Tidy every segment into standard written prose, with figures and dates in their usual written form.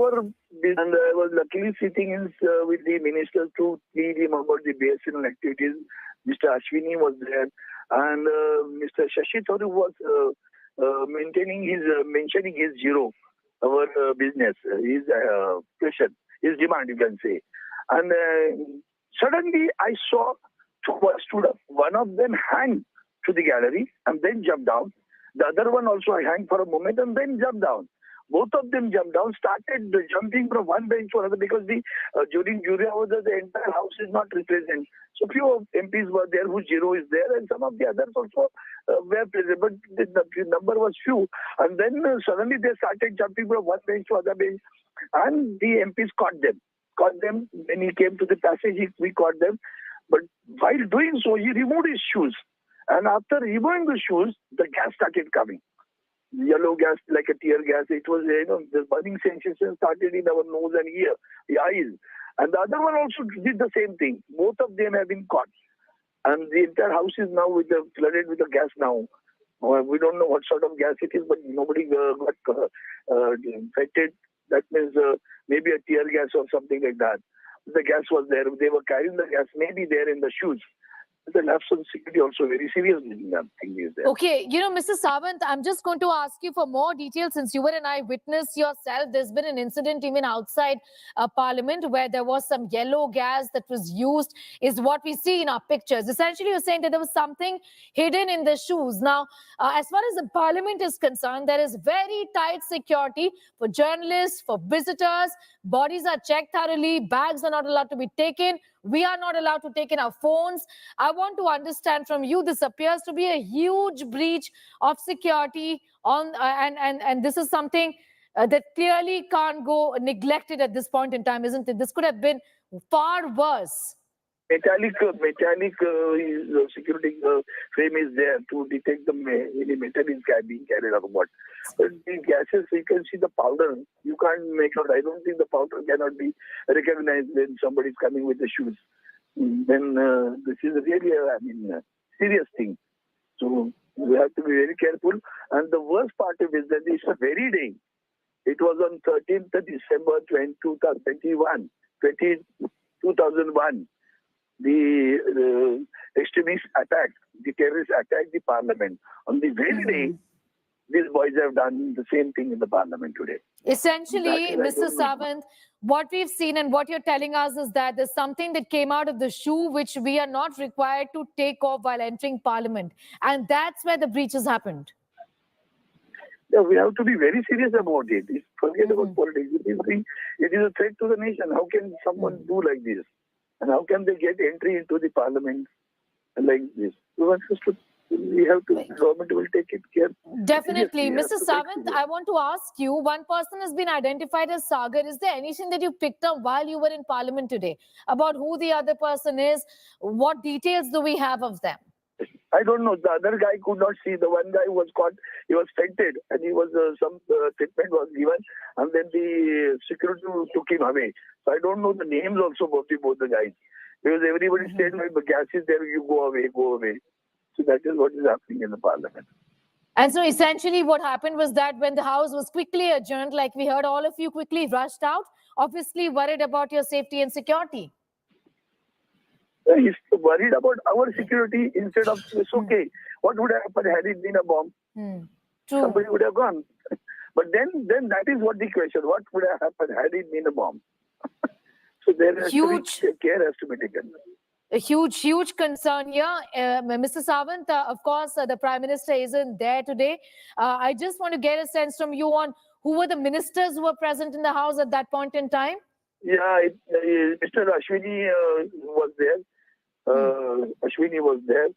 our business, and I was luckily sitting in with the minister to lead him about the BSNL activities. Mr. Ashwini was there, and Mr. Shashi Tharoor was mentioning his zero, our business, his question, his demand, you can say. And suddenly I saw two boys stood up. One of them hung to the gallery and then jumped down. The other one also hung for a moment and then jumped down. Both of them jumped down, started jumping from one bench to another because during jury hours the entire house is not represented. So few of MPs were there whose zero is there, and some of the others also were present, but the number was few. And then suddenly they started jumping from one bench to other bench, and the MPs caught them. When he came to the passage, we caught them. But while doing so, he removed his shoes. And after removing the shoes, the gas started coming. Yellow gas, like a tear gas. It was, the burning sensation started in our nose and ear, the eyes. And the other one also did the same thing. Both of them have been caught. And the entire house is now flooded with the gas now. We don't know what sort of gas it is, but nobody got infected. That means maybe a tear gas or something like that. The gas was there. They were carrying the gas, maybe there in the shoes. The lapse of security also very serious thing is there. Okay, Mr. Sawant, I'm just going to ask you for more details since you were an eyewitness yourself. There's been an incident even outside Parliament where there was some yellow gas that was used, is what we see in our pictures. Essentially, you're saying that there was something hidden in the shoes. Now, as far as the Parliament is concerned, there is very tight security for journalists, for visitors. Bodies are checked thoroughly. Bags are not allowed to be taken. We are not allowed to take in our phones. I want to understand from you, this appears to be a huge breach of security and this is something that clearly can't go neglected at this point in time, isn't it? This could have been far worse. Metallic security frame is there to detect any metal is being carried about. But the gases, you can see the powder. You can't make out. I don't think the powder cannot be recognized when somebody is coming with the shoes. Then this is really a serious thing. So we have to be very careful. And the worst part of it is that it's a very day. It was on 13th of December 2001. The extremists attacked, the terrorists attacked the Parliament. On the very day, these boys have done the same thing in the Parliament today. Essentially, Mr. Sawant, what we've seen and what you're telling us is that there's something that came out of the shoe which we are not required to take off while entering Parliament. And that's where the breach has happened. Yeah, we have to be very serious about it. Forget about politics. It is a threat to the nation. How can someone do like this? And how can they get entry into the Parliament like this? We have to, the government will take it care. Definitely. Mr. Sawant, I want to ask you, one person has been identified as Sagar. Is there anything that you picked up while you were in Parliament today about who the other person is? What details do we have of them? I don't know. The other guy could not see. The one guy was caught. He was fainted, and he was some treatment was given, and then the security took him away. So I don't know the names also of both the guys, because everybody said, "When the gas is there, you go away, go away." So that is what is happening in the Parliament. And so essentially, what happened was that when the House was quickly adjourned, like we heard, all of you quickly rushed out, obviously worried about your safety and security. He's worried about our security instead of, it's okay. What would have happened had it been a bomb? True. Somebody would have gone. But then that is what the question. What would have happened had it been a bomb? So there has care has to be taken. A huge concern here. Mr. Sawant, of course, the Prime Minister isn't there today. I just want to get a sense from you on who were the ministers who were present in the House at that point in time? Yeah, Mr. Ashwini was there. Ashwini was there.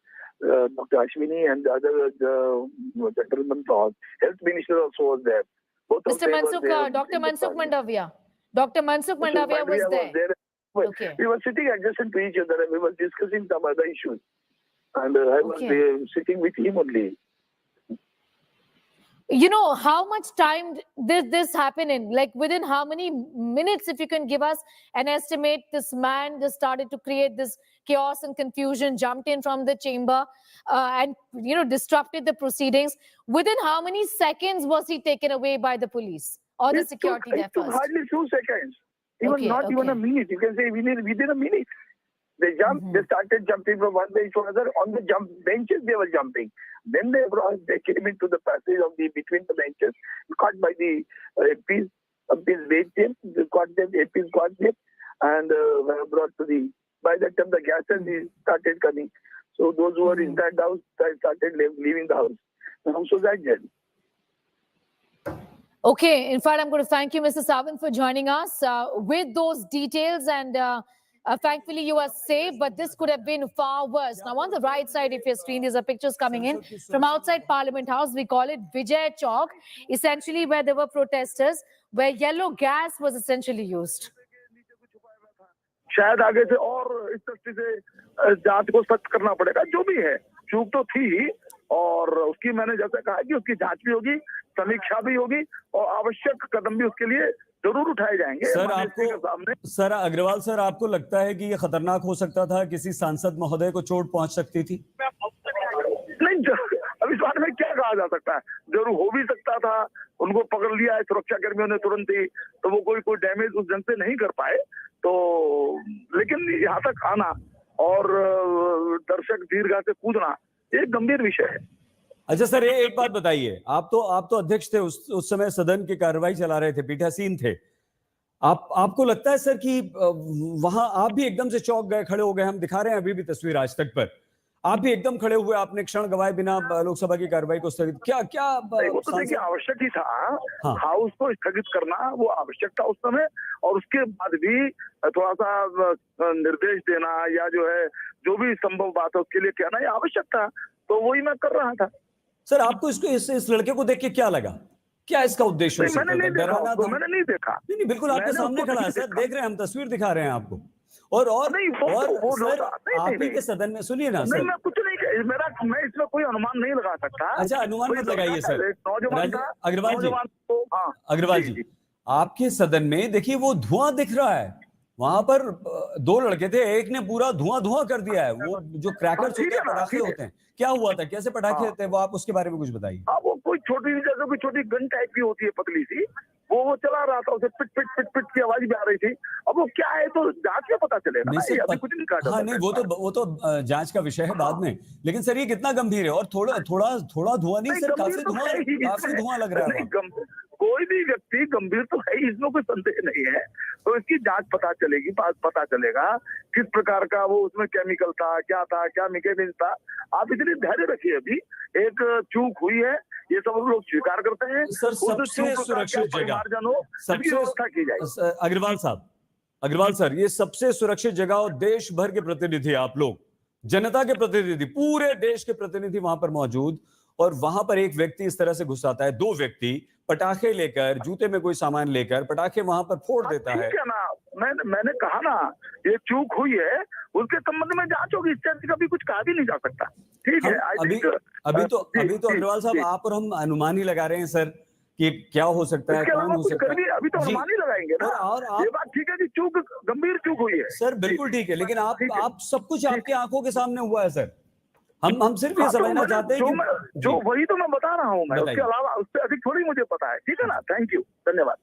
Dr. Ashwini and the other gentleman, Health Minister also was there. Mr. Mansukh, Dr. Mansukh Mandavia. Dr. Mansukh Mandavia was there. Okay. We were sitting adjacent to each other and we were discussing some other issues. And I was sitting with him only. You know, how much time did this happen in? Like within how many minutes, if you can give us an estimate, this man just started to create this chaos and confusion, jumped in from the chamber and, disrupted the proceedings. Within how many seconds was he taken away by the police? or the security there It took first? hardly 2 seconds. Even not even a minute. You can say within a minute. They jumped. They started jumping from one bench to another. On the jump benches, they were jumping. Then they came into the passage of between the benches, caught by the MPs. MPs waved them. They caught them. MPs got them, and were brought to the. By that time, the gases started coming. So those who were in that house started leaving the house. The house was adjourned. Okay. In fact, I'm going to thank you, Mr. Sawant, for joining us with those details. And thankfully, you are safe, but this could have been far worse. Now, on the right side of your screen, these are pictures coming in from outside Parliament House. We call it Vijay Chowk, essentially where there were protesters, where yellow gas was essentially used. शायद आगे से और इस दृष्टि से जांच को सख्त करना पड़ेगा। जो भी है, चूक तो थी और उसकी मैंने जैसे कहा कि उसकी जांच भी होगी, समीक्षा भी होगी और आवश्यक कदम भी उसके लिए जरूर उठाए जाएंगे। सर अग्रवाल सर, आपको लगता है कि ये खतरनाक हो सकता था, किसी सांसद महोदय को चोट पहुंच सकती थी? नहीं, अब इस बारे में क्या कहा जा सकता है? जरूर हो भी सकता था। उनको पकड़ लिया है सुरक्षा कर्मियों ने तुरंत ही, तो वो कोई डैमेज उस ढंग से नहीं कर पाए। तो लेकिन यहाँ तक आना और दर्शक दीर्घा से कूदना एक गंभीर विषय है। अच्छा सर, ये एक बात बताइए, आप तो अध्यक्ष थे उस समय, सदन की कार्रवाई चला रहे थे, पीठासीन थे। आपको लगता है सर कि वहां आप भी एकदम से चौंक गए, खड़े हो गए? हम दिखा रहे हैं अभी भी तस्वीर आज तक पर, आप भी एकदम खड़े हुए, आपने क्षण गवाए बिना लोकसभा की कार्रवाई को स्थगित क्या वो तो देखिए आवश्यक ही था। हाँ। हाउस को स्थगित करना वो आवश्यक था उस समय, और उसके बाद भी थोड़ा सा निर्देश देना या जो भी संभव बात है उसके लिए कहना ये आवश्यक था, तो वही मैं कर रहा था। सर आपको इस लड़के को देख के क्या लगा? क्या इसका उद्देश्य हो सकता है? मैंने नहीं देखा। नहीं, बिल्कुल आपके सामने खड़ा है सर, देख रहे हैं हम, तस्वीर दिखा रहे हैं आपको। और सर आप ही के सदन में, सुनिए ना सर, मैं कुछ नहीं, मैं इसमें कोई अनुमान नहीं लगा सकता। अच्छा, अनुमान मत लगाइए सर। अग्रवाल जी, आपके सदन में देखिए वो धुआं दिख रहा है, वहां पर 2 लड़के थे, एक ने पूरा धुआं कर दिया है। वो जो क्रैकर्स होते हैं, पटाखे होते हैं, क्या हुआ था, कैसे पटाखे होते हैं वो, आप उसके बारे में कुछ बताइए। वो कोई छोटी गन टाइप की होती है, पतली सी, वो चला रहा था, उसे पिट पिट पिट पिट की आवाज भी आ रही थी। अब वो क्या है तो जांच में पता चलेगा। अभी कुछ नहीं कहा। हाँ नहीं, वो तो जांच का विषय है बाद में, लेकिन सर ये कितना गंभीर है? और थोड़ा धुआं नहीं सर, काफी धुआं लग रहा है। कोई भी व्यक्ति गंभीर तो है ही, इसमें कोई संदेह नहीं है। तो इसकी जांच पता चलेगा किस प्रकार का वो उसमें केमिकल था, क्या मैकेनिज्म था। आप इतनी धैर्य रखिए, अभी एक चूक हुई है, ये सब लोग स्वीकार करते हैं। सर सबसे सुरक्षित जगह, व्यवस्था की जाए। अग्रवाल सर, ये सबसे सुरक्षित जगह, और देश भर के प्रतिनिधि, आप लोग जनता के प्रतिनिधि, पूरे देश के प्रतिनिधि वहां पर मौजूद, और वहां पर एक व्यक्ति इस तरह से घुस आता है, 2 व्यक्ति पटाखे लेकर, जूते में कोई सामान लेकर पटाखे वहां पर फोड़ देता है। ठीक है ना, मैंने कहा ना, ये चूक हुई है, उसके संबंध में जांच होगी। इससे कभी कुछ कहा भी नहीं जा सकता। ठीक है, अभी तो अग्रवाल साहब, आप और हम अनुमान ही लगा रहे हैं सर कि क्या हो सकता है, कौन हो सकता है। अभी तो अनुमान ही लगाएंगे ना। और ये बात ठीक है कि गंभीर चूक हुई है सर, बिल्कुल ठीक है, लेकिन आप सब कुछ आपकी आंखों के सामने हुआ है सर। हम सिर्फ ये समझना चाहते हैं कि जो वही तो मैं बता रहा हूँ, मैं उसके अलावा उससे अधिक थोड़ी मुझे पता है। ठीक है ना, थैंक यू, धन्यवाद।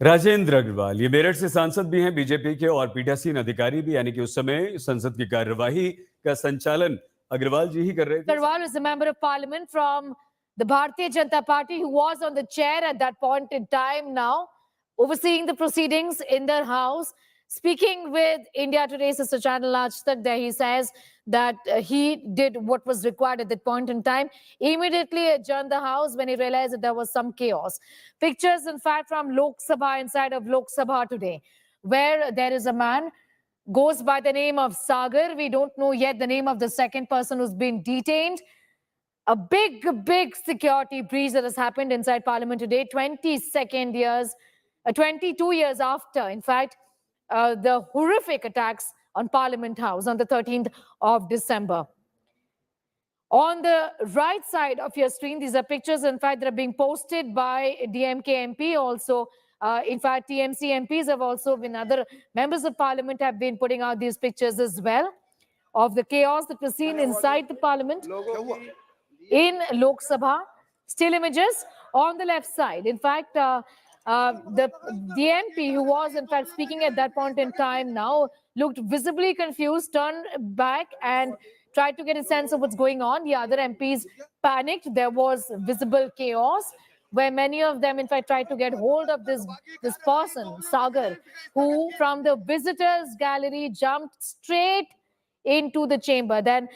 राजेंद्र अग्रवाल, ये मेरठ से सांसद भी हैं बीजेपी के, और पीठासीन अधिकारी भी, यानी कि उस समय संसद की कार्यवाही का संचालन अग्रवाल जी ही कर रहे थे। Agarwal is a member of parliament from the Bharatiya Janata Party who was on the chair at that point in time, now overseeing the proceedings in their house. Speaking with India Today's sister channel Aaj Tak, there he says that he did what was required at that point in time, immediately adjourned the house when he realized that there was some chaos. Pictures, in fact, from Lok Sabha, inside of Lok Sabha today, where there is a man, goes by the name of Sagar. We don't know yet the name of the second person who's been detained. A big security breach that has happened inside Parliament today, 22 years after, in fact, the horrific attacks on Parliament House on the 13th of December. On the right side of your screen, these are pictures, in fact, that are being posted by DMK MP also. In fact, TMC MPs have also been, other members of parliament have been putting out these pictures as well of the chaos that was seen inside the parliament in Lok Sabha. Still images on the left side. In fact, the MP who was in fact speaking at that point in time now looked visibly confused, turned back and tried to get a sense of what's going on. The other MPs panicked. There was visible chaos where many of them in fact tried to get hold of this person, Sagar, who from the visitors gallery jumped straight into the chamber, then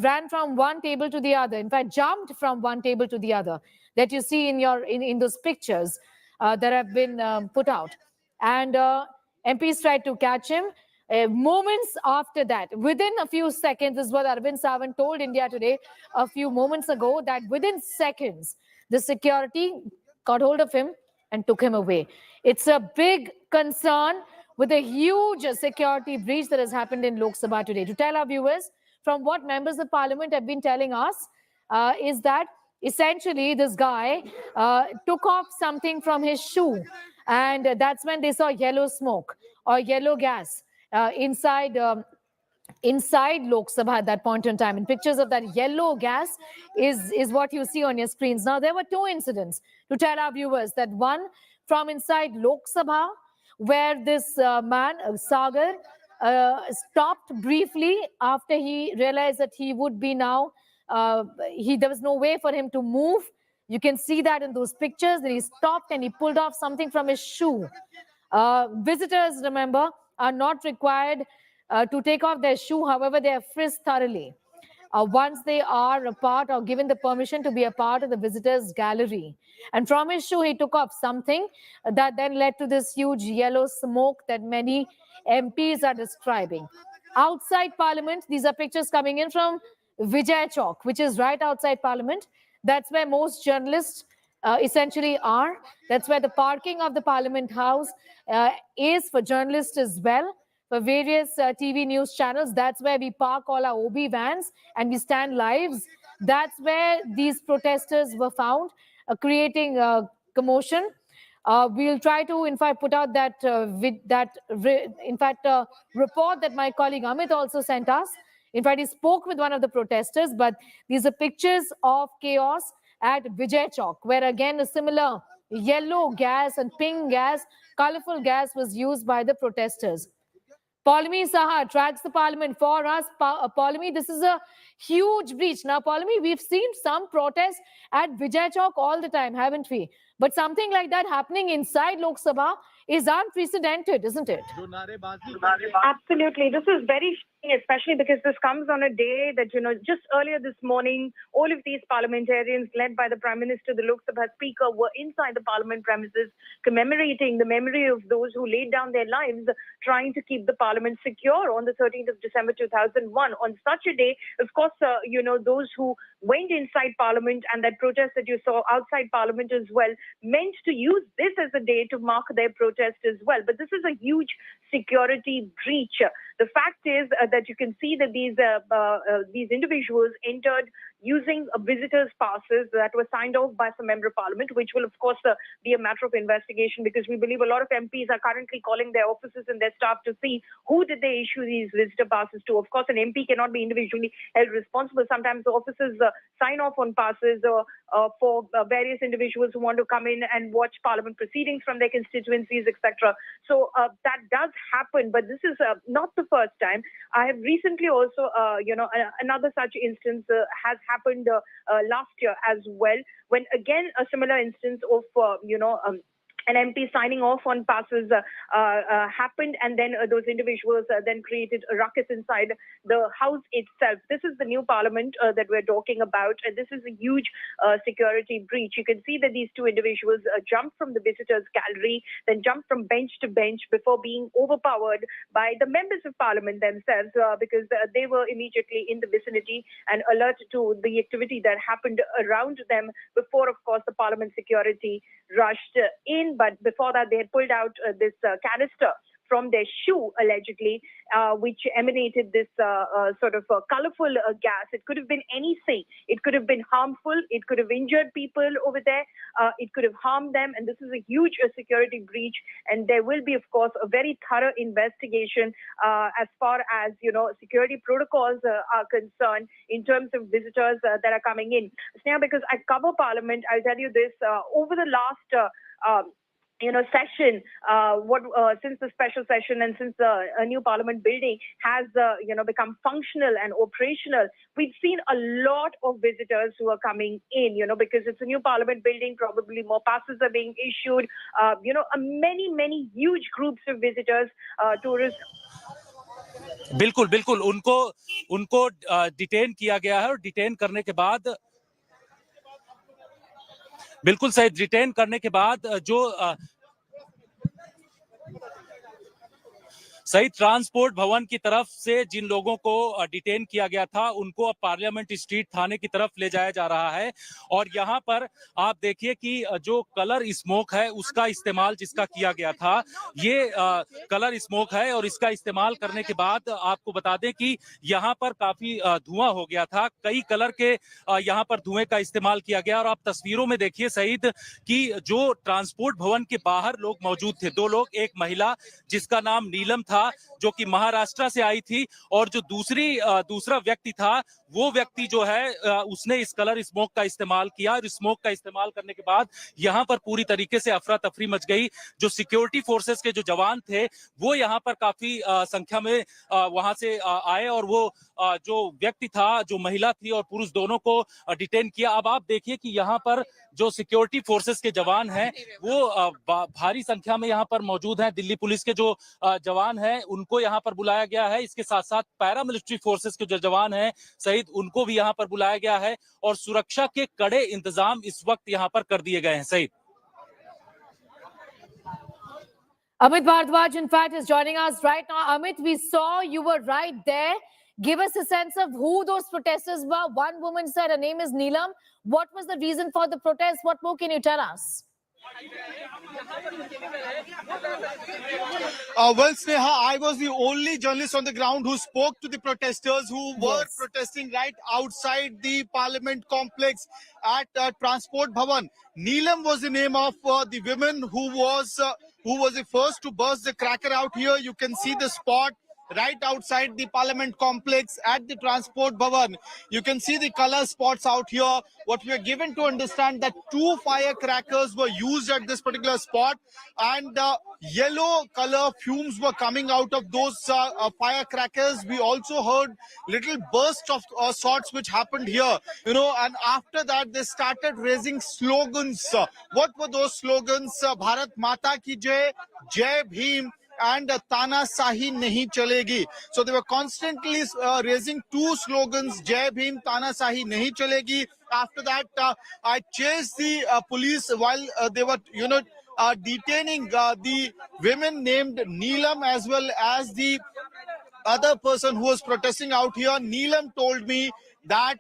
ran from one table to the other. In fact, jumped from one table to the other that you see in those pictures that have been put out. And MPs tried to catch him. Moments after that, within a few seconds, this is what Arvind Sawant told India Today a few moments ago, that within seconds, the security got hold of him and took him away. It's a big concern with a huge security breach that has happened in Lok Sabha today. To tell our viewers, from what members of parliament have been telling us, is that essentially this guy took off something from his shoe, and that's when they saw yellow smoke or yellow gas inside Lok Sabha at that point in time. And pictures of that yellow gas is what you see on your screens. Now, there were two incidents to tell our viewers, that one from inside Lok Sabha, where this man, Sagar, stopped briefly after he realized that he would be now, there was no way for him to move. You can see that in those pictures, that he stopped and he pulled off something from his shoe. Visitors, remember, are not required to take off their shoe. However, they are frisked thoroughly once they are a part or given the permission to be a part of the visitors gallery. And from his shoe, he took off something that then led to this huge yellow smoke that many MPs are describing. Outside Parliament, these are pictures coming in from Vijay Chowk, which is right outside Parliament. That's where most journalists essentially are. That's where the parking of the Parliament House is for journalists as well, for various TV news channels. That's where we park all our OB vans and we stand lives. That's where these protesters were found, creating commotion. We'll try to, in fact, put out that, report that my colleague Amit also sent us. In fact, he spoke with one of the protesters, but these are pictures of chaos at Vijay Chowk, where again a similar yellow gas and pink gas, colorful gas was used by the protesters. Paulami Saha tracks the parliament for us. Paulami, this is a huge breach. Now, Paulami, we've seen some protests at Vijay Chowk all the time, haven't we? But something like that happening inside Lok Sabha is unprecedented, isn't it? Absolutely. This is very shocking, especially because this comes on a day that, just earlier this morning, all of these parliamentarians led by the Prime Minister, the Lok Sabha Speaker, were inside the parliament premises commemorating the memory of those who laid down their lives trying to keep the parliament secure on the 13th of December 2001. On such a day, of course, those who went inside parliament and that protest that you saw outside parliament as well meant to use this as a day to mark their protest as well. But this is a huge security breach. The fact is that you can see that these individuals entered using visitors' passes that were signed off by some member of parliament, which will, of course, be a matter of investigation, because we believe a lot of MPs are currently calling their offices and their staff to see who did they issue these visitor passes to. Of course, an MP cannot be individually held responsible. Sometimes the officers sign off on passes for various individuals who want to come in and watch parliament proceedings from their constituencies, etc. So that does happen, but this is not the first time. I have recently also, another such instance has happened last year as well, when again a similar instance of an MP signing off on passes happened, and then those individuals then created a ruckus inside the house itself. This is the new parliament that we're talking about, and this is a huge security breach. You can see that these two individuals jumped from the visitors gallery, then jumped from bench to bench before being overpowered by the members of parliament themselves, because they were immediately in the vicinity and alert to the activity that happened around them before, of course, the parliament security rushed in. But before that, they had pulled out this canister from their shoe, allegedly, which emanated this sort of colorful gas. It could have been anything. It could have been harmful. It could have injured people over there. It could have harmed them. And this is a huge security breach. And there will be, of course, a very thorough investigation as far as, security protocols are concerned in terms of visitors that are coming in. Sneha, because I cover Parliament, I'll tell you this, over the last session, since the special session and since the new Parliament building has, become functional and operational, we've seen a lot of visitors who are coming in, because it's a new Parliament building, probably more passes are being issued, many huge groups of visitors, tourists. बिल्कुल बिल्कुल उनको detain किया गया है और detain करने के बाद बिल्कुल सही डिटेन करने के बाद जो सही ट्रांसपोर्ट भवन की तरफ से जिन लोगों को डिटेन किया गया था उनको अब पार्लियामेंट स्ट्रीट थाने की तरफ ले जाया जा रहा है और यहाँ पर आप देखिए कि जो कलर स्मोक है उसका इस्तेमाल जिसका किया गया था ये कलर स्मोक है और इसका इस्तेमाल करने के बाद आपको बता दें कि यहाँ पर काफी धुआं हो गया था कई कलर के यहाँ पर धुएं का इस्तेमाल किया गया और आप तस्वीरों में देखिए सईद कि जो ट्रांसपोर्ट भवन के बाहर लोग मौजूद थे दो लोग एक महिला जिसका नाम नीलम था जो कि महाराष्ट्र से आई थी और जो दूसरा व्यक्ति था वो व्यक्ति जो है उसने इस कलर स्मोक का इस्तेमाल किया और स्मोक का इस्तेमाल करने के बाद यहाँ पर पूरी तरीके से अफरा तफरी मच गई जो सिक्योरिटी फोर्सेस के जो जवान थे वो यहाँ पर काफी संख्या में वहां से आए और वो जो व्यक्ति था जो महिला थी और पुरुष दोनों को डिटेन किया अब आप देखिए कि यहाँ पर जो सिक्योरिटी फोर्सेस के जवान हैं वो भारी संख्या में यहाँ पर मौजूद हैं दिल्ली पुलिस के जो जवान हैं उनको यहाँ पर बुलाया गया है इसके साथ साथ पैरामिलिट्री फोर्सेस के जो जवान हैं सहित उनको भी यहाँ पर बुलाया गया है और सुरक्षा के कड़े इंतजाम इस वक्त यहाँ पर कर दिए गए हैं सहित Amit Bhardwaj, in fact, is joining us right now. Amit, we saw you were right there. Give us a sense of who those protesters were. One woman said her name is Neelam. What was the reason for the protest? What more can you tell us? Well, Sneha, I was the only journalist on the ground who spoke to the protesters who were protesting right outside the Parliament complex at Transport Bhavan. Neelam was the name of the woman who was the first to burst the cracker out here. You can see the spot right outside the Parliament complex at the Transport Bhavan. You can see the color spots out here. What we are given to understand that 2 firecrackers were used at this particular spot and yellow color fumes were coming out of those firecrackers. We also heard little bursts of sorts which happened here, and after that they started raising slogans. What were those slogans? Bharat Mata Ki Jai, Jai Bhim, and Tanasahi Nahi Chalegi. So they were constantly raising 2 slogans, Jai Bhim, Tanasahi Nahi Chalegi. After that, I chased the police while they were, detaining the women named Neelam as well as the other person who was protesting out here. Neelam told me that,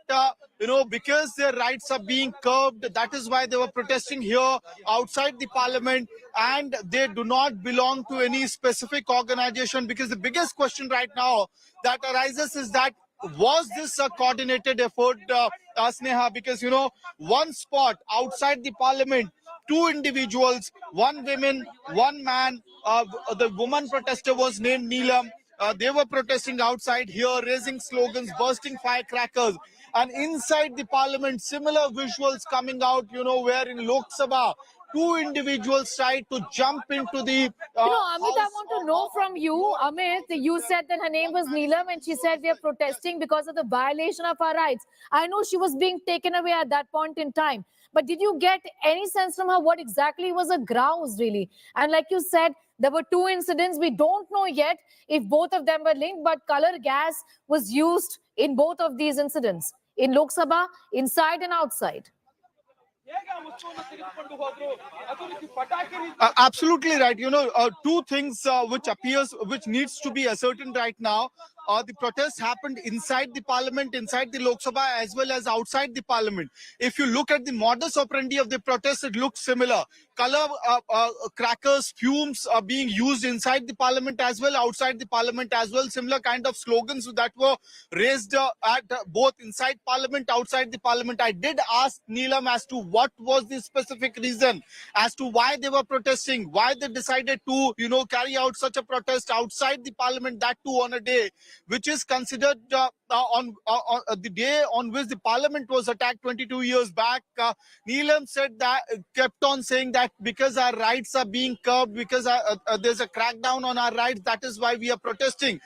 because their rights are being curbed, that is why they were protesting here outside the Parliament, and they do not belong to any specific organization. Because the biggest question right now that arises is that, was this a coordinated effort, Sneha? Because, one spot outside the Parliament, 2 individuals, 1 woman, 1 man. The woman protester was named Neelam. They were protesting outside here, raising slogans, bursting firecrackers. And inside the Parliament, similar visuals coming out, where in Lok Sabha, 2 individuals tried to jump into the... Amit, I want to know from you, Amit, you said that her name was Neelam and she said we are protesting because of the violation of our rights. I know she was being taken away at that point in time. But did you get any sense from her what exactly was the grounds, really? And like you said, there were 2 incidents. We don't know yet if both of them were linked, but color gas was used in both of these incidents, in Lok Sabha, inside and outside. Absolutely right. 2 things which needs to be ascertained right now. the protests happened inside the parliament, inside the Lok Sabha, as well as outside the parliament. If you look at the modus operandi of the protests, it looks similar. Color crackers, fumes are being used inside the parliament as well, outside the parliament as well. Similar kind of slogans that were raised at both inside parliament, outside the parliament. I did ask Neelam as to what was the specific reason as to why they were protesting, why they decided to, carry out such a protest outside the parliament, that too on a day which is considered on the day on which the parliament was attacked 22 years back. Neelam said that, kept on saying that because our rights are being curbed, because there's a crackdown on our rights, that is why we are protesting.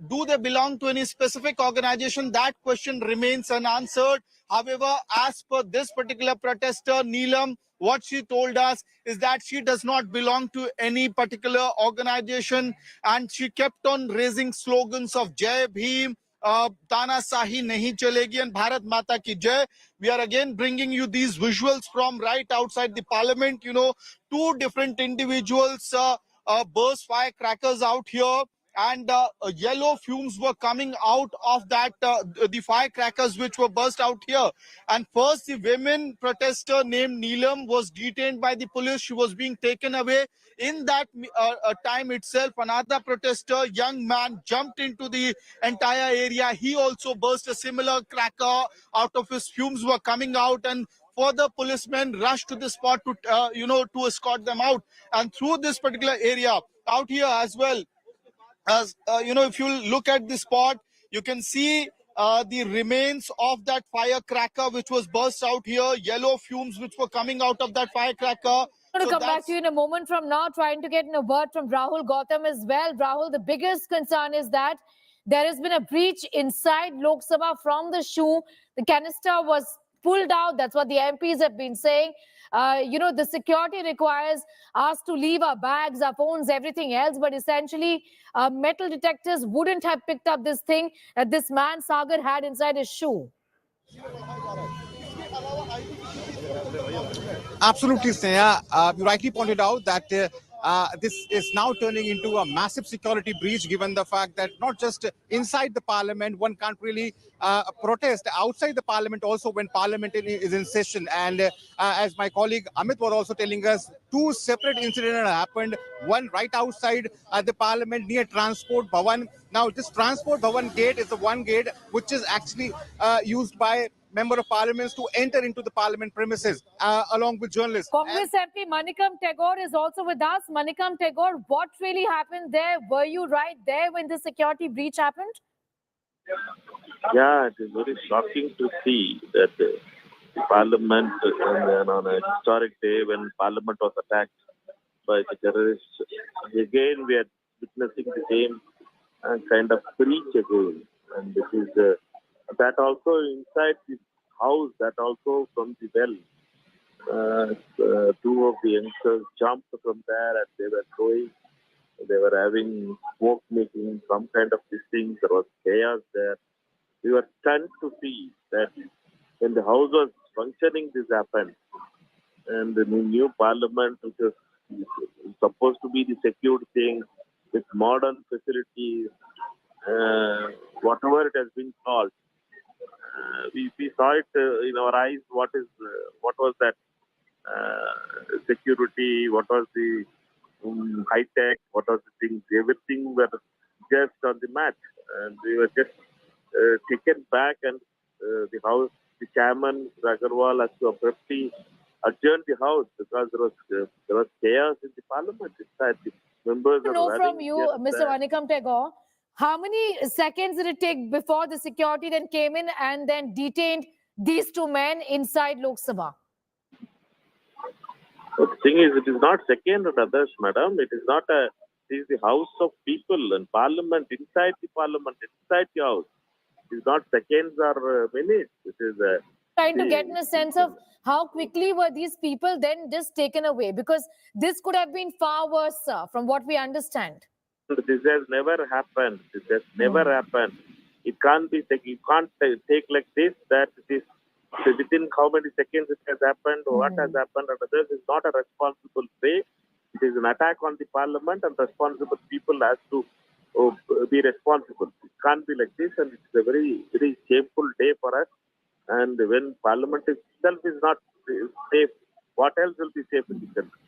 Do they belong to any specific organization? That question remains unanswered. However, as per this particular protester, Neelam, what she told us is that she does not belong to any particular organization, and she kept on raising slogans of Jai Bhim, Tanasahi Nahi Chalegi, and Bharat Mata Ki Jai. We are again bringing you these visuals from right outside the parliament. Two different individuals burst firecrackers out here, and yellow fumes were coming out of that, the firecrackers which were burst out here. And first, the women protester named Neelam was detained by the police. She was being taken away. In that time itself, another protester, young man, jumped into the entire area. He also burst a similar cracker. Out of his fumes were coming out, and further policemen rushed to the spot to, to escort them out. And through this particular area, out here as well, as if you look at the spot, you can see the remains of that firecracker which was burst out here, yellow fumes which were coming out of that firecracker. I'm going to come back to you in a moment from now, trying to get in a word from Rahul Gautam as well. Rahul, the biggest concern is that there has been a breach inside Lok Sabha from the shoe. The canister was pulled out. That's what the MPs have been saying. The security requires us to leave our bags, our phones, everything else. But essentially, metal detectors wouldn't have picked up this thing that this man, Sagar, had inside his shoe. Absolutely, Sneha. You rightly pointed out that this is now turning into a massive security breach, given the fact that not just inside the parliament, one can't really protest outside the parliament also when parliament is in session. And as my colleague Amit was also telling us, two separate incidents have happened. One right outside the parliament near Transport Bhavan. Now, this Transport Bhavan gate is the one gate which is actually used by member of parliaments to enter into the parliament premises along with journalists. Congress MP Manikam Tagore is also with us. Manikam Tagore, what really happened there? Were you right there when the security breach happened? Yeah, it is very shocking to see that the parliament, on a historic day when parliament was attacked by the terrorists, again we are witnessing the same kind of breach again. And this is that also inside this house, that also from the well. Two of the youngsters jumped from there and they were throwing. They were having smoke making, some kind of this thing. There was chaos there. We were stunned to see that when the house was functioning, this happened. And the new parliament, which is supposed to be the secured thing with modern facilities, whatever it has been called, we saw it in our eyes. What was that security? What was the high tech? What was the things? Everything were just on the mat, and we were just taken back. And the house, the chairman Agarwal has to abruptly adjourn the house because there was chaos in the parliament. Inside the members I know from you, Mr. Manikam Tagore, how many seconds did it take before the security then came in and then detained these two men inside Lok Sabha? The thing is, it is not second or others, madam. It is not a. It is the house of people and parliament, inside the house. It is not seconds or minutes. It is trying to get in a sense of how quickly were these people then just taken away, because this could have been far worse, sir, from what we understand. This has never happened. This has never happened. It can't be. You can't take like this. That it is within how many seconds it has happened or what has happened. And others is not a responsible way. It is an attack on the parliament, and responsible people has to be responsible. It can't be like this, and it's a very, very shameful day for us. And when Parliament itself is not safe, what else will be safe in the country?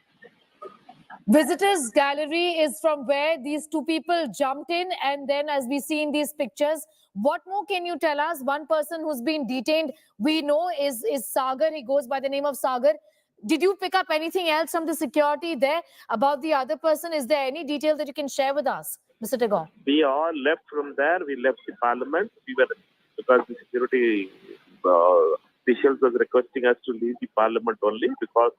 Visitors gallery is from where these two people jumped in, and then as we see in these pictures, what more can you tell us? One person who's been detained, we know is Sagar. He goes by the name of Sagar. Did you pick up anything else from the security there about the other person? Is there any detail that you can share with us, Mr. Tagore? We all left from there. We left the Parliament. We were, because the security officials was requesting us to leave the Parliament only because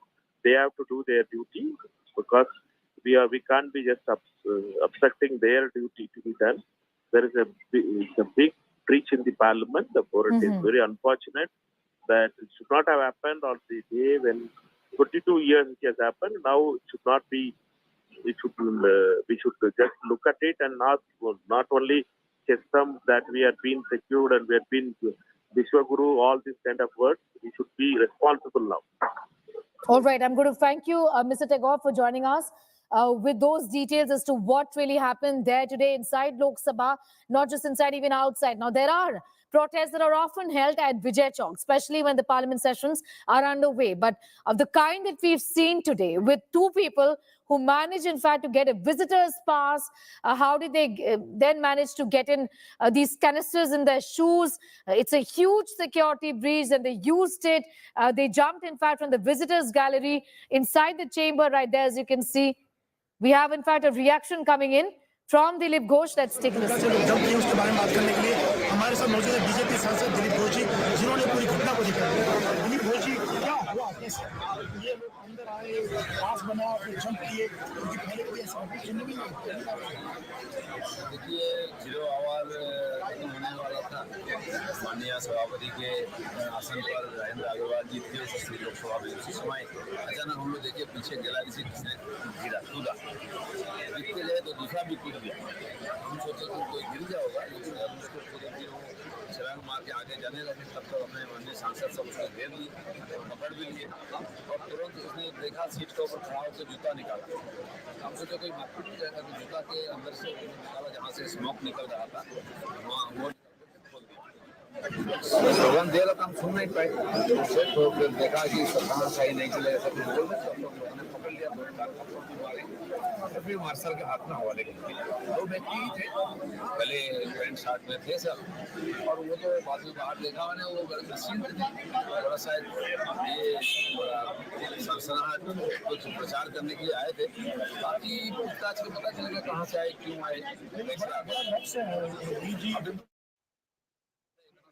they have to do their duty, because we can't be just obstructing their duty to be done. There is a big breach in the Parliament. Therefore, it is very unfortunate that it should not have happened on the day when 22 years it has happened. Now it should not be. We should just look at it and not only custom that we are being secured and we are being Vishwaguru, all these kind of words. We should be responsible now. All right, I'm going to thank you, Mr. Tagore, for joining us with those details as to what really happened there today inside Lok Sabha, not just inside, even outside. Now, there are protests that are often held at Vijay Chowk, especially when the parliament sessions are underway. But of the kind that we've seen today, with two people who managed, in fact, to get a visitor's pass, how did they then manage to get in these canisters in their shoes? It's a huge security breach, and they used it. They jumped, in fact, from the visitors gallery inside the chamber right there, as you can see. We have, in fact, a reaction coming in from Dilip Ghosh. Let's take a listen. हमारे साथ मौजूद है BJP सांसद दिलीप घोष जी, जिन्होंने पूरी घटना को देखा। दिलीप घोष जी, क्या हुआ? कैसे ये लोग अंदर आए, पास बना, फिर जंप किए, उनकी पहले कोई ऐसा सुनने में नहीं। देखिए, 0 आवर होने वाला था। माननीय सभापति के आसन पर राजेंद्र अग्रवाल जी थे उपस्थित लोकसभा में। उसी समय अचानक हम लोग देखे पीछे गैलरी से किसने गिरा, कूदा। दिखते गए तो दूसरा भी कूद गया। हम सोचे कि कोई गिर गया होगा, लेकिन उसको छलांग मार के आगे जाने लगे। तब तक हमने माननीय सांसद सब उसको घेर लिए, पकड़ भी लिए, और तुरंत उसने देखा सीट के ऊपर खड़ा होकर जूता निकाला। हम सोचे कोई मारपीट हो जाएगा, तो जूता के अंदर से निकाला जहाँ से स्मोक निकल रहा था, वहाँ वो स्लोगन दे रहा था, हम सुन नहीं पाए। तो फिर देखा कि कहाँ सही नहीं चलेगा, सब बोल रहे, सब लोग पकड़ लिया, तो फिर मार्शल के हाथ में हवाले कर दिया। 2 व्यक्ति ही थे, पहले पैंट शर्ट में थे सब, और वो तो बाद में बाहर देखा मैंने, वो सीन थे थोड़ा शायद ये सनसनाहट कुछ प्रचार करने के लिए आए थे। बाकी पूछताछ के पता चलेगा कहाँ से आए, क्यों आए।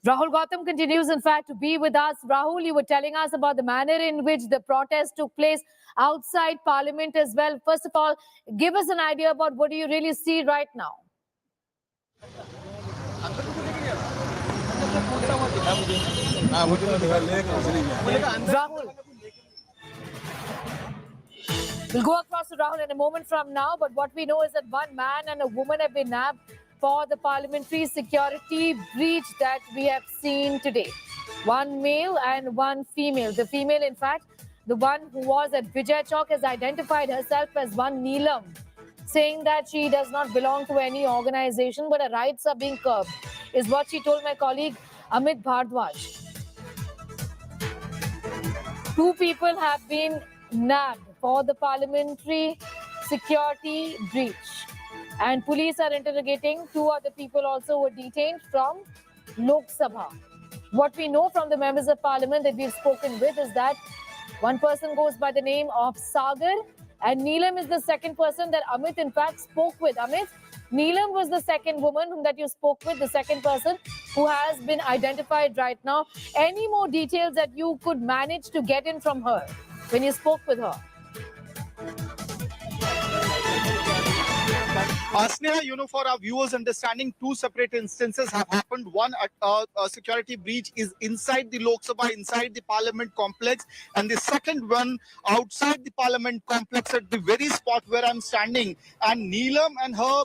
Rahul Gautam continues, in fact, to be with us. Rahul, you were telling us about the manner in which the protest took place outside Parliament as well. First of all, give us an idea about what do you really see right now? Rahul. We'll go across to Rahul in a moment from now, but what we know is that one man and a woman have been nabbed for the parliamentary security breach that we have seen today. One male and one female. The female, in fact, the one who was at Vijay Chowk, has identified herself as one Neelam, saying that she does not belong to any organization, but her rights are being curbed, is what she told my colleague Amit Bhardwaj. 2 people have been nabbed for the parliamentary security breach, and police are interrogating 2 other people also were detained from Lok Sabha. What we know from the members of parliament that we've spoken with is that one person goes by the name of Sagar, and Neelam is the second person that Amit in fact spoke with. Amit, Neelam was the second woman whom that you spoke with, the second person who has been identified right now. Any more details that you could manage to get in from her when you spoke with her? Sneha, for our viewers' understanding, 2 separate instances have happened. One, a security breach is inside the Lok Sabha, inside the Parliament complex, and the second one outside the Parliament complex at the very spot where I'm standing. And Neelam and her,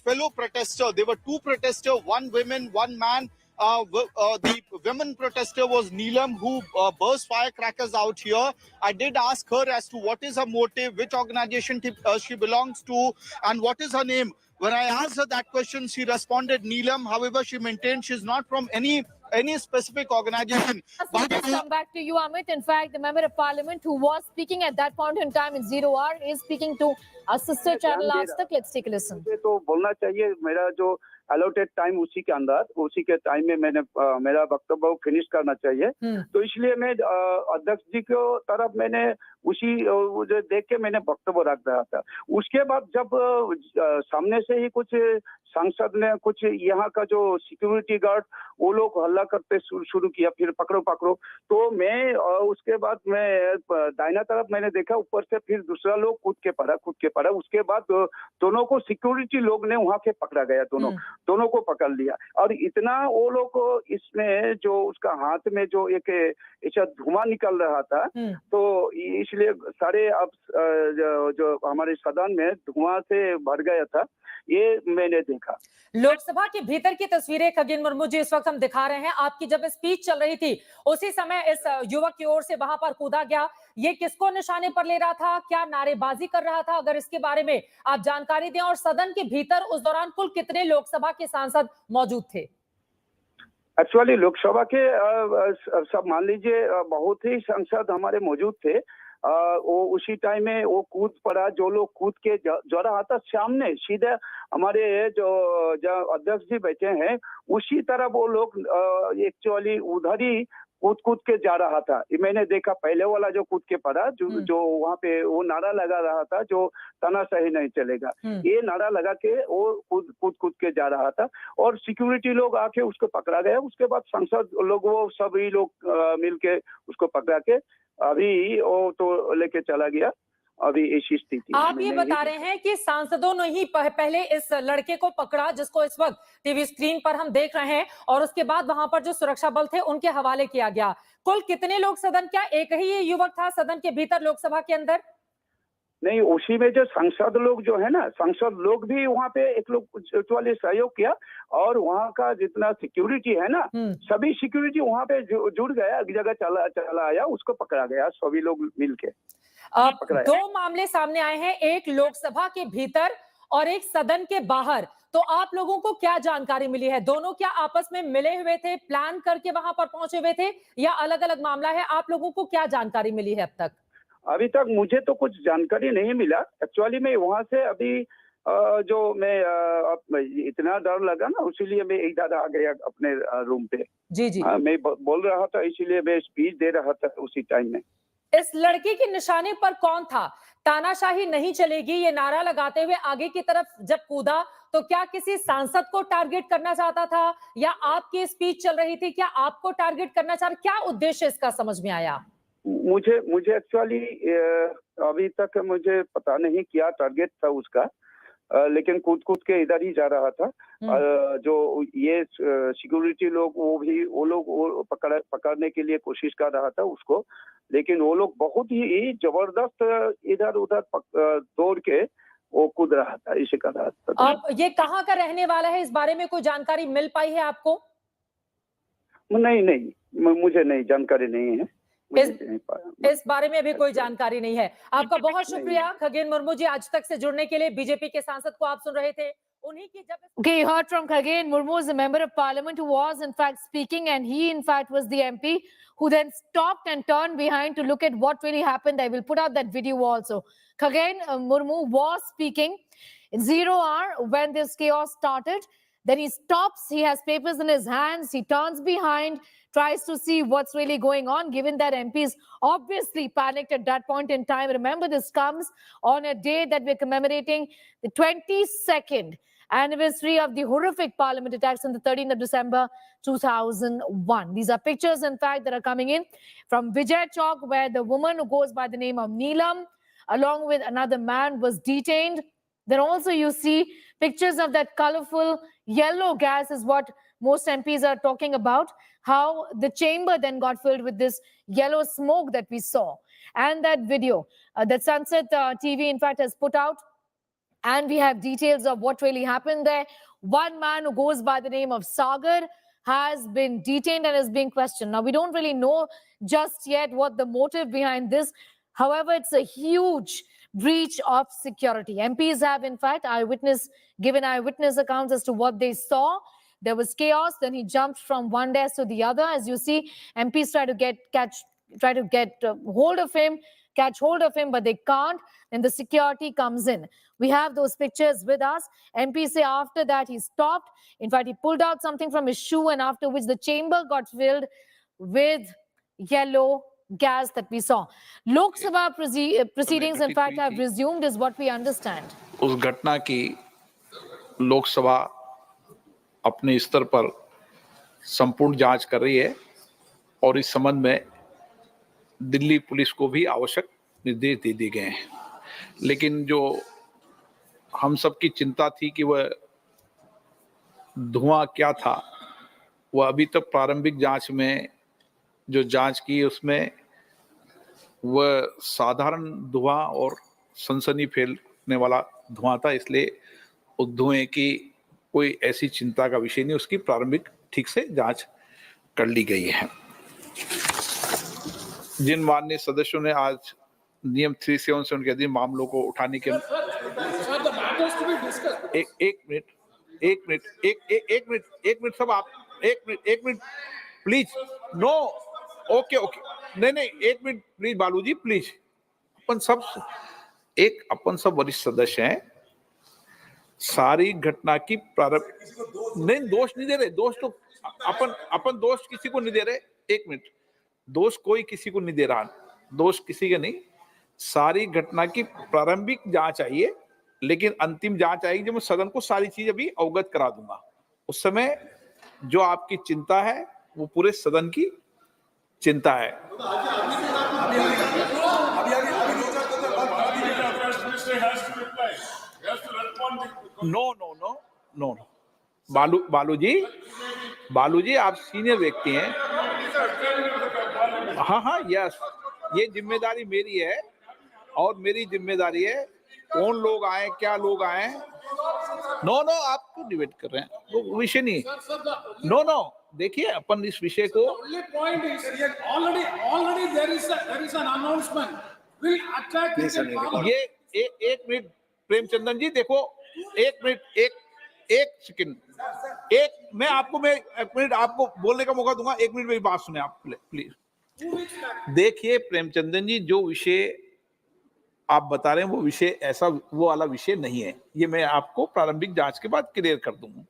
fellow protester, there were 2 protesters, 1 woman, 1 man. The women protester was Neelam, who burst firecrackers out here. I did ask her as to what is her motive, which organization she belongs to, and what is her name. When I asked her that question, she responded Neelam. However, she maintained she's not from any specific organization. But let's come back to you, Amit. In fact, the member of parliament who was speaking at that point in time in 0 hour is speaking to a sister channel Aaj Tak. Let's take a listen. तो बोलना चाहिए, मेरा जो allotted time उसी के अंदर, उसी के टाइम में मैंने मेरा वक्तव्य फिनिश करना चाहिए। तो इसलिए मैं अध्यक्ष जी को तरफ मैंने उसी देख के मैंने वक्तव्य रख रहा था। उसके बाद जब सामने से ही कुछ सांसद ने, कुछ यहाँ का जो सिक्योरिटी गार्ड, वो लोग हल्ला करते शुरू किया, फिर पकड़ो पकड़ो। तो मैं उसके बाद मैं दाहिना तरफ मैंने देखा, ऊपर से फिर दूसरा लोग कूद के पड़ा। उसके बाद दोनों को सिक्योरिटी लोग ने वहां के पकड़ा गया, दोनों को पकड़ लिया। और इतना वो लोग इसमें जो उसका हाथ में जो एक ऐसा धुआं निकल रहा था, तो इसलिए सारे अब जो हमारे सदन में धुआं से भर गया था, ये मैंने देखा। लोकसभा के भीतर की तस्वीरें खगेन मुर्मू जी इस वक्त हम दिखा रहे हैं। आपकी जब स्पीच चल रही थी उसी समय इस युवक की ओर से वहां पर कूदा गया। ये किसको निशाने पर ले रहा था, क्या नारेबाजी कर रहा था, अगर इसके बारे में आप जानकारी दें। और सदन के भीतर उस दौरान कुल कितने लोकसभा के सांसद मौजूद थे? एक्चुअली लोकसभा के सब मान लीजिए बहुत ही सांसद हमारे मौजूद थे। वो उसी टाइम में वो कूद पड़ा, जो लोग कूद के जा रहा था सामने सीधे हमारे जो अध्यक्ष जी बैठे हैं उसी तरह वो लोग एक्चुअली उधर ही कूद के जा रहा था। मैंने देखा पहले वाला जो कूद के पड़ा, जो वहाँ पे वो नारा लगा रहा था, जो तानाशाही नहीं चलेगा, ये नारा लगा के वो कूद के जा रहा था। और सिक्योरिटी लोग आके उसको पकड़ा गया। उसके बाद सांसद लोग, वो सभी लोग मिलके उसको पकड़ा के अभी वो तो लेके चला गया। अभी ऐसी स्थिति। आप ये बता रहे हैं कि सांसदों ने ही पहले इस लड़के को पकड़ा, जिसको इस वक्त टीवी स्क्रीन पर हम देख रहे हैं, और उसके बाद वहां पर जो सुरक्षा बल थे उनके हवाले किया गया। कुल कितने लोग सदन, क्या एक ही ये युवक था सदन के भीतर लोकसभा के अंदर? नहीं, उसी में जो सांसद लोग जो है ना, सांसद लोग भी वहाँ पे एक लोग वाले सहयोग किया। और वहाँ का जितना सिक्योरिटी है ना, सभी सिक्योरिटी वहाँ पे जुड़ गया, एक जगह चला आया, उसको पकड़ा गया, सभी लोग मिलके। दो मामले सामने आए हैं, एक लोकसभा के भीतर और एक सदन के बाहर। तो आप लोगों को क्या जानकारी मिली है? दोनों क्या आपस में मिले हुए थे, प्लान करके वहां पर पहुंचे हुए थे, या अलग अलग मामला है? आप लोगों को क्या जानकारी मिली है अब तक? अभी तक मुझे तो कुछ जानकारी नहीं मिला। एक्चुअली मैं वहां से अभी जो मैं इतना डर लगा ना, इसीलिए मैं इधर आ गया अपने रूम पे। जी। मैं बोल रहा था, इसीलिए मैं स्पीच दे रहा था उसी टाइम में। इस लड़के के निशाने पर कौन था? तानाशाही नहीं चलेगी ये नारा लगाते हुए आगे की तरफ जब कूदा, तो क्या किसी सांसद को टारगेट करना चाहता था, या आपकी स्पीच चल रही थी, क्या आपको टारगेट करना चाह रहा? क्या उद्देश्य इसका समझ में आया? मुझे एक्चुअली अभी तक मुझे पता नहीं क्या टारगेट था उसका, लेकिन कूद के इधर ही जा रहा था। जो ये सिक्योरिटी लोग, वो लोग पकड़ने के लिए कोशिश कर रहा था उसको, लेकिन वो लोग बहुत ही जबरदस्त इधर उधर दौड़ के वो कूद रहा था, इसे कर रहा था। अब ये कहाँ का रहने वाला है, इस बारे में कोई जानकारी मिल पाई है आपको? नहीं, मुझे नहीं, जानकारी नहीं है। इस बारे में अभी कोई जानकारी नहीं है। आपका बहुत शुक्रिया खगेन मुर्मू जी, आज तक से जुड़ने के लिए। बीजेपी के सांसद को आप सुन रहे थे, उन्हीं की जब Okay, you heard from Khageen Murmu, the member of parliament who was in fact speaking, and he in fact was the MP who then stopped and turned behind to look at what really happened. I will put out that video also. Khageen Murmu was speaking in 0 hour when this chaos started. Then he stops, he has papers in his hands, he turns behind, tries to see what's really going on, given that MPs obviously panicked at that point in time. Remember, this comes on a day that we're commemorating the 22nd anniversary of the horrific parliament attacks on the 13th of December 2001. These are pictures, in fact, that are coming in from Vijay Chowk, where the woman who goes by the name of Neelam, along with another man, was detained. Then also you see pictures of that colorful yellow gas is what most MPs are talking about, how the chamber then got filled with this yellow smoke that we saw. And that video that Sunset TV, in fact, has put out, and we have details of what really happened there. One man who goes by the name of Sagar has been detained and is being questioned. Now, we don't really know just yet what the motive behind this. However, it's a huge breach of security. MPs have, in fact, given eyewitness accounts as to what they saw. There was chaos. Then he jumped from one desk to the other. As you see, MPs try to get hold of him, catch hold of him, but they can't. Then the security comes in. We have those pictures with us. MPs say after that he stopped. In fact, he pulled out something from his shoe, and after which the chamber got filled with yellow gas that we saw. Lok Sabha proceedings, in fact, have resumed, is what we understand. उस घटना की लोकसभा अपने स्तर पर संपूर्ण जांच कर रही है और इस संबंध में दिल्ली पुलिस को भी आवश्यक निर्देश दे दिए गए हैं। लेकिन जो हम सबकी चिंता थी कि वह धुआं क्या था, वह अभी तक प्रारंभिक जांच में जो जांच की उसमें वह साधारण धुआं और सनसनी फैलने वाला धुआं था, इसलिए उस धुएं की कोई ऐसी चिंता का विषय नहीं, उसकी प्रारंभिक ठीक से जांच कर ली गई है। जिन माननीय सदस्यों ने आज नियम 377 के अधीन मामलों को उठाने के एक मिनट सब आप एक मिनट प्लीज, नो, ओके नहीं एक मिनट प्लीज बालू जी प्लीज, अपन सब वरिष्ठ सदस्य हैं, सारी घटना की प्रारंभ नहीं, दोष नहीं दे रहे, दोष तो अपन दोष किसी को नहीं दे रहे, एक मिनट, दोष कोई किसी को नहीं दे रहा, दोष किसी का नहीं, सारी घटना की प्रारंभिक जांच आइए, लेकिन अंतिम जांच आएगी जब मैं सदन को सारी चीज अभी अवगत करा दूंगा। उस समय जो आपकी चिंता है वो पूरे सदन की चिंता है। नो बालू जी आप सीनियर व्यक्ति हैं। हाँ यस, ये जिम्मेदारी मेरी है और मेरी जिम्मेदारी है कौन लोग आए, क्या लोग आए। नो आप क्यों डिबेट कर रहे हैं, वो विषय नहीं। नो देखिए अपन इस विषय को ये एक मिनट प्रेमचंदन जी देखो, एक सेकंड, एक मिनट आपको बोलने का मौका दूंगा, एक मिनट मेरी बात सुने आप प्लीज। देखिए प्रेमचंदन जी, जो विषय आप बता रहे हैं वो विषय ऐसा वो वाला विषय नहीं है, ये मैं आपको प्रारंभिक जांच के बाद क्लियर कर दूंगा,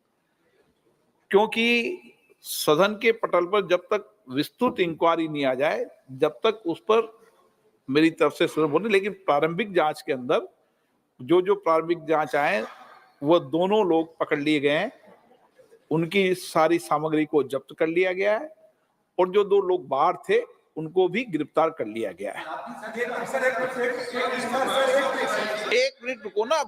क्योंकि सदन के पटल पर जब तक विस्तृत इंक्वायरी नहीं आ जाए जब तक उस पर मेरी तरफ से सुन बोलने, लेकिन प्रारंभिक जांच के अंदर जो प्रारंभिक जांच आए वो दोनों लोग पकड़ लिए गए हैं, उनकी सारी सामग्री को जब्त कर लिया गया है और जो 2 लोग बाहर थे उनको भी गिरफ्तार कर लिया गया है। एक मिनट रुको ना,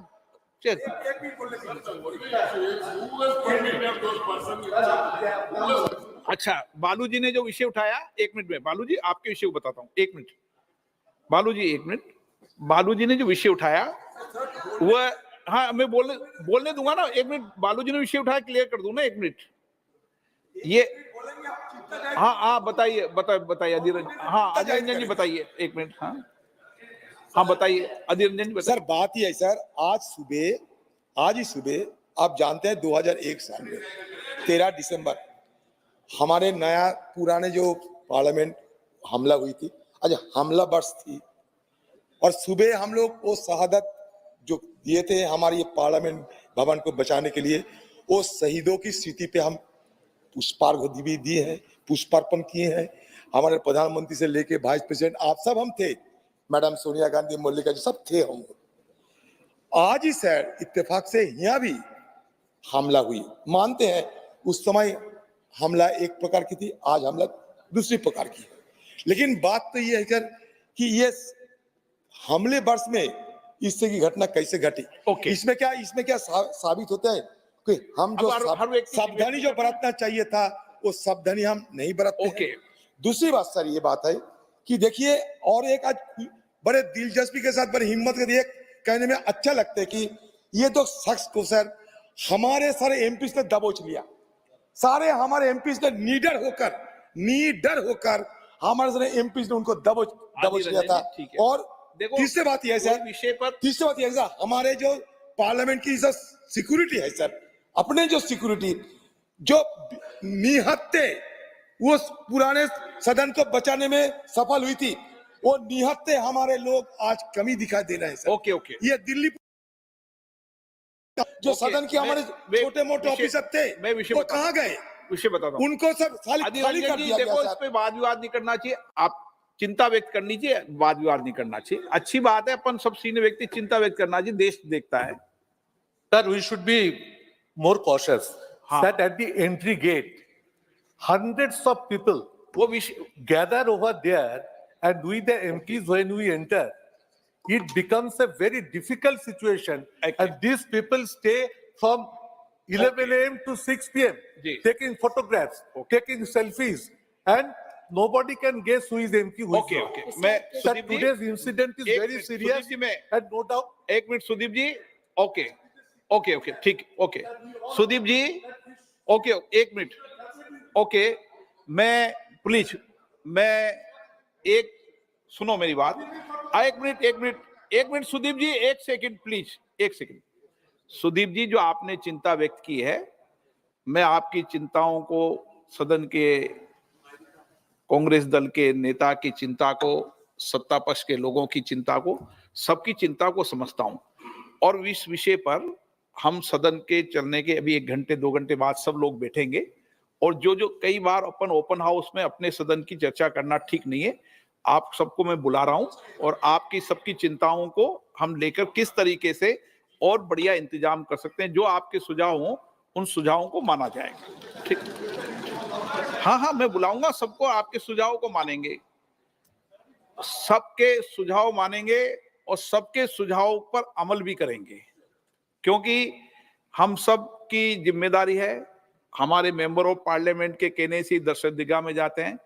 अच्छा बालू जी ने जो विषय उठाया, एक मिनट में बालू जी आपके विषय को बताता हूँ, एक मिनट बालू जी ने जो विषय उठाया वह, हाँ मैं बोलने दूंगा ना, एक मिनट, बालू जी ने विषय उठाया क्लियर कर दूं ना, एक मिनट, ये हाँ बताइए अधीर रंजन जी बताइए, एक मिनट, हाँ बताइए अधीर रंजन जी। सर बात ही है सर, आज ही सुबह आप जानते हैं 2001 साल में 13 दिसंबर हमारे नया पुराने जो पार्लियामेंट हमला हुई थी, आज हमला वर्ष थी और सुबह हम लोग वो शहादत जो दिए थे हमारे ये पार्लियामेंट भवन को बचाने के लिए, वो शहीदों की स्मृति पे हम पुष्पार्घ्य भी दिए हैं, पुष्पार्पण किए हैं। हमारे प्रधानमंत्री से लेके वाइस प्रेसिडेंट आप सब हम थे, मैडम सोनिया गांधी, मल्लिका जी सब थे हम। आज ही सर इत्तेफाक से यहाँ भी हमला हुई, मानते हैं उस समय हमला एक प्रकार की थी, आज हमला दूसरी प्रकार की, लेकिन बात तो ये है सर कि ये हमले वर्ष में इस तरह की घटना कैसे घटी। इसमें क्या साबित होता है कि हम जो सावधानी जो बरतना चाहिए था वो सावधानी हम नहीं बरतते। दूसरी बात सर ये बात है कि देखिए, और एक आज बड़े दिलचस्पी के साथ बड़ी हिम्मत के लिए कहने में अच्छा लगता है कि ये तो शख्स को सर हमारे सारे एमपी ने दबोच लिया, सारे हमारे एमपी ने निडर होकर हमारे सारे एमपी ने उनको दबोच लिया था। और देखो तीसरी बात यह है सर, विषय पर तीसरी बात यह है सर, हमारे जो पार्लियामेंट की जो सिक्योरिटी है सर, अपने जो सिक्योरिटी जो निहत्ते वो पुराने सदन को बचाने में सफल हुई थी, वो निहत्ते हमारे लोग आज कमी दिखाई दे रहे हैं सर। ओके ओके, ये दिल्ली जो सदन के हमारे छोटे मोटे ऑफिसर थे, मैं विषय वो कहाँ गए? विषय बताता हूँ। उनको सब खाली कर दिया गया। देखो, इस पे वाद विवाद नहीं करना चाहिए, आप चिंता व्यक्त करनी चाहिए, वाद विवाद नहीं करना चाहिए। अच्छी बात है, अपन सब सीनियर व्यक्ति चिंता व्यक्त करना चाहिए, देश देखता है। Sir, we should be more cautious. That at the entry gate, hundreds of people gather over there, and we the MPs, when we enter, it becomes a very difficult situation. And these people stay from 11 a.m. to 6 p.m. taking photographs, taking selfies, and nobody can guess who is MP, who is not. Sir, today's incident is very serious, and no doubt. एक minute Sudeep जी, okay okay okay, ठीक, okay Sudeep जी, okay, एक minute, okay, मैं please, मैं एक सुनो मेरी बात, एक मिनट सुदीप जी, एक सेकंड प्लीज, एक सेकंड। सुदीप जी, जो आपने चिंता व्यक्त की है, मैं आपकी चिंताओं को, सदन के कांग्रेस दल के नेता की चिंता को, सत्ता पक्ष के लोगों की चिंता को, सबकी चिंता को समझता हूं। और इस विषय पर हम सदन के चलने के अभी 1 घंटे 2 घंटे बाद सब लोग बैठेंगे, और जो कई बार अपन ओपन हाउस में अपने सदन की चर्चा करना ठीक नहीं है, आप सबको मैं बुला रहा हूं, और आपकी सबकी चिंताओं को हम लेकर किस तरीके से और बढ़िया इंतजाम कर सकते हैं, जो आपके सुझाव हों उन सुझावों को माना जाएगा। ठीक, हाँ, मैं बुलाऊंगा सबको, आपके सुझावों को मानेंगे, सबके सुझाव मानेंगे और सबके सुझावों पर अमल भी करेंगे, क्योंकि हम सब की जिम्मेदारी है। हमारे मेंबर ऑफ पार्लियामेंट के कहने से दर्शक दिगा में जाते हैं,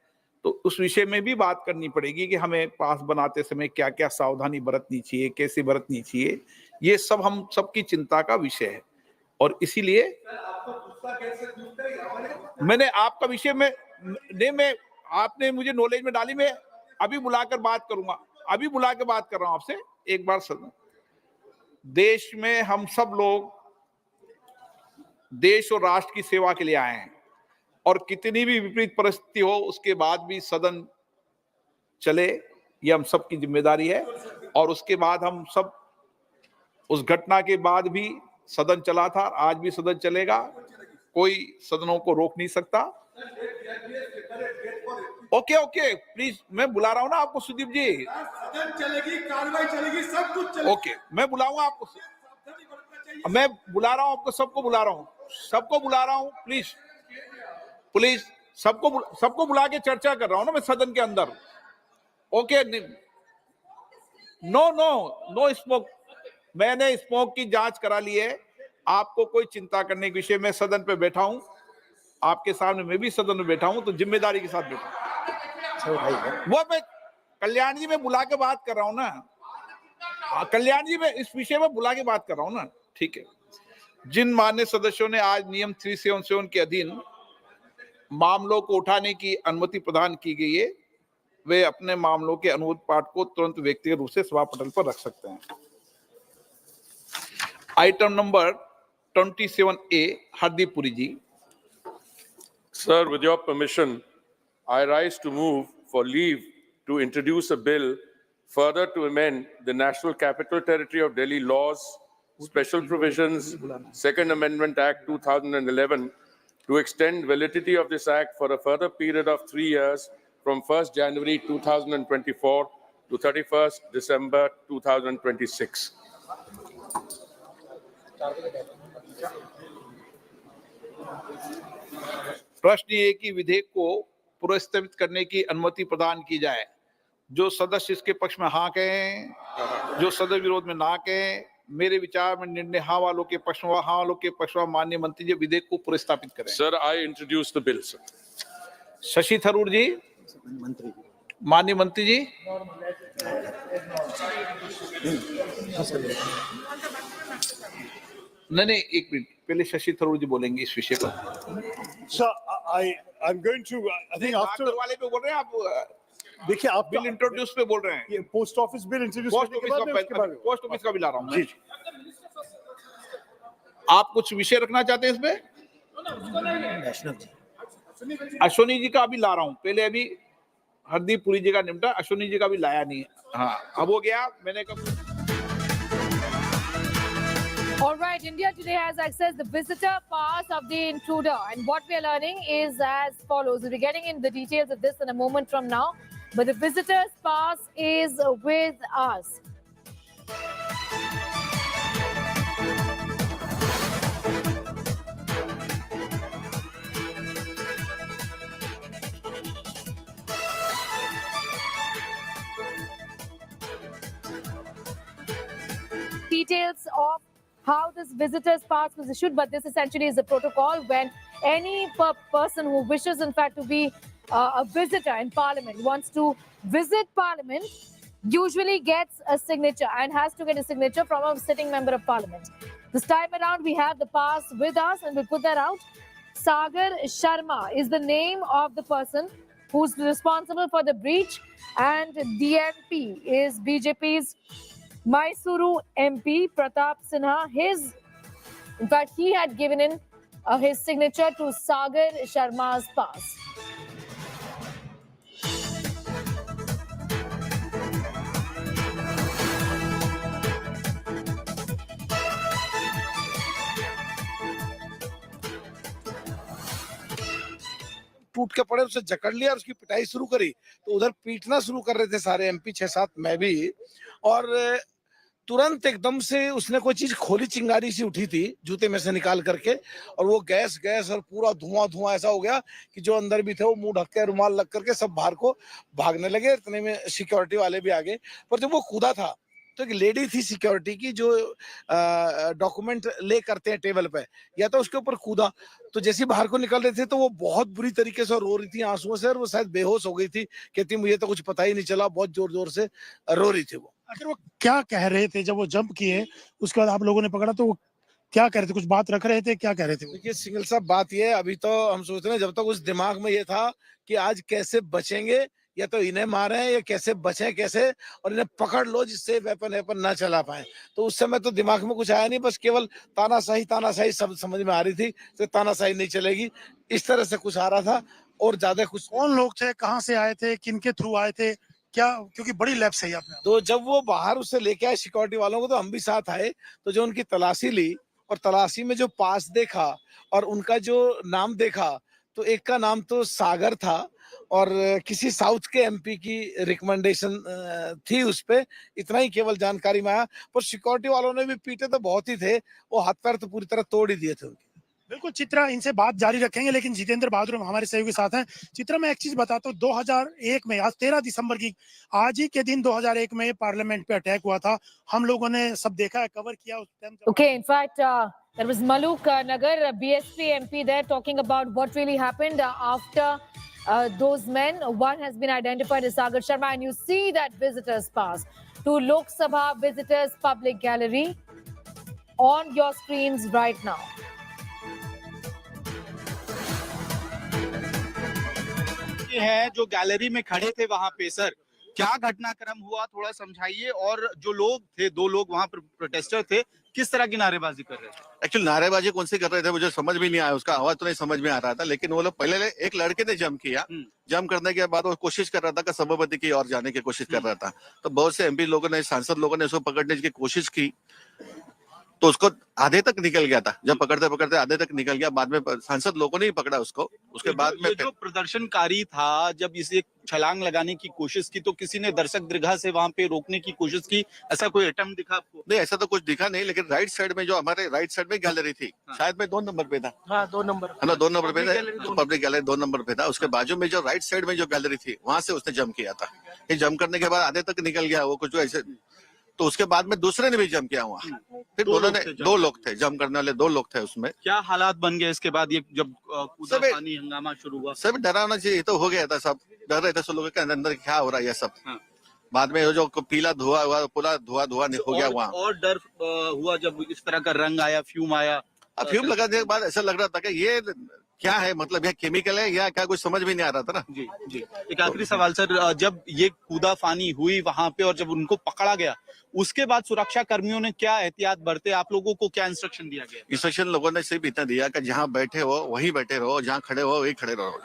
तो उस विषय में भी बात करनी पड़ेगी कि हमें पास बनाते समय क्या क्या सावधानी बरतनी चाहिए, कैसे बरतनी चाहिए, ये सब हम सबकी चिंता का विषय है। और इसीलिए मैंने आपका विषय में आपने मुझे नॉलेज में डाली, मैं अभी बुलाकर बात करूंगा, अभी बुला के बात कर रहा हूं आपसे एक बार। सदन, देश में हम सब लोग देश और राष्ट्र की सेवा के लिए आए हैं, और कितनी भी विपरीत परिस्थिति हो उसके बाद भी सदन चले, ये हम सब की जिम्मेदारी है। और उसके बाद हम सब, उस घटना के बाद भी सदन चला था, आज भी सदन चलेगा, कोई सदनों को रोक नहीं सकता। ओके प्लीज, मैं बुला रहा हूं ना आपको सुदीप जी, सदन चलेगी, कार्रवाई चलेगी, सब कुछ चलेगा। ओके, मैं बुलाऊंगा आपको, मैं बुला रहा हूं आपको, सबको बुला रहा हूं, प्लीज सबको बुला के चर्चा कर रहा हूं ना मैं सदन के अंदर। ओके, नो स्मोक, मैंने स्मोक की जांच करा ली है, आपको कोई चिंता करने के विषय में सदन पे बैठा हूं, आपके सामने मैं भी सदन में बैठा हूं, तो जिम्मेदारी के साथ बैठा हूं। वो मैं कल्याण जी में बुला के बात कर रहा हूं ना, कल्याण जी में इस विषय में बुला के बात कर रहा हूं ना, ठीक है। जिन मान्य सदस्यों ने आज नियम 377 के अधीन मामलों को उठाने की अनुमति प्रदान की गई है, वे अपने मामलों के अनुरोध पाठ को तुरंत व्यक्तिगत रूप से सभा पटल पर रख सकते हैं। Item number 27A, Hardeep Puri ji. Sir, with your permission, I rise to move for leave to introduce a bill further to amend the National Capital Territory of Delhi laws, special provisions, Second Amendment Act 2011, to extend validity of this act for a further period of 3 years from 1st January 2024 to 31st December 2026. प्रश्न ये कि विधेयक को पुनर्स्थापित करने की अनुमति प्रदान की जाए। जो सदस्य इसके पक्ष में हाँ कहें, जो सदस्य विरोध में ना कहें। मेरे विचार में निर्णय हाँ वालों के पक्ष में, हाँ वालों के पक्ष में माननीय मंत्री जी विधेयक को पुनर्स्थापित करें। Sir, I introduce the bill, sir. Shashi Tharoor जी, माननीय मंत्री जी। नहीं, एक मिनट, पहले शशि थरूर जी बोलेंगे इस विषय पर। Sir, I'm going to, I think after... वाले पे बोल रहे हैं आप, देखिए आप बिल इंट्रोड्यूस पे बोल रहे हैं, ये post office bill introduce post करने के ऑफिस बाद में उसके का बाद में- पोस्ट ऑफिस का भी ला रहा हूँ मैं। जी जी आप कुछ विषय रखना चाहते हैं इसमें? अश्वनी जी का अभी ला रहा हूँ, पहले अभी हरदीप पुरी जी का निपटा, अश्वनी जी का भी लाया नहीं है। हाँ अब हो गया, मैंने कहा। All right, India today has accessed the visitor pass of the intruder, and what we are learning is as follows. We'll be getting in the details of this in a moment from now, but the visitor's pass is with us. Details of how this visitor's pass was issued, but this essentially is a protocol when any person who wishes, in fact, to be a visitor in Parliament, wants to visit Parliament, usually gets a signature and has to get a signature from a sitting member of Parliament. This time around, we have the pass with us, and we'll put that out. Sagar Sharma is the name of the person who's responsible for the breach, and the MP is BJP's Mysuru MP Pratap Sinha. In fact, he had given in his signature to Sagar Sharma's pass. टूट के पड़े, उसे जकड़ लिया और उसकी पिटाई शुरू करी। तो उधर पीटना शुरू कर रहे थे सारे एमपी 6-7, मैं भी, और तुरंत एकदम से उसने कोई चीज खोली, चिंगारी सी उठी थी जूते में से निकाल करके, और वो गैस और पूरा धुआं ऐसा हो गया कि जो अंदर भी थे वो मुंह ढक के रुमाल लग करके सब बाहर को भागने लगे। इतने में सिक्योरिटी वाले भी आ गए, पर जब वो कूदा था तो एक लेडी थी सिक्योरिटी की जो डॉक्यूमेंट ले करते हैं टेबल पे, या तो उसके ऊपर कूदा, तो जैसे ही बाहर को निकल रहे थे तो वो बहुत बुरी तरीके से रो रही थी आंसुओं से, और वो शायद बेहोश हो गई थी। कहती मुझे तो कुछ पता ही नहीं चला, बहुत जोर से रो रही थी वो। आखिर वो क्या कह रहे थे जब वो जंप किए, उसके बाद आप लोगों ने पकड़ा तो वो क्या कह रहे थे? कुछ बात रख रहे थे, क्या कह रहे थे? देखिए सिंगल साहब, बात ये है, अभी तो हम सोच रहे हैं, जब तक उस दिमाग में ये था कि आज कैसे बचेंगे, या तो इन्हें मारे या कैसे बचें, कैसे और इन्हें पकड़ लो जिससे वेपन ना चला पाए, तो उस समय तो दिमाग में कुछ आया नहीं, बस केवल तानाशाही सब समझ में आ रही थी, तो तानाशाही नहीं चलेगी, इस तरह से कुछ आ रहा था, और ज्यादा कुछ। कौन लोग थे, कहाँ से आए थे, किनके थ्रू आए थे, क्या? क्योंकि बड़ी लैप्स है आपने। तो जब वो बाहर उससे लेके आए सिक्योरिटी वालों को, तो हम भी साथ आए, तो जो उनकी तलाशी ली और तलाशी में जो पास देखा और उनका जो नाम देखा, तो एक का नाम तो सागर था और किसी साउथ के एमपी की रिकमेंडेशन थी उस पे, इतना ही केवल जानकारी में आया। पर सिक्योरिटी वालों ने भी पीटे तो बहुत ही थे, वो हाथ पैर तो पूरी तरह तोड़ ही दिए थे उनके। बिल्कुल चित्रा, इनसे बात जारी रखेंगे, लेकिन जितेंद्र बहादुर हमारे सहयोगी साथ हैं। चित्रा, मैं एक चीज बताता हूँ, 2001 में, आज 13 दिसंबर की, आज ही के दिन 2001 में पार्लियामेंट पे अटैक हुआ था, हम लोगों ने सब देखा है, कवर किया उस time. Okay, in fact, there was Maluk Nagar, BSP MP there, talking about what really happened after those men. One has been identified as Sagar Sharma, and you see that visitors pass to Lok Sabha Visitors Public Gallery on your screens right now. है जो gallery में खड़े थे वहां पे, sir क्या घटनाक्रम हुआ थोड़ा समझाइए, और जो लोग थे, 2 लोग वहां पर प्रोटेस्टर थे, किस तरह की नारेबाजी कर रहे थे? एक्चुअली नारेबाजी कौन सी कर रहे थे मुझे समझ भी नहीं आया, उसका आवाज तो नहीं समझ में आ रहा था, लेकिन वो लोग पहले एक लड़के ने जंप किया, जंप करने के बाद वो कोशिश कर रहा था कि सभापति की ओर जाने की कोशिश कर रहा था, तो बहुत से एमपी लोगों ने, सांसद लोगों ने उसको पकड़ने की कोशिश की, तो उसको आधे तक निकल गया था, जब पकड़ते पकड़ते आधे तक निकल गया, बाद में सांसद लोगों ने ही पकड़ा उसको। उसके बाद में जो प्रदर्शनकारी था, जब इसे छलांग लगाने की कोशिश की तो किसी ने दर्शक दीर्घा से वहां पे रोकने की कोशिश की, ऐसा कोई अटेम्प्ट दिखा आपको? नहीं, ऐसा तो कुछ दिखा नहीं, लेकिन राइट साइड में जो हमारे राइट साइड में गैलरी थी, शायद मैं 2 नंबर पे था। हाँ, 2 नंबर है ना, 2 नंबर पे था, पब्लिक गैलरी 2 नंबर पे था। उसके बाजू में जो राइट साइड में जो गैलरी थी, वहां से उसने जंप किया था। ये जंप करने के बाद आधे तक निकल गया वो कुछ ऐसे, तो उसके बाद में दूसरे ने भी जंप किया वहाँ, फिर दोनों ने, 2 लोग थे जंप करने वाले, 2 लोग थे उसमें। क्या हालात बन गए इसके बाद, ये जब कूदाफानी हंगामा शुरू हुआ? सब डरा होना चाहिए, तो हो गया था, सब डर रहे थे, सब लोगों के अंदर क्या हो रहा है ये सब। बाद में जो पीला धुआं हुआ, पूरा धुआं हो गया वहाँ। और डर हुआ जब इस तरह का रंग आया, फ्यूम आया? फ्यूम लगाने के बाद ऐसा लग रहा था कि ये क्या है, मतलब यह केमिकल है या क्या, कुछ समझ में नहीं आ रहा था ना। जी जी। एक आखिरी सवाल सर, जब ये कूदाफानी हुई वहां पे और जब उनको पकड़ा गया, उसके बाद सुरक्षा कर्मियों ने क्या एहतियात बरते, आप लोगों को क्या इंस्ट्रक्शन दिया गया? इंस्ट्रक्शन लोगों ने सिर्फ इतना दिया कि जहाँ बैठे हो वहीं बैठे रहो, जहाँ खड़े हो वहीं खड़े रहो,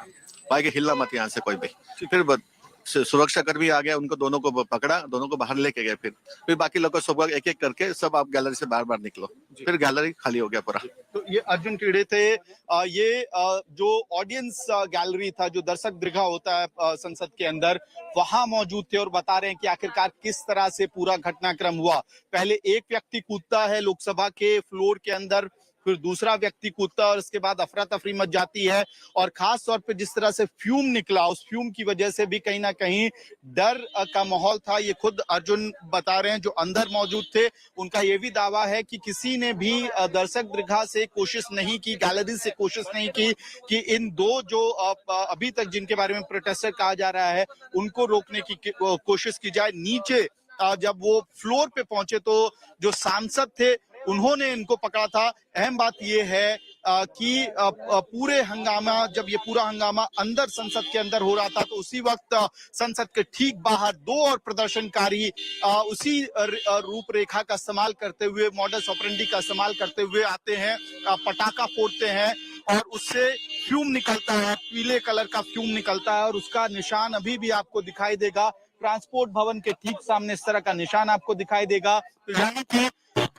बाकी हिलना मत यहाँ से कोई भी। फिर सुरक्षा कर्मी आ गया, उनको दोनों को पकड़ा, दोनों को बाहर लेके गए। फिर बाकी लोगों को सब एक एक करके सब आप गैलरी से बाहर बाहर निकलो, फिर गैलरी खाली हो गया पूरा। तो ये अर्जुन कीड़े थे, ये जो ऑडियंस गैलरी था, जो दर्शक दीर्घा होता है संसद के अंदर, वहां मौजूद थे और बता रहे हैं कि आखिरकार किस तरह से पूरा घटनाक्रम हुआ। पहले एक व्यक्ति कूदता है लोकसभा के फ्लोर के अंदर, फिर दूसरा व्यक्ति कूदता है और उसके बाद अफरा तफरी मच जाती है। और खास तौर पे जिस तरह से फ्यूम निकला, उस फ्यूम की वजह से भी कहीं ना कहीं डर का माहौल था। ये खुद अर्जुन बता रहे हैं, जो अंदर मौजूद थे। उनका ये भी दावा है कि किसी ने भी दर्शक दीर्घा से कोशिश नहीं की, गैलरी से कोशिश नहीं की कि इन दो जो अभी तक जिनके बारे में प्रोटेस्टर कहा जा रहा है, उनको रोकने की कोशिश की जाए। नीचे जब वो फ्लोर पे पहुंचे तो जो सांसद थे उन्होंने इनको पकड़ा था। अहम बात यह है कि पूरे हंगामा, जब ये पूरा हंगामा अंदर संसद के अंदर हो रहा था, तो उसी वक्त संसद के ठीक बाहर दो और प्रदर्शनकारी उसी रूपरेखा का इस्तेमाल करते हुए, मॉडस ऑपरेंडी का इस्तेमाल करते हुए आते हैं, पटाखा फोड़ते हैं और उससे फ्यूम निकलता है, पीले कलर का फ्यूम निकलता है और उसका निशान अभी भी आपको दिखाई देगा। ट्रांसपोर्ट भवन के ठीक सामने इस तरह का निशान आपको दिखाई देगा। तो यानी कि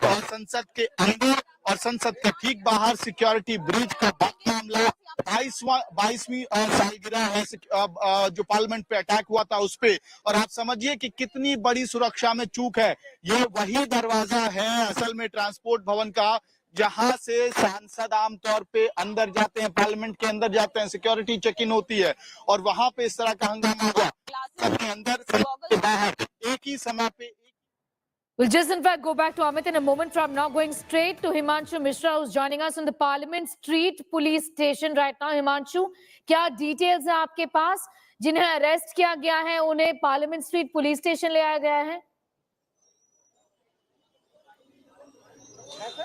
संसद के अंदर और संसद के ठीक बाहर सिक्योरिटी ब्रीच का मामला 22वीं सालगिरह है जो पार्लियामेंट पे अटैक हुआ था उस पे। और आप समझिए कि कितनी बड़ी सुरक्षा में चूक है। ये वही दरवाजा है असल में ट्रांसपोर्ट भवन का, जहां से सांसद आमतौर पे अंदर जाते हैं, पार्लियामेंट के अंदर जाते हैं, सिक्योरिटी चेक इन होती है और वहां पे इस तरह का हंगामा हुआ। सबके अंदर के बाहर एक ही समय पे। We'll just in fact go back to Amit in a moment from now, going straight to Himanshu Mishra, who's joining us on the Parliament Street Police Station right now. Himanshu, क्या details है आपके पास? जिन्हें arrest किया गया है उन्हें parliament street police station ले आया गया है?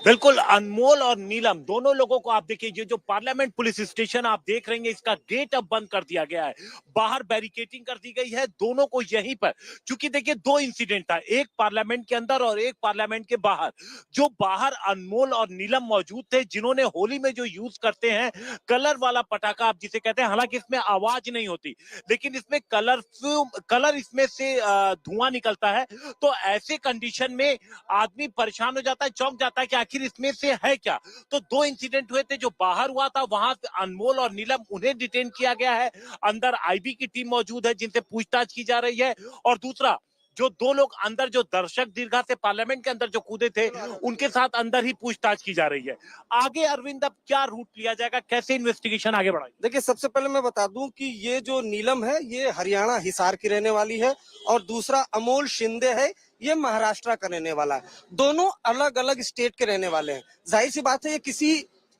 बिल्कुल, अनमोल और नीलम दोनों लोगों को आप देखिए, ये जो पार्लियामेंट पुलिस स्टेशन आप देख रहे हैं, इसका गेट अब बंद कर दिया गया है, बाहर बैरिकेडिंग कर दी गई है दोनों को यहीं पर। क्योंकि देखिए दो इंसिडेंट था, एक पार्लियामेंट के अंदर और एक पार्लियामेंट के बाहर। जो बाहर अनमोल और नीलम मौजूद थे, जिन्होंने होली में जो यूज करते हैं कलर वाला पटाखा आप जिसे कहते हैं, हालांकि इसमें आवाज नहीं होती लेकिन इसमें कलर इसमें से धुआं निकलता है। तो ऐसे कंडीशन में आदमी परेशान हो जाता है, चौंक जाता है कि आखिर इसमें से है क्या। तो दो इंसिडेंट हुए थे, जो बाहर हुआ था वहां अनमोल और नीलम उन्हें डिटेन किया गया है, अंदर आईबी की टीम मौजूद है जिनसे पूछताछ की जा रही है। और दूसरा जो दो लोग अंदर जो दर्शक दीर्घा से पार्लियामेंट के अंदर जो कूदे थे, उनके साथ अंदर ही पूछताछ की जा रही है। आगे अरविंद अब क्या रूट लिया जाएगा, कैसे इन्वेस्टिगेशन आगे बढ़ाएगी? देखिए, सबसे पहले मैं बता दूं कि ये जो नीलम है ये हरियाणा हिसार की रहने वाली है और दूसरा अमोल शिंदे है, ये महाराष्ट्र का रहने वाला है। दोनों अलग अलग स्टेट के रहने वाले हैं। जाहिर सी बात है ये किसी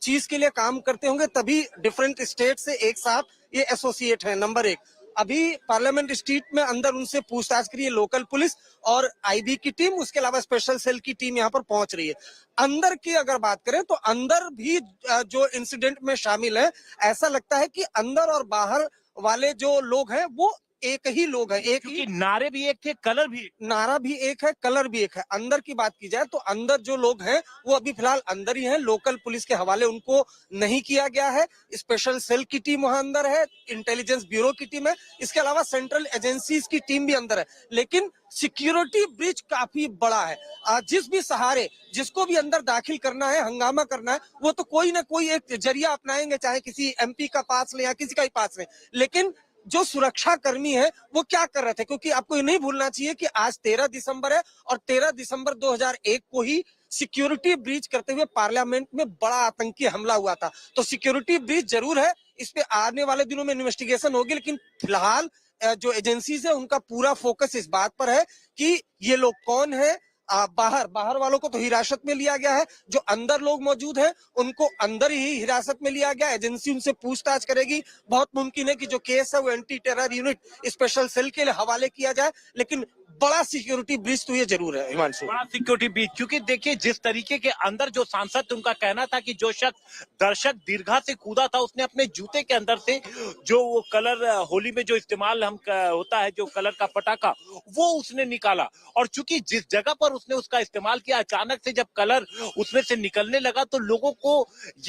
चीज के लिए काम करते होंगे तभी डिफरेंट स्टेट से एक साथ ये एसोसिएट है। नंबर एक, अभी पार्लियामेंट स्ट्रीट में अंदर उनसे पूछताछ करी है लोकल पुलिस और आईबी की टीम, उसके अलावा स्पेशल सेल की टीम यहाँ पर पहुंच रही है। अंदर की अगर बात करें तो अंदर भी जो इंसिडेंट में शामिल है, ऐसा लगता है कि अंदर और बाहर वाले जो लोग हैं वो एक ही लोग हैं। एक ही नारे भी एक थे, कलर भी, नारा भी एक है, कलर भी एक है। अंदर की बात की जाए तो अंदर जो लोग हैं वो अभी फिलहाल अंदर ही हैं, लोकल पुलिस के हवाले उनको नहीं किया गया है। स्पेशल सेल की टीम वहां अंदर है, इंटेलिजेंस ब्यूरो की टीम है, इसके अलावा सेंट्रल एजेंसीज की टीम भी अंदर है। लेकिन सिक्योरिटी ब्रिज काफी बड़ा है। जिस भी सहारे जिसको भी अंदर दाखिल करना है, हंगामा करना है, वो तो कोई ना कोई एक जरिया अपनाएंगे, चाहे किसी एमपी का पास ले या किसी का ही पास ले। लेकिन जो सुरक्षा कर्मी है वो क्या कर रहे थे, क्योंकि आपको ये नहीं भूलना चाहिए कि आज 13 दिसंबर है और 13 दिसंबर 2001 को ही सिक्योरिटी ब्रीच करते हुए पार्लियामेंट में बड़ा आतंकी हमला हुआ था। तो सिक्योरिटी ब्रीच जरूर है, इस पे आने वाले दिनों में इन्वेस्टिगेशन होगी। लेकिन फिलहाल जो एजेंसीज है उनका पूरा फोकस इस बात पर है कि ये लोग कौन है। बाहर वालों को तो हिरासत में लिया गया है, जो अंदर लोग मौजूद हैं उनको अंदर ही हिरासत में लिया गया। एजेंसी उनसे पूछताछ करेगी। बहुत मुमकिन है कि जो केस है वो anti terror unit special cell के लिए हवाले किया जाए। लेकिन बड़ा सिक्योरिटी ब्रीच तो ये जरूर है हिमांशु। बड़ा सिक्योरिटी ब्रीच, क्योंकि देखिए जिस तरीके के अंदर जो सांसद थे, उनका कहना था कि जो शख्स दर्शक दीर्घा से कूदा था, उसने अपने जूते के अंदर से जो वो कलर होली में जो इस्तेमाल होता है, जो कलर का पटाखा, वो उसने निकाला। और चूंकि जिस जगह पर उसने उसका इस्तेमाल किया, अचानक से जब कलर उसमें से निकलने लगा तो लोगों को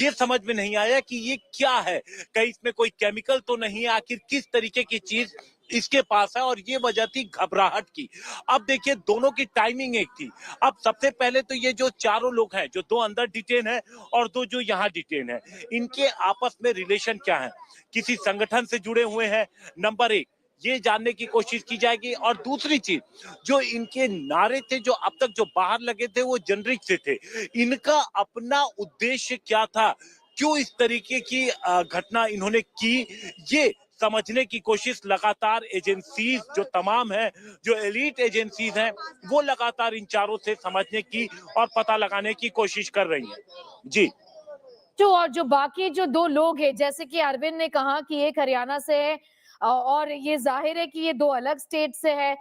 ये समझ में नहीं आया कि ये क्या है, कहीं इसमें कोई केमिकल तो नहीं है, आखिर किस तरीके की चीज इसके पास है, और ये वजह थी घबराहट की। अब देखिए दोनों की टाइमिंग एक थी। अब सबसे पहले तो ये जो चारों लोग हैं, जो 2 अंदर डिटेन है और 2 जो यहाँ डिटेन है, इनके आपस में रिलेशन क्या है, किसी संगठन से जुड़े हुए हैं, नंबर 1 ये जानने की कोशिश की जाएगी। और दूसरी चीज, जो इनके नारे थे जो अब तक जो बाहर लगे थे, वो जनरिक से थे, इनका अपना उद्देश्य क्या था, क्यों इस तरीके की घटना इन्होंने की, ये समझने की कोशिश लगातार एजेंसीज जो तमाम है, जो एलीट एजेंसीज हैं, वो लगातार इन चारों से समझने की और पता लगाने की कोशिश कर रही हैं। जी। और जो बाकी जो 2 लोग हैं, जैसे कि अरविंद ने कहा कि एक हरियाणा से है और ये जाहिर है कि ये 2 अलग स्टेट से है,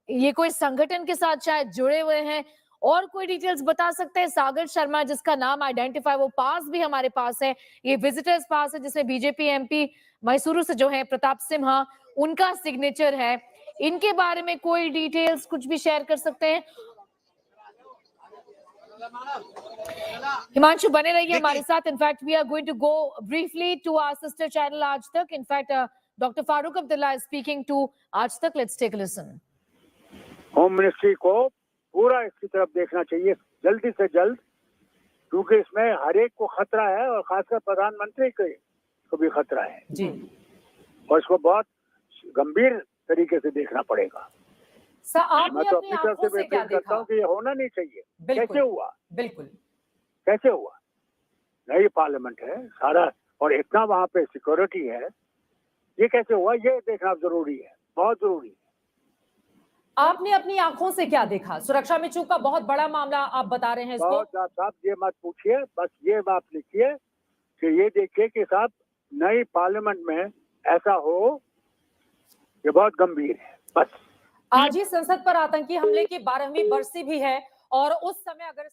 ये कोई संगठन के साथ शायद जुड़े हुए हैं। और कोई डिटेल्स बता सकते हैं? सागर शर्मा जिसका नाम आइडेंटिफाई, वो पास भी हमारे पास है, ये विजिटर्स पास है जिसमें बीजेपी एमपी मैसूरू से जो है प्रताप सिम्हा, उनका सिग्नेचर है। इनके बारे में कोई डिटेल्स कुछ भी शेयर कर सकते हैं? हिमांशु बने रहिए हमारे साथ। In fact we are going to go briefly to our sister channel Aaj Tak. In fact doctor Farooq Abdullah is speaking to Aaj Tak. Let's take a listen. Home ministry को पूरा इसकी तरफ देखना चाहिए जल्दी से जल्द, क्योंकि इसमें हर एक को खतरा है और खासकर प्रधानमंत्री को भी खतरा है जी, और इसको बहुत गंभीर तरीके से देखना पड़ेगा। मैं तो अपनी तरफ से अपील करता हूँ कि ये होना नहीं चाहिए। कैसे हुआ? बिल्कुल कैसे हुआ? नई पार्लियामेंट है सारा और इतना वहां पे सिक्योरिटी है, ये कैसे हुआ ये देखना जरूरी है, बहुत जरूरी है। आपने अपनी आंखों से क्या देखा? सुरक्षा में चूक का बहुत बड़ा मामला आप बता रहे हैं इसको। बहुत साहब ये मत पूछिए, बस ये बात लिखिए कि ये देखिए कि साहब नई पार्लियामेंट में ऐसा हो, ये बहुत गंभीर है। बस आज ही संसद पर आतंकी हमले की 12वीं बरसी भी है और उस समय अगर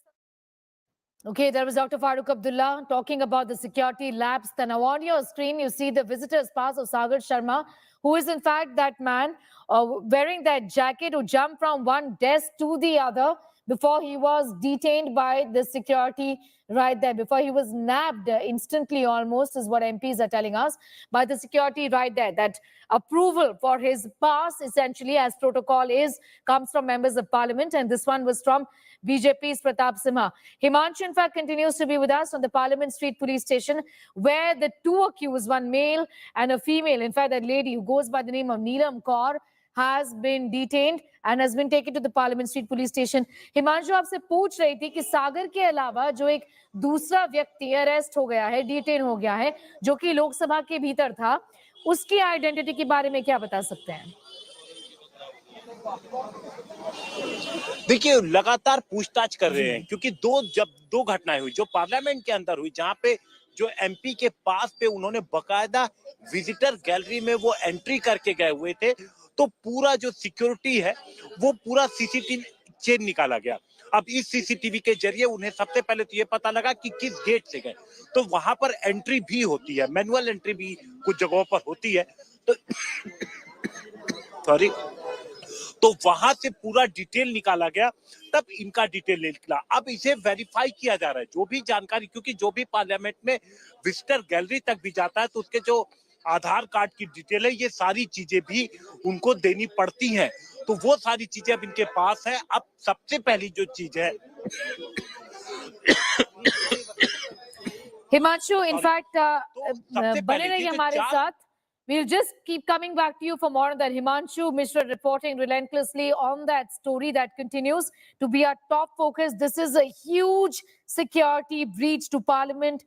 Okay, there was Dr. Farooq Abdullah talking about the security lapse. Then now on your screen, you see the visitors pass of Sagar Sharma, who is in fact that man wearing that jacket who jumped from one desk to the other before he was detained by the security right there, before he was nabbed instantly almost, is what MPs are telling us, by the security right there. That approval for his pass, essentially, as protocol is, comes from members of parliament, and this one was from BJP's Pratap Simha. Himanshu, in fact, continues to be with us on the Parliament Street Police Station, where the 2 accused, one male and a female, in fact, that lady who goes by the name of Neelam Kaur, has been detained and has been taken to the Parliament Street Police Station. Himanshu आपसे पूछ रही थी कि सागर के अलावा जो एक दूसरा व्यक्ति अरेस्ट हो गया है, डिटेन हो गया है, जो कि लोकसभा के भीतर था, उसकी आइडेंटिटी के बारे में क्या बता सकते हैं? देखिए लगातार पूछताछ कर रहे हैं, क्योंकि जब दो घटनाएं हुई जो पार्लियामेंट के अंदर हुई, जहां पे जो एमपी के पास पे उन्होंने बकायदा विजिटर गैलरी में वो एंट्री करके गए हुए थे, तो पूरा जो सिक्योरिटी है वो पूरा सीसीटीवी चेन निकाला गया। अब इस सीसीटीवी के जरिए उन्हें सबसे पहले तो ये पता लगा कि किस गेट से गए, तो वहां पर एंट्री भी होती है, मैनुअल एंट्री भी कुछ जगहों पर होती है, तो सॉरी, तो वहां से पूरा डिटेल निकाला गया, तब इनका डिटेल निकला। अब इसे वेरीफाई किया जा रहा है, जो भी जानकारी, क्योंकि जो भी पार्लियामेंट में विजिटर गैलरी तक भी जाता है तो उसके जो आधार कार्ड की डिटेल है, ये सारी चीजें भी उनको देनी पड़ती हैं, तो वो सारी चीजें अब इनके पास है। अब सबसे पहली जो चीज है हिमांशु, इनफैक्ट बने रहिए हमारे साथ. We'll just keep coming back to you for more on that. Himanshu Mishra reporting relentlessly on that story that continues to be our top focus. This is a huge security breach to Parliament,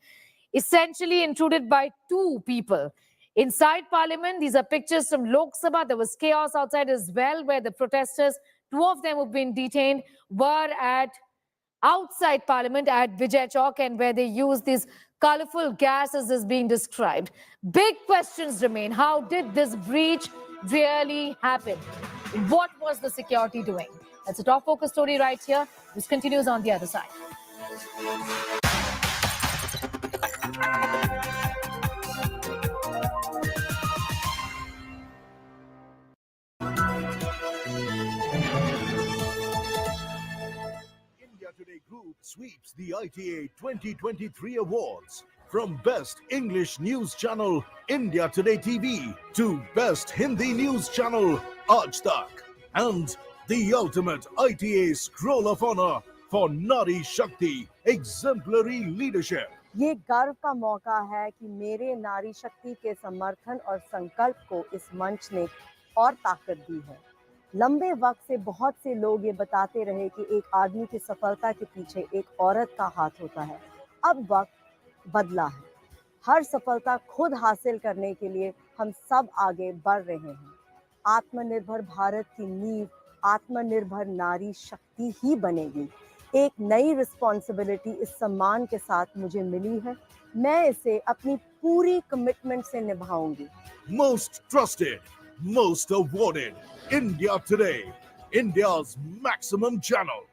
essentially intruded by 2 people. Inside Parliament, these are pictures from Lok Sabha. There was chaos outside as well, where the protesters, 2 of them who've been detained, were at outside Parliament at Vijay Chowk, and where they use these colorful gases as being described. Big questions remain. How did this breach really happen? What was the security doing? That's a top focus story right here. This continues on the other side. India Today Group sweeps the ITA 2023 awards. From Best English News Channel, India Today TV, to Best Hindi News Channel, Aaj Tak, and the ultimate ITA Scroll of Honor for Nari Shakti, Exemplary Leadership. ये गर्व का मौका है कि मेरे नारी शक्ति के समर्थन और संकल्प को इस मंच ने और ताकत दी है। लंबे वक्त से बहुत से लोग ये बताते रहे कि एक आदमी की सफलता के पीछे एक औरत का हाथ होता है। अब वक्त बदला है। हर सफलता खुद हासिल करने के लिए हम सब आगे बढ़ रहे हैं। आत्मनिर्भर भारत की नींव आत्मनिर्भर नारी शक्ति ही बनेगी। एक नई रिस्पॉन्सिबिलिटी इस सम्मान के साथ मुझे मिली है। मैं इसे अपनी पूरी कमिटमेंट से निभाऊंगी। Most trusted, most awarded, India Today, India's maximum channel.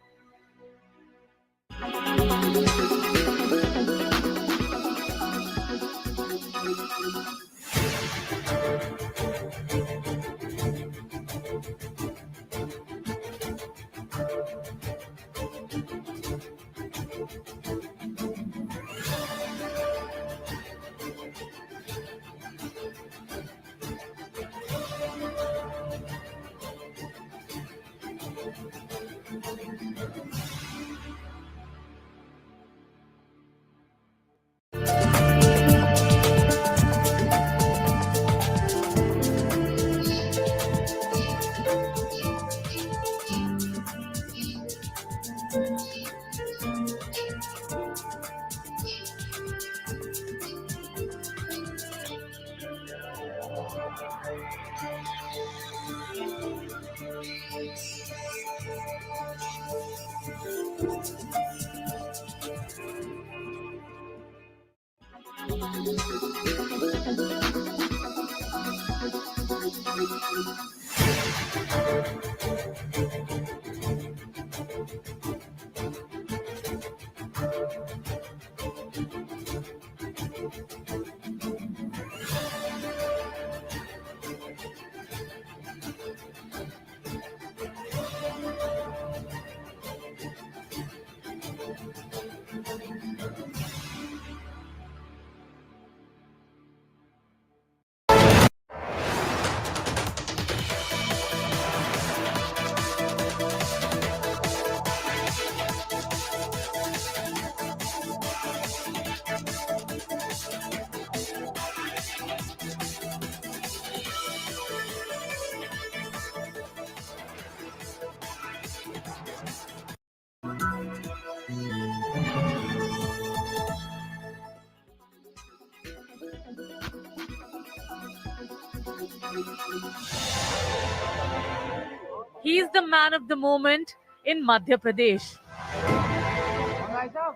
He is the man of the moment in Madhya Pradesh.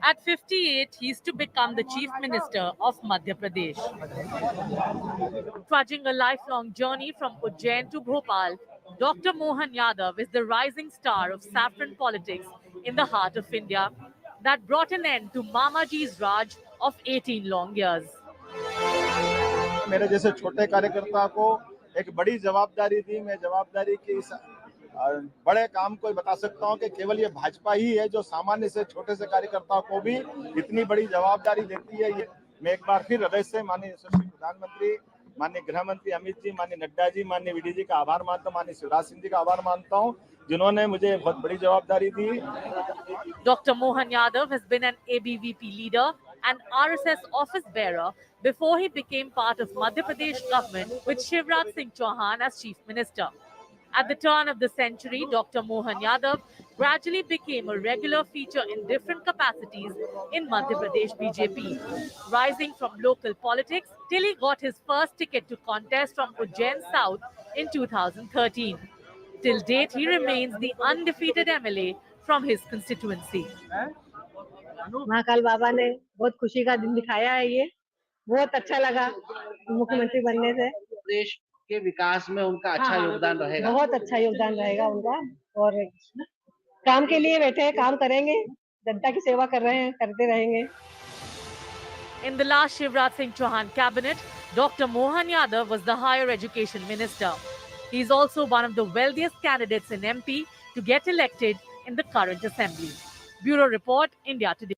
At 58, he is to become the Chief Minister of Madhya Pradesh. Trudging a lifelong journey from Ujjain to Bhopal, Dr. Mohan Yadav is the rising star of saffron politics in the heart of India that brought an end to Mamaji's Raj of 18 long years. मेरे जैसे छोटे कार्यकर्ता को एक बड़ी जवाबदारी दी। मैं जवाबदारी की इस बड़े काम को बता सकता हूं कि केवल ये भाजपा ही है जो सामान्य से छोटे से कार्यकर्ताओं को भी इतनी बड़ी जवाबदारी देती है। ये मैं एक बार फिर हृदय से माननीय यशस्वी प्रधानमंत्री, माननीय गृह मंत्री अमित जी, माननीय नड्डा जी, माननीय वीडी जी का आभार मानता हूँ, माननीय शिवराज सिंह जी का आभार मानता हूँ जिन्होंने मुझे बहुत बड़ी जवाबदारी दी। Dr. Mohan Yadav has been an ABVP leader and RSS office bearer before he became part of Madhya Pradesh government with Shivraj Singh Chauhan as Chief Minister. At the turn of the century, Dr. Mohan Yadav gradually became a regular feature in different capacities in Madhya Pradesh BJP, rising from local politics till he got his first ticket to contest from Ujjain South in 2013. Till date, he remains the undefeated MLA from his constituency. Mahakal बाबा ने बहुत खुशी का दिन दिखाया है। ये बहुत अच्छा लगा मुख्यमंत्री बनने से। देश के विकास में उनका अच्छा योगदान रहेगा। बहुत अच्छा योगदान रहेगा उनका और काम के लिए बैठे हैं, काम करेंगे, जनता की सेवा कर रहे हैं, करते रहेंगे। In the last Shivraj Singh Chauhan cabinet, Dr. Mohan Yadav was the higher education minister. He is also one of the wealthiest candidates in MP to get elected in the current assembly. Bureau Report, India Today.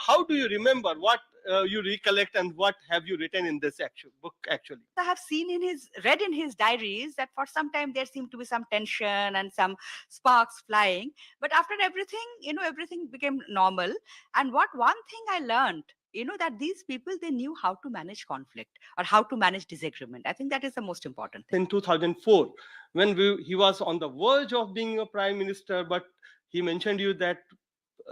How do you remember what you recollect and what have you written in this book actually? I have read in his diaries that for some time there seemed to be some tension and some sparks flying, but after everything, everything became normal. And one thing I learned, that these people, they knew how to manage conflict or how to manage disagreement. I think that is the most important thing. In 2004, when he was on the verge of being a prime minister, but he mentioned you that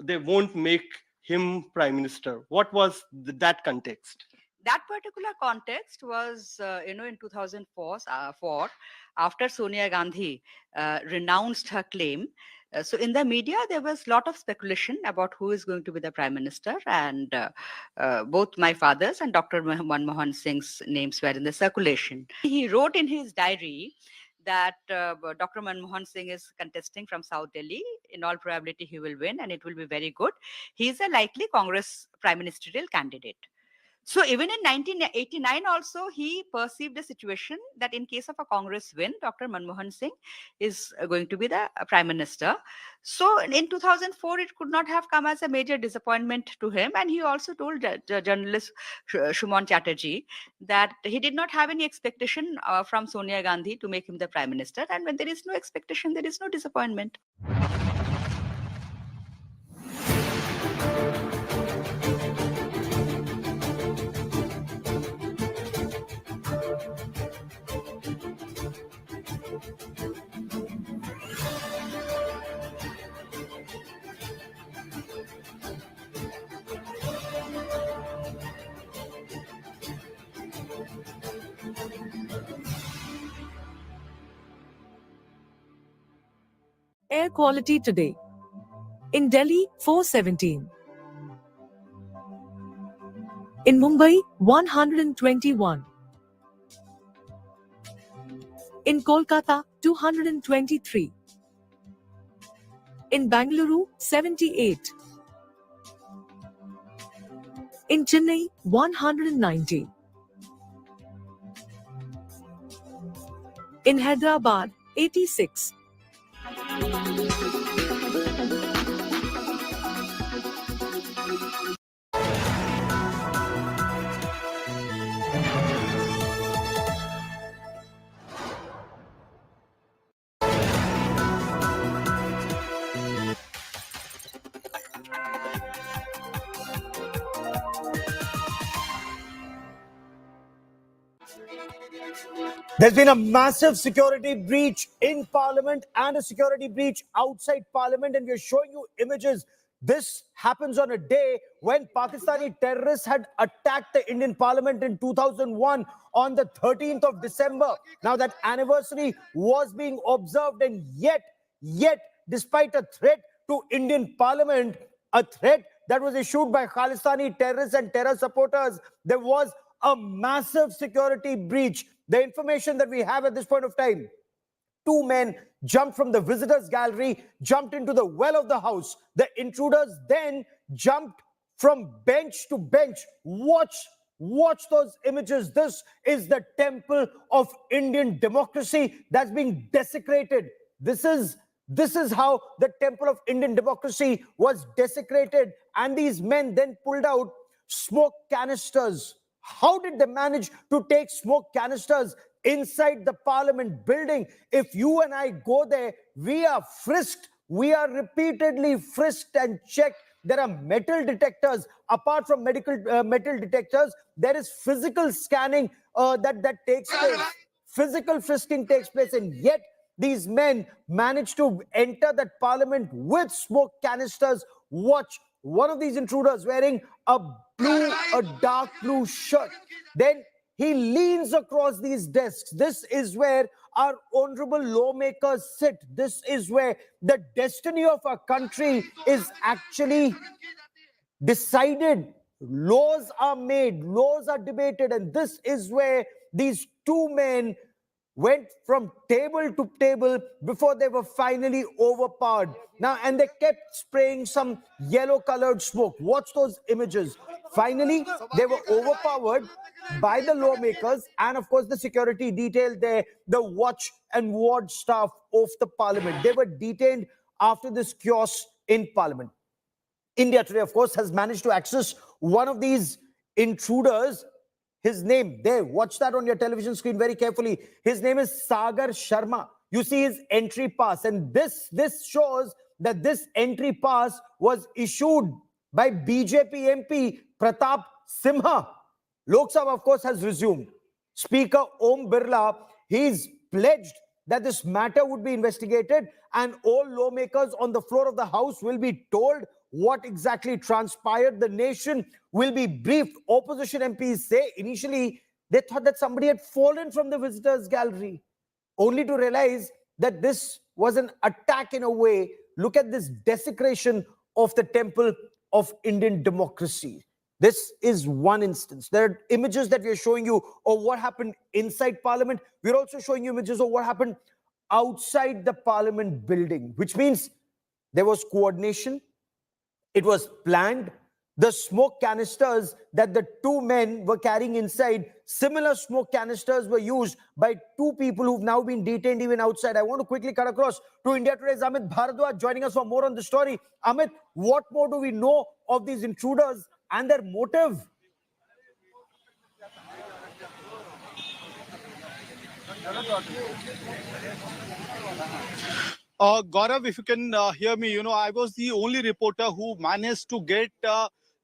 they won't make him prime minister. What was that context? That particular context was, in 2004, after Sonia Gandhi renounced her claim. So in the media, there was a lot of speculation about who is going to be the prime minister, and both my father's and Dr. Manmohan Singh's names were in the circulation. He wrote in his diary that Dr. Manmohan Singh is contesting from South Delhi. In all probability, he will win and it will be very good. He is a likely Congress prime ministerial candidate. So even in 1989 also, he perceived a situation that in case of a Congress win, Dr. Manmohan Singh is going to be the prime minister. So in 2004, it could not have come as a major disappointment to him. And he also told journalist Shumon Chatterjee that he did not have any expectation from Sonia Gandhi to make him the prime minister. And when there is no expectation, there is no disappointment. Air quality today. In Delhi, 417. In Mumbai, 121. In Kolkata, 223. In Bangalore, 78. In Chennai, 190. In Hyderabad, 86. There's been a massive security breach in Parliament and a security breach outside Parliament, and we're showing you images. This happens on a day when Pakistani terrorists had attacked the Indian Parliament in 2001 on the 13th of December. Now that anniversary was being observed, and yet, despite a threat to Indian Parliament, a threat that was issued by Khalistani terrorists and terror supporters, there was a massive security breach. The information that we have at this point of time. two men jumped from the visitors gallery, jumped into the well of the house. The intruders then jumped from bench to bench. Watch those images. This is the temple of Indian democracy that's being desecrated. This is how the temple of Indian democracy was desecrated. And these men then pulled out smoke canisters. How did they manage to take smoke canisters inside the parliament building? If you and I go there, we are frisked. We are repeatedly frisked and checked. There are metal detectors. Apart from metal detectors, there is physical scanning that takes place. Physical frisking takes place, and yet these men managed to enter that parliament with smoke canisters. Watch one of these intruders wearing a dark blue shirt. Then he leans across these desks. This is where our honorable lawmakers sit. This is where the destiny of our country is actually decided. Laws are made, laws are debated, and this is where these two men went from table to table before they were finally overpowered. Now, and they kept spraying some yellow colored smoke. Watch those images. Finally, they were overpowered by the lawmakers and, of course, the security detail there, the watch and ward staff of the parliament. They were detained after this chaos in parliament. India Today, of course, has managed to access one of these intruders. His name there, watch that on your television screen very carefully. His name is Sagar Sharma. You see his entry pass, and this shows that this entry pass was issued by BJP MP Pratap Simha. Lok Sabha, of course, has resumed. Speaker Om Birla, he's pledged that this matter would be investigated and all lawmakers on the floor of the House will be told what exactly transpired. The nation will be briefed. Opposition MPs say initially they thought that somebody had fallen from the visitors gallery, only to realize that this was an attack in a way. Look at this desecration of the temple of Indian democracy. This is one instance. There are images that we are showing you of what happened inside parliament. We're also showing you images of what happened outside the parliament building, which means there was coordination. It was planned. The smoke canisters that the two men were carrying inside, similar smoke canisters were used by two people who've now been detained even outside. I want to quickly cut across to India Today's Amit Bharadwaj joining us for more on the story. Amit, what more do we know of these intruders and their motive? Gaurav, if you can hear me, I was the only reporter who managed to get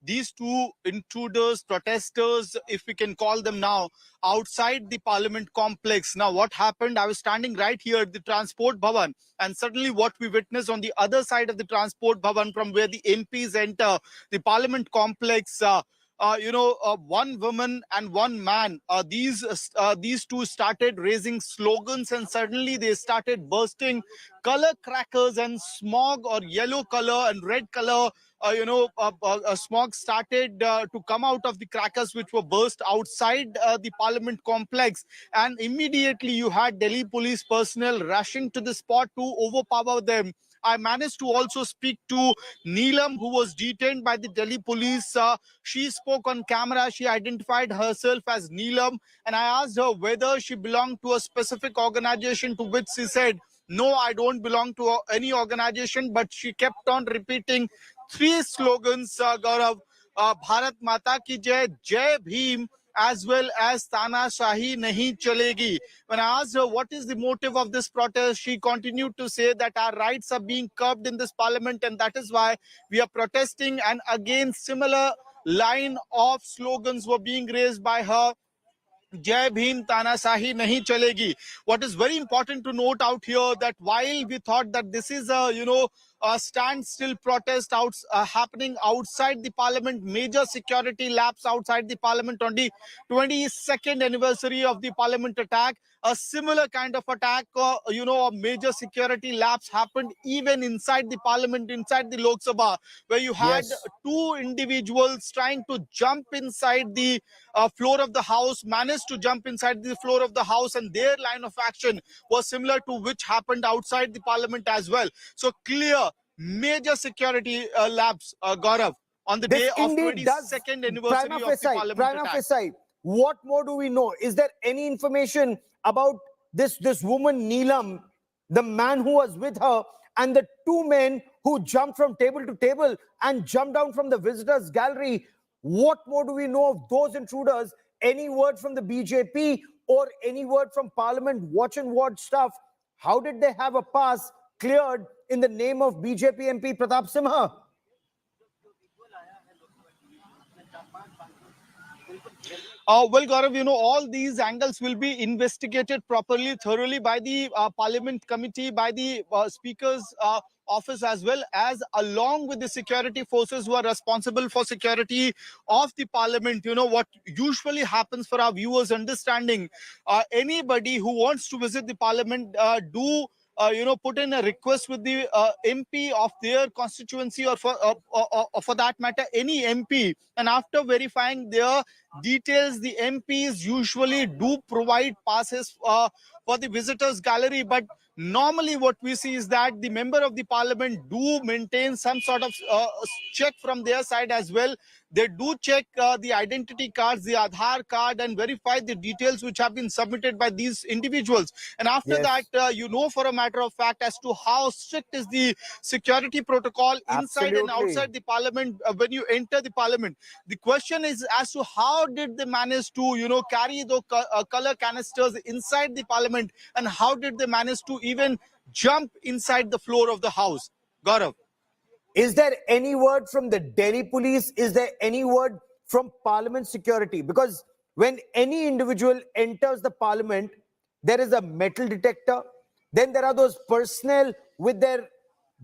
these two intruders, protesters, if we can call them now, outside the parliament complex. Now, what happened? I was standing right here at the Transport Bhavan, and suddenly what we witnessed on the other side of the Transport Bhavan, from where the MPs enter the parliament complex, one woman and one man, these two started raising slogans, and suddenly they started bursting color crackers, and smog or yellow color and red color smog started to come out of the crackers which were burst outside the parliament complex, and immediately you had Delhi police personnel rushing to the spot to overpower them. I managed to also speak to Neelam, who was detained by the Delhi police. She spoke on camera. She identified herself as Neelam, and I asked her whether she belonged to a specific organization, to which she said, "No, I don't belong to any organization," but she kept on repeating three slogans, Gaurav: Bharat Mata ki Jai, Jai Bhim, as well as Tanashahi Nahi Chalegi. When I asked her what is the motive of this protest, she continued to say that our rights are being curbed in this parliament, and that is why we are protesting. And again, similar line of slogans were being raised by her. Jai Bhim, Tanasahi nahi chalegi. What is very important to note out here, that while we thought that this is a standstill protest happening outside the parliament, major security lapse outside the parliament on the 22nd anniversary of the parliament attack, a similar kind of attack, a major security lapse happened even inside the parliament, inside the Lok Sabha, where you had two individuals trying to jump inside the floor of the house, managed to jump inside the floor of the house, and their line of action was similar to which happened outside the parliament as well. So clear, major security lapse, Gaurav, on the day of 22nd anniversary of the parliament attack. What more do we know? Is there any information about this woman Neelam, the man who was with her, and the two men who jumped from table to table and jumped down from the visitors gallery? What more do we know of those intruders? Any word from the BJP or any word from Parliament watch and ward stuff? How did they have a pass cleared in the name of BJP MP Pratap Simha? Well, Gaurav, all these angles will be investigated properly, thoroughly by the Parliament Committee, by the Speaker's office, as well as along with the security forces who are responsible for security of the Parliament. What usually happens, for our viewers' understanding, anybody who wants to visit the Parliament put in a request with the MP of their constituency, or for that matter, any MP. And after verifying their details, the MPs usually do provide passes for the visitors gallery. But normally what we see is that the member of the parliament do maintain some sort of check from their side as well. They do check the identity cards, the Aadhaar card, and verify the details which have been submitted by these individuals. And after that, for a matter of fact, as to how strict is the security protocol inside and outside the parliament when you enter the parliament. The question is as to how did they manage to, carry the color canisters inside the parliament, and how did they manage to even jump inside the floor of the house? Gaurav. Is there any word from the Delhi police? Is there any word from Parliament security? Because when any individual enters the Parliament, there is a metal detector. Then there are those personnel with their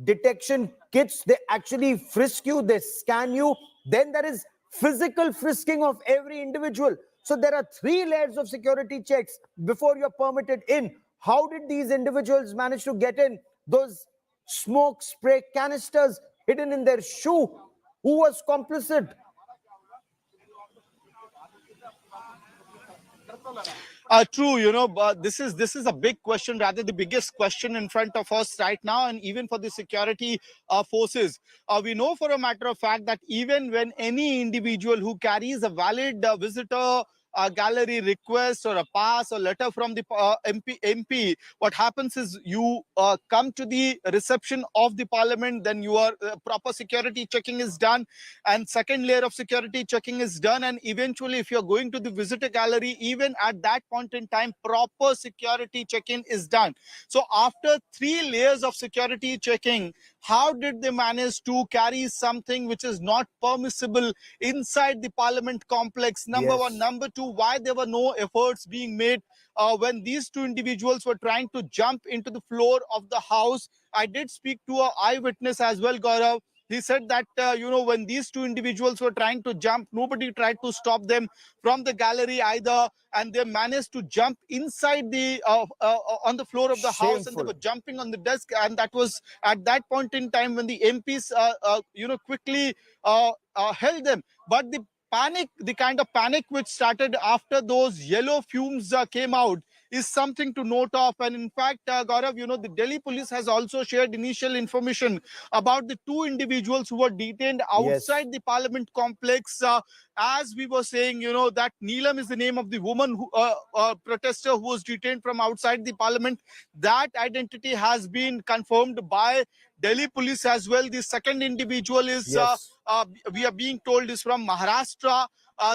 detection kits. They actually frisk you, they scan you. Then there is physical frisking of every individual. So there are 3 layers of security checks before you're permitted in. How did these individuals manage to get in? Those smoke spray canisters hidden in their shoe. Who was complicit? True, this is a big question, rather the biggest question in front of us right now, and even for the security forces. We know for a matter of fact that even when any individual who carries a valid visitor gallery request or a pass or letter from the MP, what happens is you come to the reception of the parliament, then your proper security checking is done, and second layer of security checking is done, and eventually if you're going to the visitor gallery, even at that point in time, proper security check-in is done. So after 3 layers of security checking, how did they manage to carry something which is not permissible inside the parliament complex? Number one. Number two, why there were no efforts being made when these 2 individuals were trying to jump into the floor of the house? I did speak to an eyewitness as well, Gaurav. He said that, when these 2 individuals were trying to jump, nobody tried to stop them from the gallery either. And they managed to jump inside the on the floor of the house, and they were jumping on the desk. And that was at that point in time when the MPs, quickly held them. But the kind of panic which started after those yellow fumes came out is something to note of. And in fact, Gaurav, the Delhi police has also shared initial information about the 2 individuals who were detained outside the parliament complex. As we were saying, that Neelam is the name of the woman who protester who was detained from outside the parliament. That identity has been confirmed by Delhi police as well. The second individual is, we are being told, is from Maharashtra.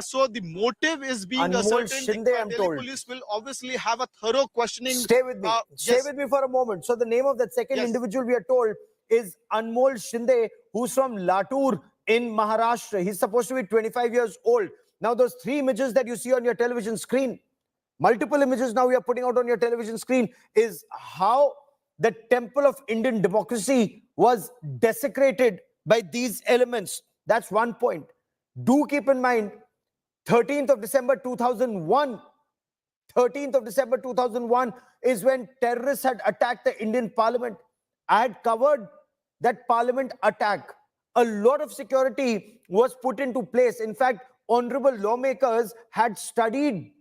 So the motive is being ascertained. Delhi police will obviously have a thorough questioning. Stay with me. Stay with me for a moment. So the name of that second individual, we are told, is Anmol Shinde, who's from Latur in Maharashtra. He's supposed to be 25 years old. Now, those 3 images that you see on your television screen, multiple images now we are putting out on your television screen, is how the temple of Indian democracy was desecrated by these elements. That's one point. Do keep in mind, 13th of December 2001, 13th of December 2001 is when terrorists had attacked the Indian Parliament. I had covered that Parliament attack. A lot of security was put into place. In fact, honorable lawmakers had studied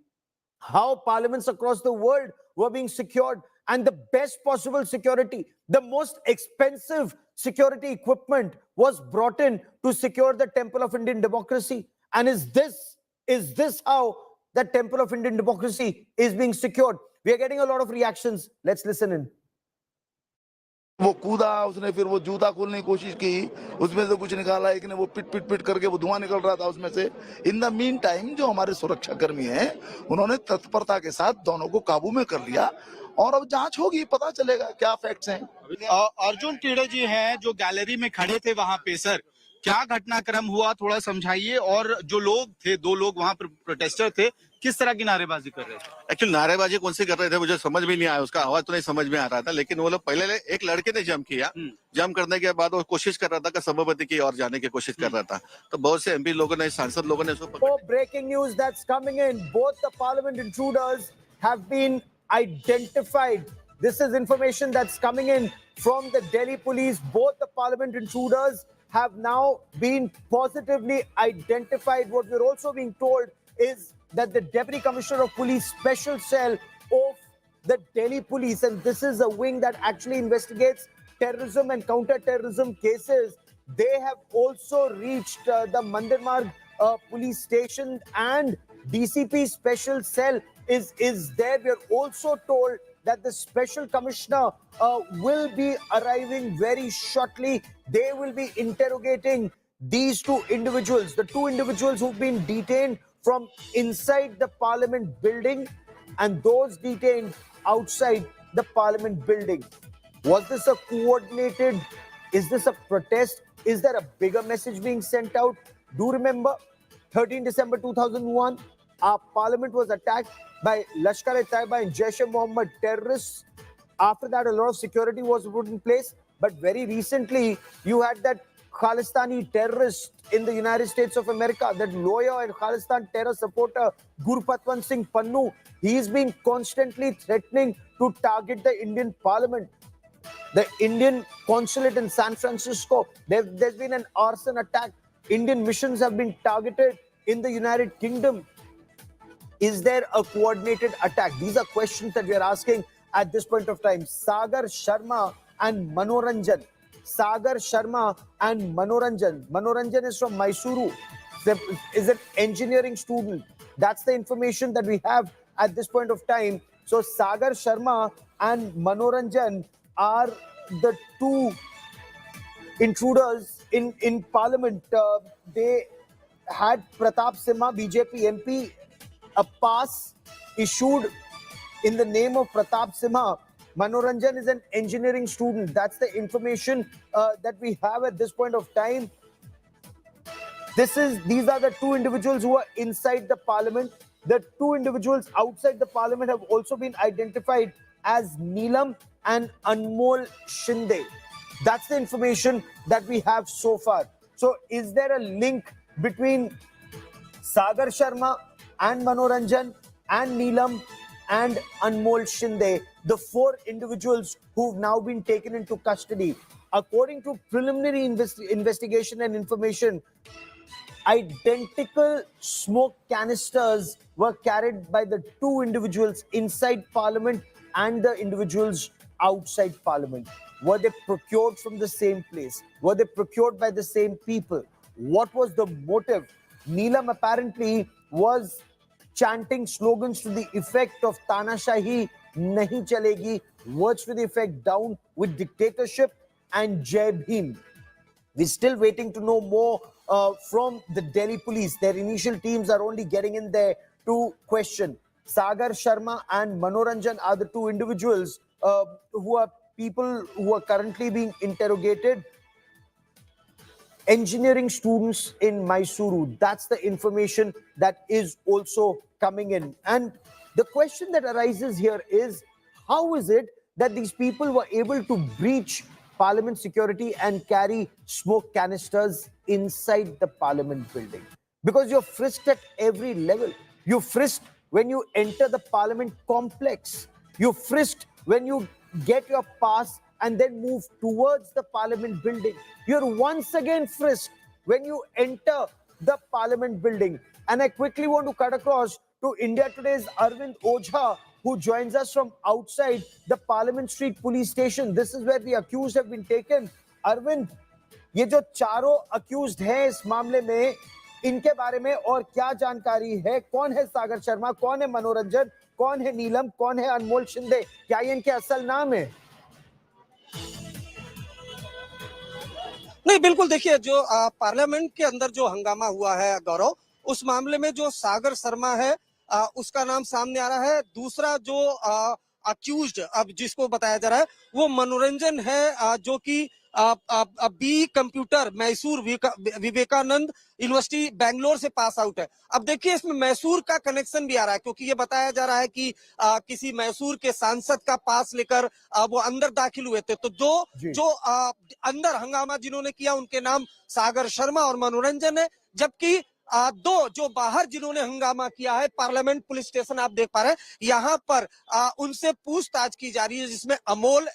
how parliaments across the world were being secured, and the best possible security, the most expensive security equipment was brought in to secure the temple of Indian democracy. And is this how the temple of Indian democracy is being secured? We are getting a lot of reactions. Let's listen in. वो कूदा, उसने फिर वो जूता खोलने की कोशिश की, उसमें से कुछ निकाला, एक ने वो पिट पिट पिट करके वो धुआं निकल रहा था उसमें से। इन द मीन टाइम जो हमारे सुरक्षा कर्मी हैं, उन्होंने तत्परता के साथ दोनों को काबू में कर लिया और अब जांच होगी, पता चलेगा क्या फैक्ट्स हैं। अर्जुन कीड़े जी हैं जो गैलरी में खड़े थे वहां पे, सर क्या घटनाक्रम हुआ थोड़ा समझाइए, और जो लोग थे, 2 लोग वहां पर प्रोटेस्टर थे, किस तरह की नारेबाजी कर रहे थे? एक्चुअली नारेबाजी कौन सी कर रहे थे मुझे समझ में नहीं आया, उसका आवाज तो नहीं समझ में आ रहा था, लेकिन वो लोग पहले एक लड़के ने जंप किया, जंप करने के बाद वो कोशिश कर रहा था कि सभापति की ओर जाने की कोशिश कर रहा था, तो बहुत से एमपी लोगों ने, सांसद लोगों ने उसको breaking news that's coming in. Both the parliament intruders have been identified. This is information that's coming in from the Delhi police. Both the parliament intruders have now been positively identified. What we're also being told is that the Deputy Commissioner of Police Special Cell of the Delhi Police, and this is a wing that actually investigates terrorism and counter-terrorism cases, they have also reached the Mandir Marg police station, and DCP Special Cell is there. We are also told that the Special Commissioner will be arriving very shortly. They will be interrogating these 2 individuals, the 2 individuals who've been detained from inside the Parliament building and those detained outside the Parliament building. Was this a coordinated? Is this a protest? Is there a bigger message being sent out? Do remember, 13 December 2001, our Parliament was attacked by Lashkar-e-Taiba and Jaish-e-Mohammed terrorists. After that, a lot of security was put in place. But very recently, you had that Khalistani terrorist in the United States of America, that lawyer and Khalistan terror supporter, Gurpatwant Singh Pannu. He's been constantly threatening to target the Indian Parliament. The Indian consulate in San Francisco, there's been an arson attack. Indian missions have been targeted in the United Kingdom. Is there a coordinated attack? These are questions that we are asking at this point of time. Sagar Sharma and Manoranjan. Sagar Sharma and Manoranjan. Manoranjan is from Mysuru. Is an engineering student. That's the information that we have at this point of time. So Sagar Sharma and Manoranjan are the 2 intruders in Parliament. They had Pratap Simha, BJP MP, a pass issued in the name of Pratap Simha. Manoranjan is an engineering student. That's the information that we have at this point of time. These are the 2 individuals who are inside the Parliament. The 2 individuals outside the Parliament have also been identified as Neelam and Anmol Shinde. That's the information that we have so far. So is there a link between Sagar Sharma and Manoranjan and Neelam and Anmol Shinde, the 4 individuals who've now been taken into custody? According to preliminary investigation and information, identical smoke canisters were carried by the 2 individuals inside Parliament and the individuals outside Parliament. Were they procured from the same place? Were they procured by the same people? What was the motive? Neelam apparently was chanting slogans to the effect of Tanashahi nahi chalegi, words to the effect down with dictatorship and Jai Bhim. We're still waiting to know more from the Delhi police. Their initial teams are only getting in there to question. Sagar Sharma and Manoranjan are the 2 individuals who are people who are currently being interrogated. Engineering students in Mysuru. That's the information that is also coming in. And the question that arises here is, how is it that these people were able to breach Parliament security and carry smoke canisters inside the Parliament building? Because you're frisked at every level. You're frisked when you enter the Parliament complex. You frisked when you get your pass and then move towards the Parliament building. You're once again frisked when you enter the Parliament building. And I quickly want to cut across to India Today's Arvind Ojha, who joins us from outside the Parliament Street police station. This is where the accused have been taken. Arvind, ये जो चारों accused हैं इस मामले में, इनके बारे में और क्या जानकारी है? कौन है सागर शर्मा, कौन है मनोरंजन, कौन है नीलम, कौन है अनमोल शिंदे? क्या ये इनके असल नाम है? नहीं, बिल्कुल देखिए, जो पार्लियामेंट के अंदर जो हंगामा हुआ है गौरव, उस मामले में जो सागर शर्मा है उसका नाम सामने आ रहा है। दूसरा जो अक्यूज्ड अब जिसको बताया जा रहा है वो मनोरंजन है, जो कि B computer Mysore Vivekananda university Bangalore से पास आउट है। अब देखिए इसमें मैसूर का कनेक्शन भी आ रहा है, क्योंकि ये बताया जा रहा है कि किसी मैसूर के सांसद का पास लेकर वो अंदर दाखिल हुए थे। तो जो अंदर हंगामा जिन्होंने किया उनके नाम सागर शर्मा और मनोरंजन है, जबकि दो जो बाहर जिन्होंने हंगामा किया है, पार्लियामेंट पुलिस स्टेशन आप देख पा रहे हैं, यहाँ पर उनसे पूछताछ की जा रही है, जिसमें अमोल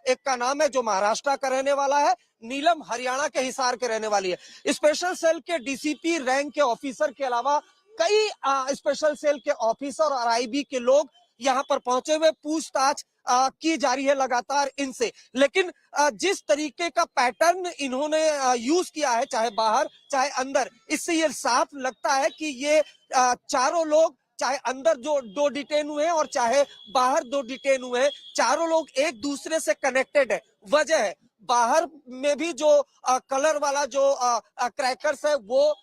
एक का नाम है जो महाराष्ट्र का रहने वाला है, नीलम हरियाणा के हिसार के रहने वाली है। स्पेशल सेल के डीसीपी रैंक के ऑफिसर के अलावा कई स्पेशल सेल के ऑफिसर और आईबी के लोग यहाँ पर पहुंचे हुए पूछताछ की जा रही है लगातार इनसे। लेकिन जिस तरीके का पैटर्न इन्होंने यूज किया है, चाहे बाहर चाहे अंदर, इससे ये साफ लगता है कि ये चारों लोग, चाहे अंदर जो दो डिटेन हुए हैं और चाहे बाहर दो डिटेन हुए हैं, चारों लोग एक दूसरे से कनेक्टेड है। वजह है बाहर में भी जो कलर वाला जो क्रैकर्स है वो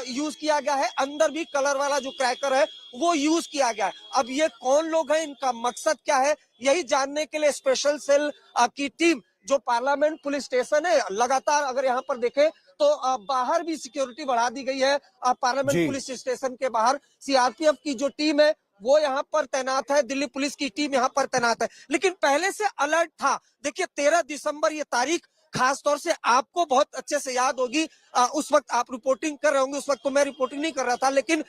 यूज किया गया है, अंदर भी कलर वाला जो क्रैकर है वो यूज किया गया है। अब ये कौन लोग हैं, इनका मकसद क्या है, यही जानने के लिए स्पेशल सेल की टीम जो पार्लियामेंट पुलिस स्टेशन है, लगातार अगर यहाँ पर देखें तो बाहर भी सिक्योरिटी बढ़ा दी गई है। पार्लियामेंट पुलिस स्टेशन के बाहर सीआरपीएफ की जो टीम है वो यहाँ पर तैनात है, दिल्ली पुलिस की टीम यहाँ पर तैनात है, लेकिन पहले से अलर्ट था। देखिए 13 दिसंबर ये तारीख खास तौर से आपको बहुत अच्छे से याद होगी, उस वक्त आप रिपोर्टिंग कर रहे होंगे, उस वक्त तो मैं रिपोर्टिंग नहीं कर रहा था, लेकिन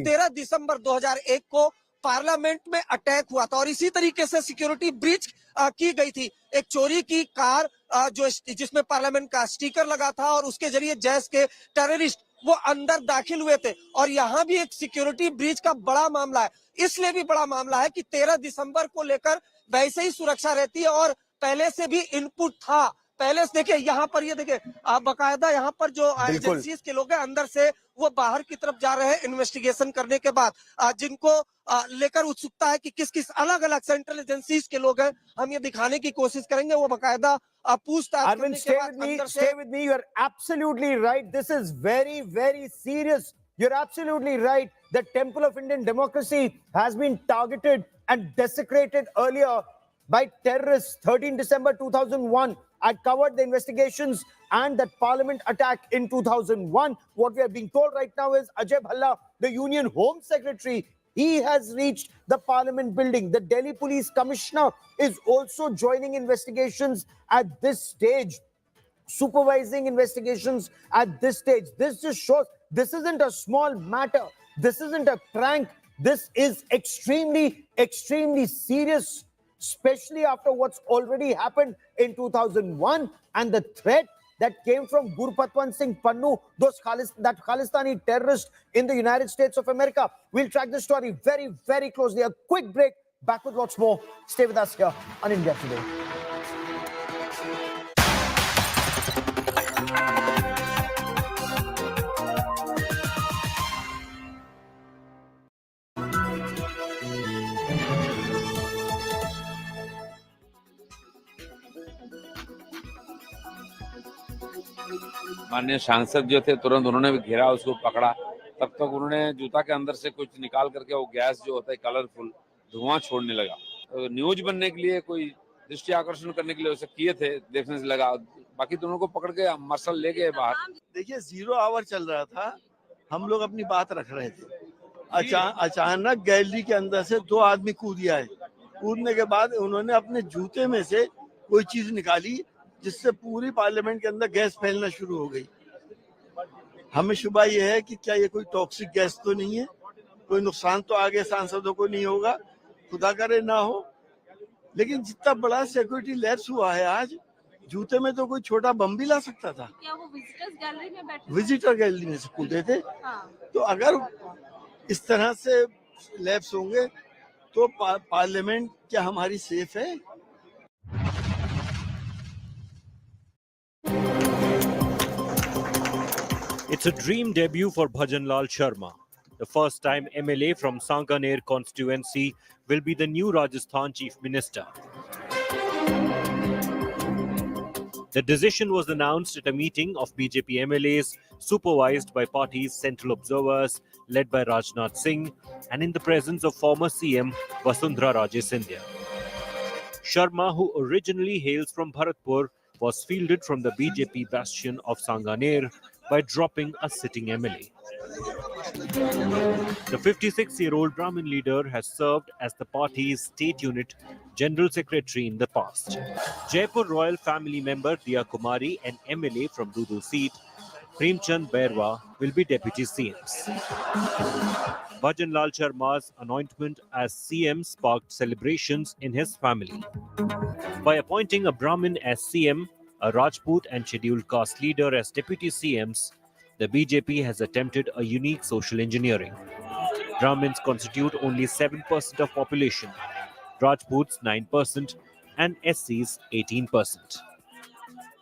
13 दिसंबर 2001 को पार्लियामेंट में अटैक हुआ था और इसी तरीके से सिक्योरिटी ब्रीच की गई थी। एक चोरी की कार जिसमें पार्लियामेंट का स्टिकर लगा था और उसके जरिए जैश के टेररिस्ट वो अंदर दाखिल हुए थे और यहाँ भी एक सिक्योरिटी ब्रीच का बड़ा मामला है। इसलिए भी बड़ा मामला है कि 13 दिसंबर को लेकर वैसे ही सुरक्षा रहती है और पहले से भी इनपुट था। पहले से देखिए यहाँ पर, ये देखिए बाकायदा यहाँ पर जो एजेंसीज के लोग हैं अंदर से वो बाहर की तरफ जा रहे हैं इन्वेस्टिगेशन करने के बाद, जिनको लेकर उत्सुकता है कि किस किस अलग अलग सेंट्रल एजेंसीज के लोग हैं, हम ये दिखाने की कोशिश करेंगे। वो बाकायदा पूछताछ करने के बाद अंदर से। Stay with me. You're absolutely right. This is very, very serious. You're absolutely right. The temple of Indian democracy has been targeted and desecrated earlier by terrorists. 13 December 2001. I covered the investigations and that parliament attack in 2001. What we are being told right now is Ajay Bhalla, the Union Home Secretary, he has reached the parliament building. The Delhi Police Commissioner is also joining investigations at this stage, supervising investigations at this stage. This just shows this isn't a small matter. This isn't a prank. This is extremely, extremely serious, especially after what's already happened in 2001 and the threat that came from Gurpatwant Singh Pannu, that Khalistani terrorist in the United States of America. We'll track this story very, very closely. A quick break. Back with lots more. Stay with us here on India Today. माननीय सांसद जो थे तुरंत उन्होंने भी घेरा, उसको पकड़ा। तब तक उन्होंने जूता के अंदर से कुछ निकाल करके वो गैस जो होता है कलरफुल धुआं छोड़ने लगा। तो न्यूज बनने के लिए, कोई दृष्टि आकर्षण करने के लिए उसे किए थे, देखने से लगा। बाकी दोनों को पकड़ के मर्शल ले गए बाहर। देखिए 0 आवर चल रहा था, हम लोग अपनी बात रख रहे थे। अचानक गैलरी के अंदर से 2 आदमी कूद आए। कूदने के बाद उन्होंने अपने जूते में से कोई चीज निकाली जिससे पूरी पार्लियामेंट के अंदर गैस फैलना शुरू हो गई। हमें शुबा ये है कि क्या ये कोई टॉक्सिक गैस तो नहीं है, कोई नुकसान तो आगे सांसदों को नहीं होगा, खुदा करे ना हो, लेकिन जितना बड़ा सिक्योरिटी लैप्स हुआ है आज, जूते में तो कोई छोटा बम भी ला सकता था। क्या वो विजिटर्स गैलरी में बैठे? विजिटर गैलरी में से कूदे थे। तो अगर इस तरह से लैप्स होंगे तो पार्लियामेंट क्या हमारी सेफ है? It's a dream debut for Bhajanlal Sharma. The first time MLA from Sanganer constituency will be the new Rajasthan Chief Minister. The decision was announced at a meeting of BJP MLAs supervised by party's central observers led by Rajnath Singh and in the presence of former CM Vasundhara Raje Scindia. Sharma, who originally hails from Bharatpur, was fielded from the BJP bastion of Sanganer by dropping a sitting MLA. The 56-year-old Brahmin leader has served as the party's state unit general secretary in the past. Jaipur royal family member Diya Kumari and MLA from Dudu seat, Premchand Bairwa, will be deputy CMs. Bhajanlal Sharma's anointment as CM sparked celebrations in his family. By appointing a Brahmin as CM, a Rajput and scheduled caste leader as deputy CMs, the BJP has attempted a unique social engineering. Brahmins constitute only 7% of population, Rajputs 9% and SCs 18%.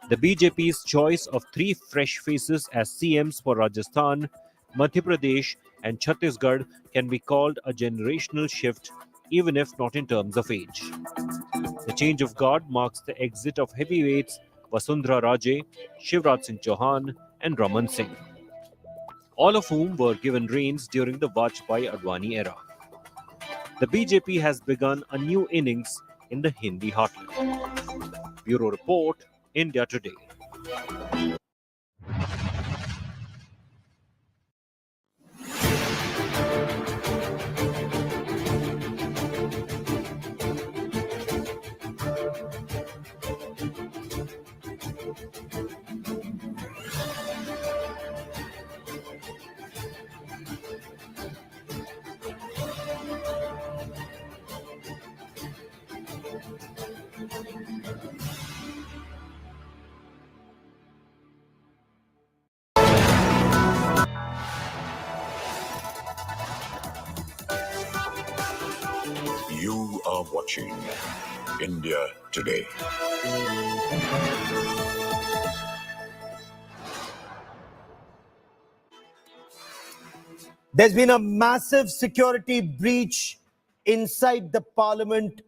The BJP's choice of 3 fresh faces as CMs for Rajasthan, Madhya Pradesh and Chhattisgarh can be called a generational shift, even if not in terms of age. The change of guard marks the exit of heavyweights Vasundhara Raje, Shivraj Singh Chauhan and Raman Singh, all of whom were given reins during the Vajpayee-Advani era. The BJP has begun a new innings in the Hindi heartland. Bureau Report, India Today. You are watching India Today. There's been a massive security breach inside the parliament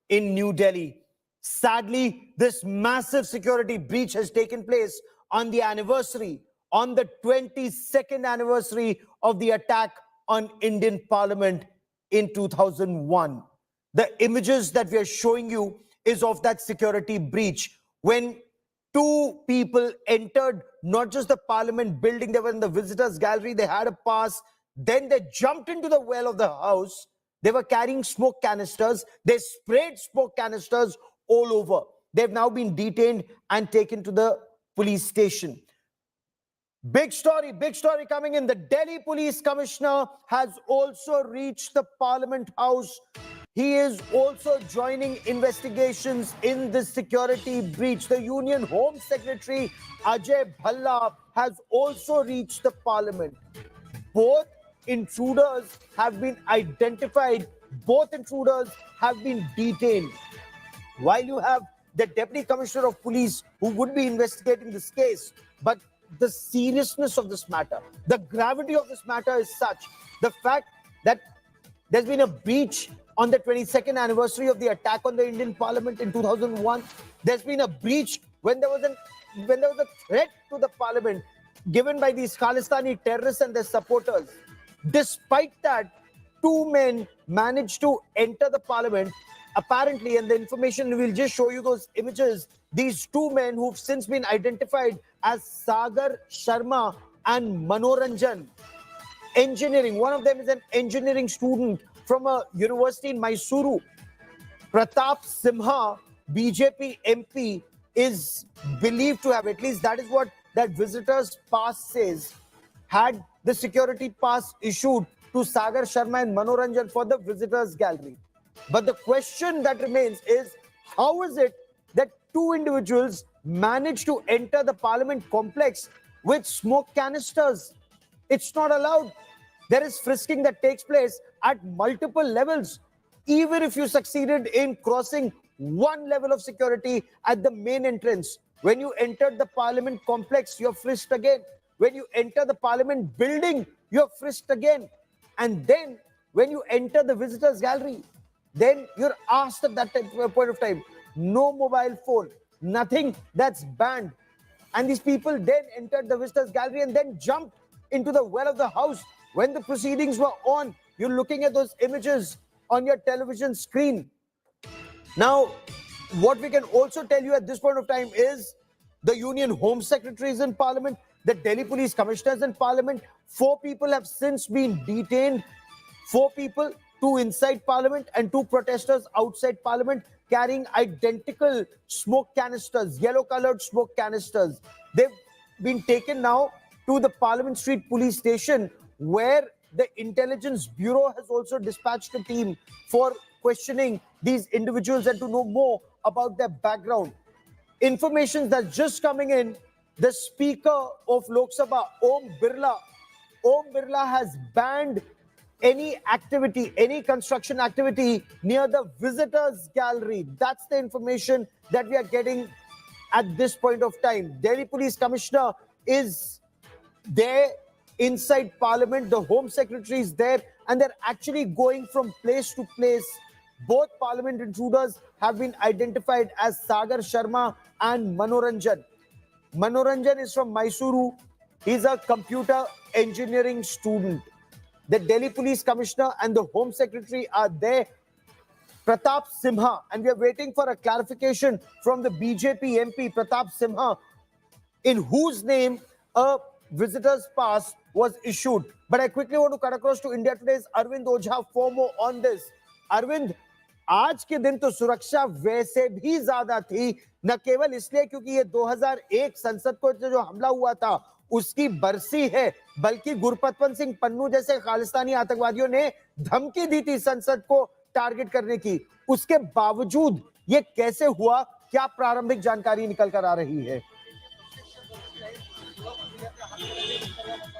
in New Delhi. Sadly, this massive security breach has taken place on the 22nd anniversary of the attack on Indian Parliament in 2001. The images that we are showing you is of that security breach when 2 people entered not just the Parliament building, they were in the visitors gallery, they had a pass, then they jumped into the well of the house. They were carrying smoke canisters. They sprayed smoke canisters all over. They've now been detained and taken to the police station. Big story coming in. The Delhi Police Commissioner has also reached the Parliament House. He is also joining investigations in this security breach. The Union Home Secretary Ajay Bhalla has also reached the Parliament. Both intruders have been identified. Both intruders have been detained. While you have the Deputy Commissioner of Police who would be investigating this case, but the seriousness of this matter, the gravity of this matter is such. The fact that there's been a breach on the 22nd anniversary of the attack on the Indian Parliament in 2001. There's been a breach when there was a threat to the Parliament given by these Khalistani terrorists and their supporters. Despite that, 2 men managed to enter the Parliament. Apparently, and the information, we'll just show you those images. These 2 men who've since been identified as Sagar Sharma and Manoranjan. Engineering. One of them is an engineering student from a university in Mysuru. Pratap Simha, BJP MP, is believed to have, at least that is what that visitor's pass says, had the security pass issued to Sagar Sharma and Manoranjan for the visitors gallery. But the question that remains is, how is it that two individuals managed to enter the parliament complex with smoke canisters? It's not allowed. There is frisking that takes place at multiple levels. Even if you succeeded in crossing one level of security at the main entrance, when you entered the parliament complex, you're frisked again. When you enter the parliament building, you're frisked again. And then when you enter the visitors gallery, then you're asked at that point of time, no mobile phone, nothing that's banned. And these people then entered the visitors gallery and then jumped into the well of the house. When the proceedings were on, you're looking at those images on your television screen. Now, what we can also tell you at this point of time is the Union Home Secretary is in Parliament, the Delhi Police Commissioner is in Parliament. 4 people have since been detained. 4 people, 2 inside Parliament and 2 protesters outside Parliament carrying identical smoke canisters, yellow-colored smoke canisters. They've been taken now to the Parliament Street Police Station, where the Intelligence Bureau has also dispatched a team for questioning these individuals and to know more about their background. Information that's just coming in, the Speaker of Lok Sabha, Om Birla has banned any activity, any construction activity near the visitors gallery. That's the information that we are getting at this point of time. Delhi Police Commissioner is there inside Parliament, the Home Secretary is there, and they're actually going from place to place. Both Parliament intruders have been identified as Sagar Sharma and Manoranjan. Manoranjan is from Mysuru. He's a computer engineering student. The Delhi Police Commissioner and the Home Secretary are there. Pratap Simha, and we are waiting for a clarification from the BJP MP Pratap Simha, in whose name a visitor's pass was issued. But I quickly want to cut across to India Today's Arvind Ojha for more on this. Arvind, आज के दिन तो सुरक्षा वैसे भी ज्यादा थी, न केवल इसलिए क्योंकि ये 2001 संसद को जो हमला हुआ था उसकी बरसी है, बल्कि गुरपतवंत सिंह पन्नू जैसे खालिस्तानी आतंकवादियों ने धमकी दी थी संसद को टारगेट करने की। उसके बावजूद ये कैसे हुआ, क्या प्रारंभिक जानकारी निकल कर आ रही है?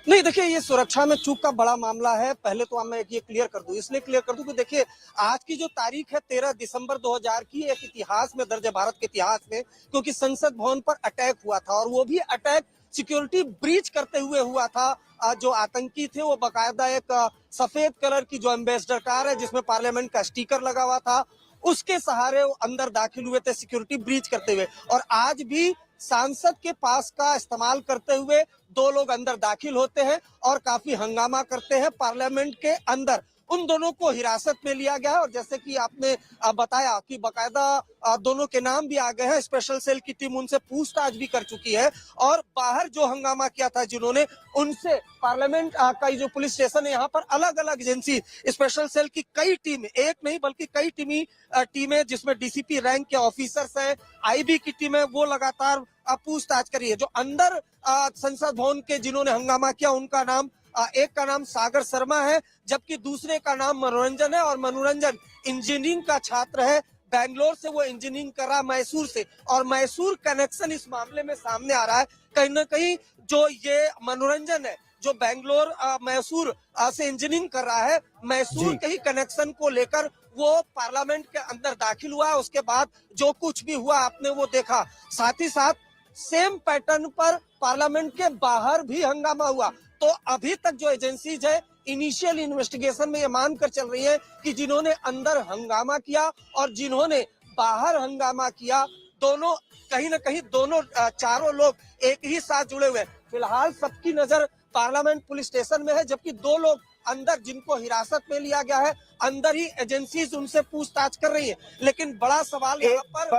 नहीं, देखिए, ये सुरक्षा में चूक का बड़ा मामला है। पहले तो मैं ये क्लियर कर दूं, इसलिए क्लियर कर दूं कि देखिए, आज की जो तारीख है 13 दिसंबर 2000 की, एक इतिहास में दर्ज है, भारत के इतिहास में, क्योंकि संसद भवन पर अटैक हुआ था और वो भी अटैक सिक्योरिटी ब्रीच करते हुए हुआ था। जो आतंकी थे वो बाकायदा एक सफेद कलर की जो एम्बेसडर कार है जिसमें पार्लियामेंट का स्टिकर लगा हुआ था, उसके सहारे वो अंदर दाखिल हुए थे सिक्योरिटी ब्रीच करते हुए। और आज भी सांसद के पास का इस्तेमाल करते हुए 2 लोग अंदर दाखिल होते हैं और काफी हंगामा करते हैं पार्लियामेंट के अंदर। उन दोनों को हिरासत में लिया गया है और जैसे कि आपने बताया कि बकायदा दोनों के नाम भी आ गए हैं। स्पेशल सेल की टीम उनसे पूछताछ भी कर चुकी है और बाहर जो हंगामा किया था जिन्होंने, उनसे पार्लियामेंट का जो पुलिस स्टेशन है यहाँ पर अलग अलग एजेंसी स्पेशल सेल की कई टीम, एक नहीं बल्कि कई टीमें जिसमें डीसीपी रैंक के ऑफिसर्स हैं, आईबी की टीम है, वो लगातार पूछताछ करी है। जो अंदर संसद भवन के जिन्होंने हंगामा किया उनका नाम, एक का नाम सागर शर्मा है जबकि दूसरे का नाम मनोरंजन है। और मनोरंजन इंजीनियरिंग का छात्र है, बेंगलोर से वो इंजीनियरिंग कर रहा है, मैसूर से, और मैसूर कनेक्शन इस मामले में सामने आ रहा है। कहीं ना कहीं जो ये मनोरंजन है जो बेंगलोर मैसूर से इंजीनियरिंग कर रहा है, मैसूर के ही कनेक्शन को लेकर वो पार्लियामेंट के अंदर दाखिल हुआ। उसके बाद जो कुछ भी हुआ आपने वो देखा। साथ ही साथ सेम पैटर्न पर पार्लियामेंट के बाहर भी हंगामा हुआ। तो अभी तक जो एजेंसीज है इनिशियल इन्वेस्टिगेशन में ये मानकर चल रही है कि जिन्होंने अंदर हंगामा किया और जिन्होंने बाहर हंगामा किया, दोनों कहीं ना कहीं दोनों चारों लोग एक ही साथ जुड़े हुए हैं। फिलहाल सबकी नजर पार्लियामेंट पुलिस स्टेशन में है, जबकि 2 लोग अंदर जिनको हिरासत में लिया गया है, अंदर ही एजेंसीज उनसे पूछताछ कर रही है। लेकिन बड़ा सवाल यहाँ पर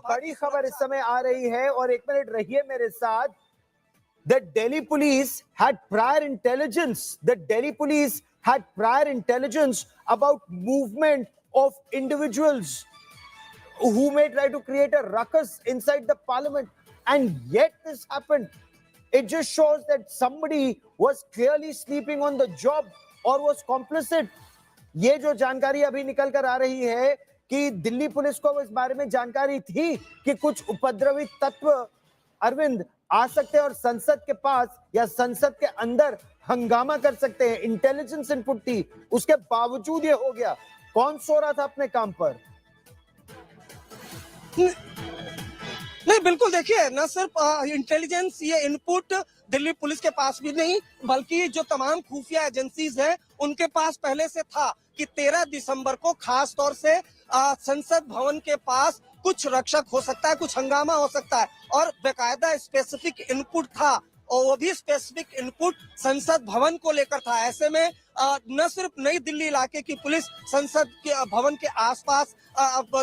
बड़ी खबर इस समय आ रही है, और 1 मिनट रहिए मेरे साथ। The Delhi police had prior intelligence. The Delhi police had prior intelligence about movement of individuals who may try to create a ruckus inside the parliament, and yet this happened. It just shows that somebody was clearly sleeping on the job. or was complicit. ये जो जानकारी अभी निकल कर आ रही है कि Delhi police को इस बारे में जानकारी थी कि कुछ उपद्रवी तत्व अरविंद आ सकते हैं और संसद के पास या संसद के अंदर हंगामा कर सकते हैं। इंटेलिजेंस इनपुट थी, उसके बावजूद ये हो गया। कौन सो रहा था अपने काम पर? नहीं, बिल्कुल देखिए, न सिर्फ इंटेलिजेंस ये इनपुट दिल्ली पुलिस के पास भी नहीं, बल्कि जो तमाम खुफिया एजेंसीज हैं उनके पास पहले से था कि 13 दिसंबर को खास तौर से संसद भवन के पास कुछ रक्षक हो सकता है, कुछ हंगामा हो सकता है, और बेकायदा स्पेसिफिक इनपुट था, और वो भी स्पेसिफिक इनपुट संसद भवन को लेकर था। ऐसे में न सिर्फ नई दिल्ली इलाके की पुलिस संसद के भवन के आसपास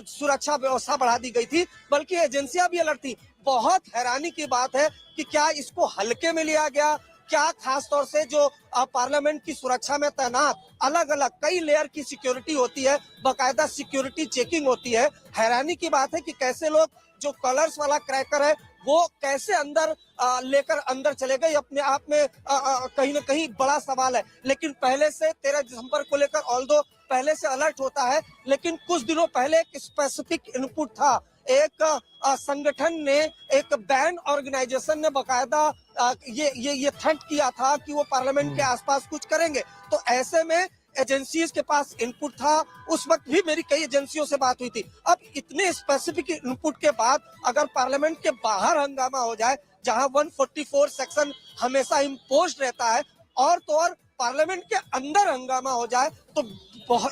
सुरक्षा व्यवस्था बढ़ा दी गई थी, बल्कि एजेंसियां भी अलर्ट थी। बहुत हैरानी की बात है कि क्या इसको हल्के में लिया गया, क्या खास तौर से जो पार्लियामेंट की सुरक्षा में तैनात अलग अलग कई लेयर की सिक्योरिटी होती है, बाकायदा सिक्योरिटी चेकिंग होती है। हैरानी की बात है कि कैसे लोग जो कलर्स वाला क्रैकर है वो कैसे अंदर लेकर अंदर चले गए, अपने आप में कहीं ना कहीं बड़ा सवाल है। लेकिन पहले से 13 दिसंबर को लेकर ऑल्दो पहले से अलर्ट होता है, लेकिन कुछ दिनों पहले एक स्पेसिफिक इनपुट था। एक संगठन ने, एक बैंड ऑर्गेनाइजेशन ने बकायदा ये थ्रेट किया था कि वो पार्लियामेंट के आसपास कुछ करेंगे। तो ऐसे में एजेंसीज के पास इनपुट था। उस वक्त भी मेरी कई एजेंसियों से बात हुई थी। अब इतने स्पेसिफिक इनपुट के बाद अगर पार्लियामेंट के बाहर हंगामा हो जाए, जहां 144 सेक्शन हमेशा इम्पोज्ड रहता है, और तो और पार्लियामेंट के अंदर हंगामा हो जाए, तो बहुत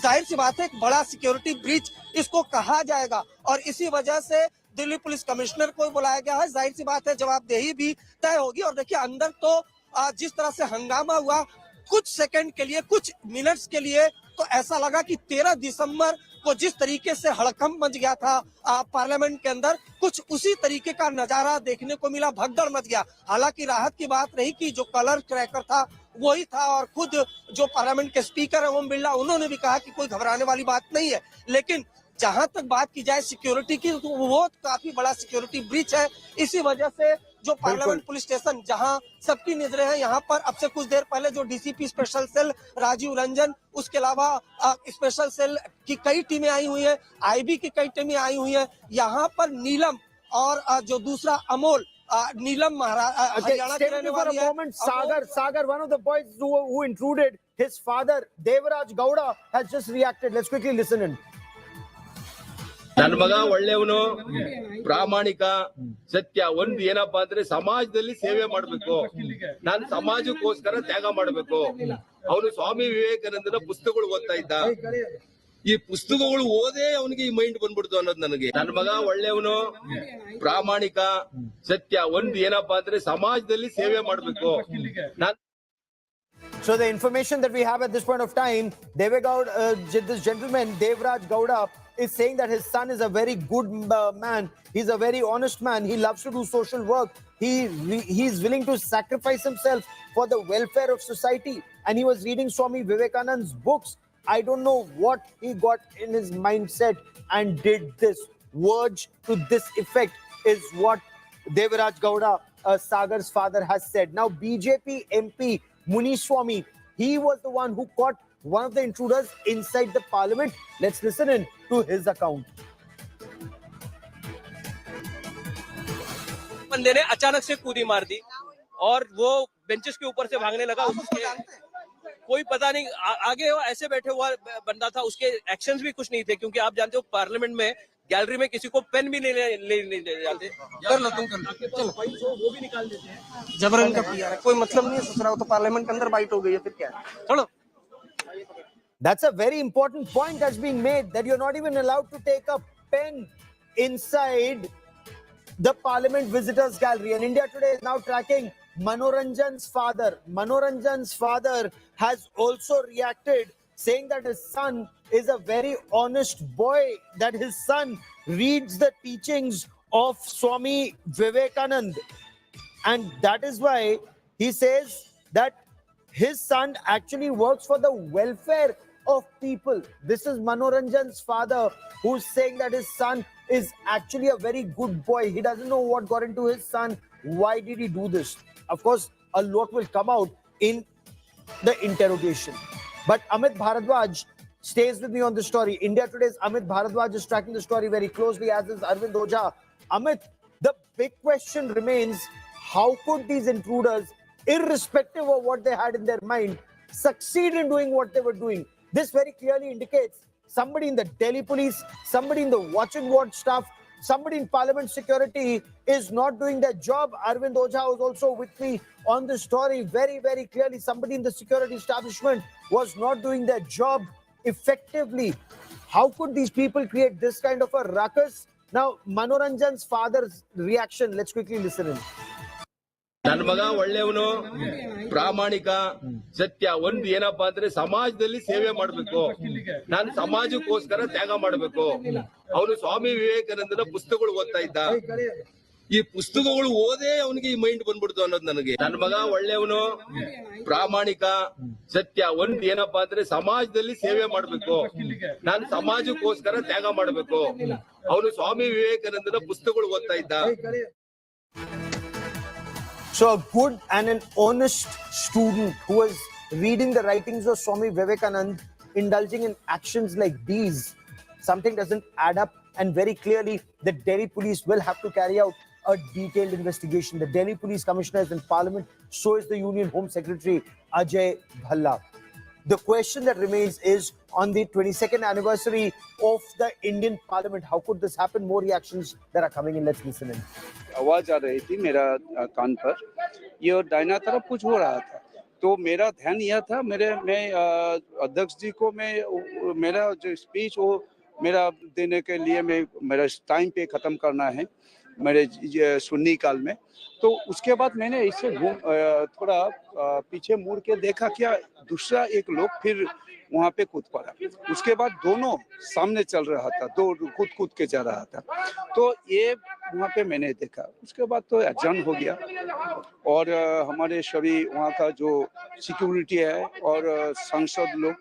जाहिर सी बात है एक बड़ा सिक्योरिटी ब्रीच इसको कहा जाएगा। और इसी वजह से दिल्ली पुलिस कमिश्नर को बुलाया गया है। जाहिर सी बात है जवाबदेही भी तय होगी। और देखिए, अंदर तो जिस तरह से हंगामा हुआ, कुछ सेकंड के लिए, कुछ मिनट्स के लिए तो ऐसा लगा कि 13 दिसंबर को जिस तरीके से हड़कंप मच गया था पार्लियामेंट के अंदर, कुछ उसी तरीके का नजारा देखने को मिला, भगदड़ मच गया। हालांकि राहत की बात रही कि जो कलर क्रैकर था वही था, और खुद जो पार्लियामेंट के स्पीकर है ओम बिरला, उन्होंने भी कहा कि कोई घबराने वाली बात नहीं है। लेकिन जहां तक बात की जाए सिक्योरिटी की, तो वो काफी बड़ा सिक्योरिटी ब्रीच है। इसी वजह से जो पार्लियामेंट पुलिस स्टेशन जहां सबकी नजरें हैं, यहाँ पर अब से कुछ देर पहले जो DCP special cell Rajiv Ranjan, उसके अलावा स्पेशल सेल की कई टीमें आई हुई है, आईबी की कई टीमें आई हुई है। यहाँ पर नीलम और जो दूसरा अमोल, नीलम हरियाणा के रहने वाली है। Sagar, one of the boys who intruded, his father Devraj Gowda has just reacted. Let's quickly listen in. ನನ್ನ ಮಗ ಒಳ್ಳೆಯವನು, ಪ್ರಾಮಾಣಿಕ, ಸತ್ಯ. ಒಂದು ಏನಪ್ಪಾ ಅಂದ್ರೆ ಸಮಾಜದಲ್ಲಿ ಸೇವೆ ಮಾಡ್ಬೇಕು, ನಾನು ಸಮಾಜಕ್ಕೋಸ್ಕರ ತ್ಯಾಗ ಮಾಡ್ಬೇಕು. ಅವನು ಸ್ವಾಮಿ ವಿವೇಕಾನಂದನ ಪುಸ್ತಕಗಳು ಓದ್ತಾ ಇದ್ದ. ಈ ಪುಸ್ತಕಗಳು ಓದೇ ಅವನಿಗೆ ಈ ಮೈಂಡ್ ಬಂದ್ಬಿಡ್ತು ಅನ್ನೋದು ನನಗೆ. ನನ್ನ ಮಗ ಒಳ್ಳೆಯವನು, ಪ್ರಾಮಾಣಿಕ, ಸತ್ಯ. ಒಂದು ಏನಪ್ಪಾ ಅಂದ್ರೆ ಸಮಾಜದಲ್ಲಿ ಸೇವೆ ಮಾಡ್ಬೇಕು. So the information that we have at this point of time, this gentleman Devraj Gowda is saying that his son is a very good man. He's a very honest man. He loves to do social work. He's willing to sacrifice himself for the welfare of society. And he was reading Swami Vivekananda's books. I don't know what he got in his mindset and did this. Words to this effect is what Devraj Gowda, Sagar's father, has said. Now, BJP MP Muniswamy, he was the one who caught one of the intruders inside the parliament. Let's listen in to his account. बंदे ने अचानक से कूदी मार दी और वो benches के ऊपर से भागने लगा। उसके कोई पता नहीं, आगे वो ऐसे बैठे हुआ बंदा था, उसके एक्शंस भी कुछ नहीं थे, क्योंकि आप जानते हो पार्लियामेंट में गैलरी में किसी को पेन भी नहीं ले जाते। कर लो, तुम कर लो, चलो वो भी निकाल देते हैं। जबरन का पिया है, कोई मतलब नहीं है। ससुरा तो पार्लियामेंट के अंदर बाइट हो गई है, फिर क्या है? चलो। That's a very important point that's being made, that you're not even allowed to take a pen inside the Parliament Visitors Gallery. And India Today is now tracking Manoranjan's father. Manoranjan's father has also reacted, saying that his son is a very honest boy, that his son reads the teachings of Swami Vivekananda. And that is why he says that his son actually works for the welfare of people. This is Manoranjan's father who's saying that his son is actually a very good boy. He doesn't know what got into his son. Why did he do this? Of course, a lot will come out in the interrogation. But Amit Bharadwaj stays with me on the story. India Today's Amit Bharadwaj is tracking the story very closely, as is Arvind Ojha. Amit, the big question remains, how could these intruders, irrespective of what they had in their mind, succeed in doing what they were doing? This very clearly indicates somebody in the Delhi police, somebody in the watch and ward staff, somebody in parliament security is not doing their job. Arvind Ojha was also with me on the story. Very, very clearly, somebody in the security establishment was not doing their job effectively. How could these people create this kind of a ruckus? Now, Manoranjan's father's reaction, let's quickly listen in. ನನ್ನ ಮಗ ಒಳ್ಳೆಯವನು, ಪ್ರಾಮಾಣಿಕ, ಸತ್ಯ. ಒಂದು ಏನಪ್ಪಾ ಅಂದ್ರೆ ಸಮಾಜದಲ್ಲಿ ಸೇವೆ ಮಾಡಬೇಕು, ನಾನು ಸಮಾಜಕ್ಕೋಸ್ಕರ ತ್ಯಾಗ ಮಾಡಬೇಕು. ಅವನು ಸ್ವಾಮಿ ವಿವೇಕಾನಂದನ ಪುಸ್ತಕಗಳು ಓದ್ತಾ ಇದ್ದ. ಈ ಪುಸ್ತಕಗಳು ಓದೇ ಅವನಿಗೆ ಈ ಮೈಂಡ್ ಬಂದ್ಬಿಡ್ತು ಅನ್ನೋದು ನನಗೆ. ನನ್ನ ಮಗ ಒಳ್ಳೆಯವನು, ಪ್ರಾಮಾಣಿಕ, ಸತ್ಯ. ಒಂದು ಏನಪ್ಪಾ ಅಂದ್ರೆ ಸಮಾಜದಲ್ಲಿ ಸೇವೆ ಮಾಡಬೇಕು, ನಾನು ಸಮಾಜಕ್ಕೋಸ್ಕರ ತ್ಯಾಗ ಮಾಡಬೇಕು. ಅವನು ಸ್ವಾಮಿ ವಿವೇಕಾನಂದನ ಪುಸ್ತಕಗಳು ಓದ್ತಾ ಇದ್ದ. So a good and an honest student who was reading the writings of Swami Vivekananda, indulging in actions like these, something doesn't add up, and very clearly the Delhi police will have to carry out a detailed investigation. The Delhi police commissioner is in parliament, so is the Union Home Secretary Ajay Bhalla. The question that remains is, on the 22nd anniversary of the Indian Parliament, how could this happen? More reactions that are coming in. Let's listen in. आवाज आ रही थी मेरा कान पर, ये और दाहिना तरफ कुछ हो रहा था, तो मेरा ध्यान यह था, मैं अध्यक्ष जी को मेरा जो स्पीच वो मेरा देने के लिए मेरा टाइम पे खत्म करना है मेरे शून्य काल में। तो उसके बाद मैंने इससे थोड़ा पीछे मुड़ के देखा, क्या दूसरा एक लोग फिर वहाँ पे कूद पड़ा। उसके बाद दोनों सामने चल रहा था, दो कूद के जा रहा था, तो ये वहाँ पे मैंने देखा। उसके बाद तो एडजर्न हो गया और हमारे सभी वहाँ का जो सिक्योरिटी है और सांसद लोग,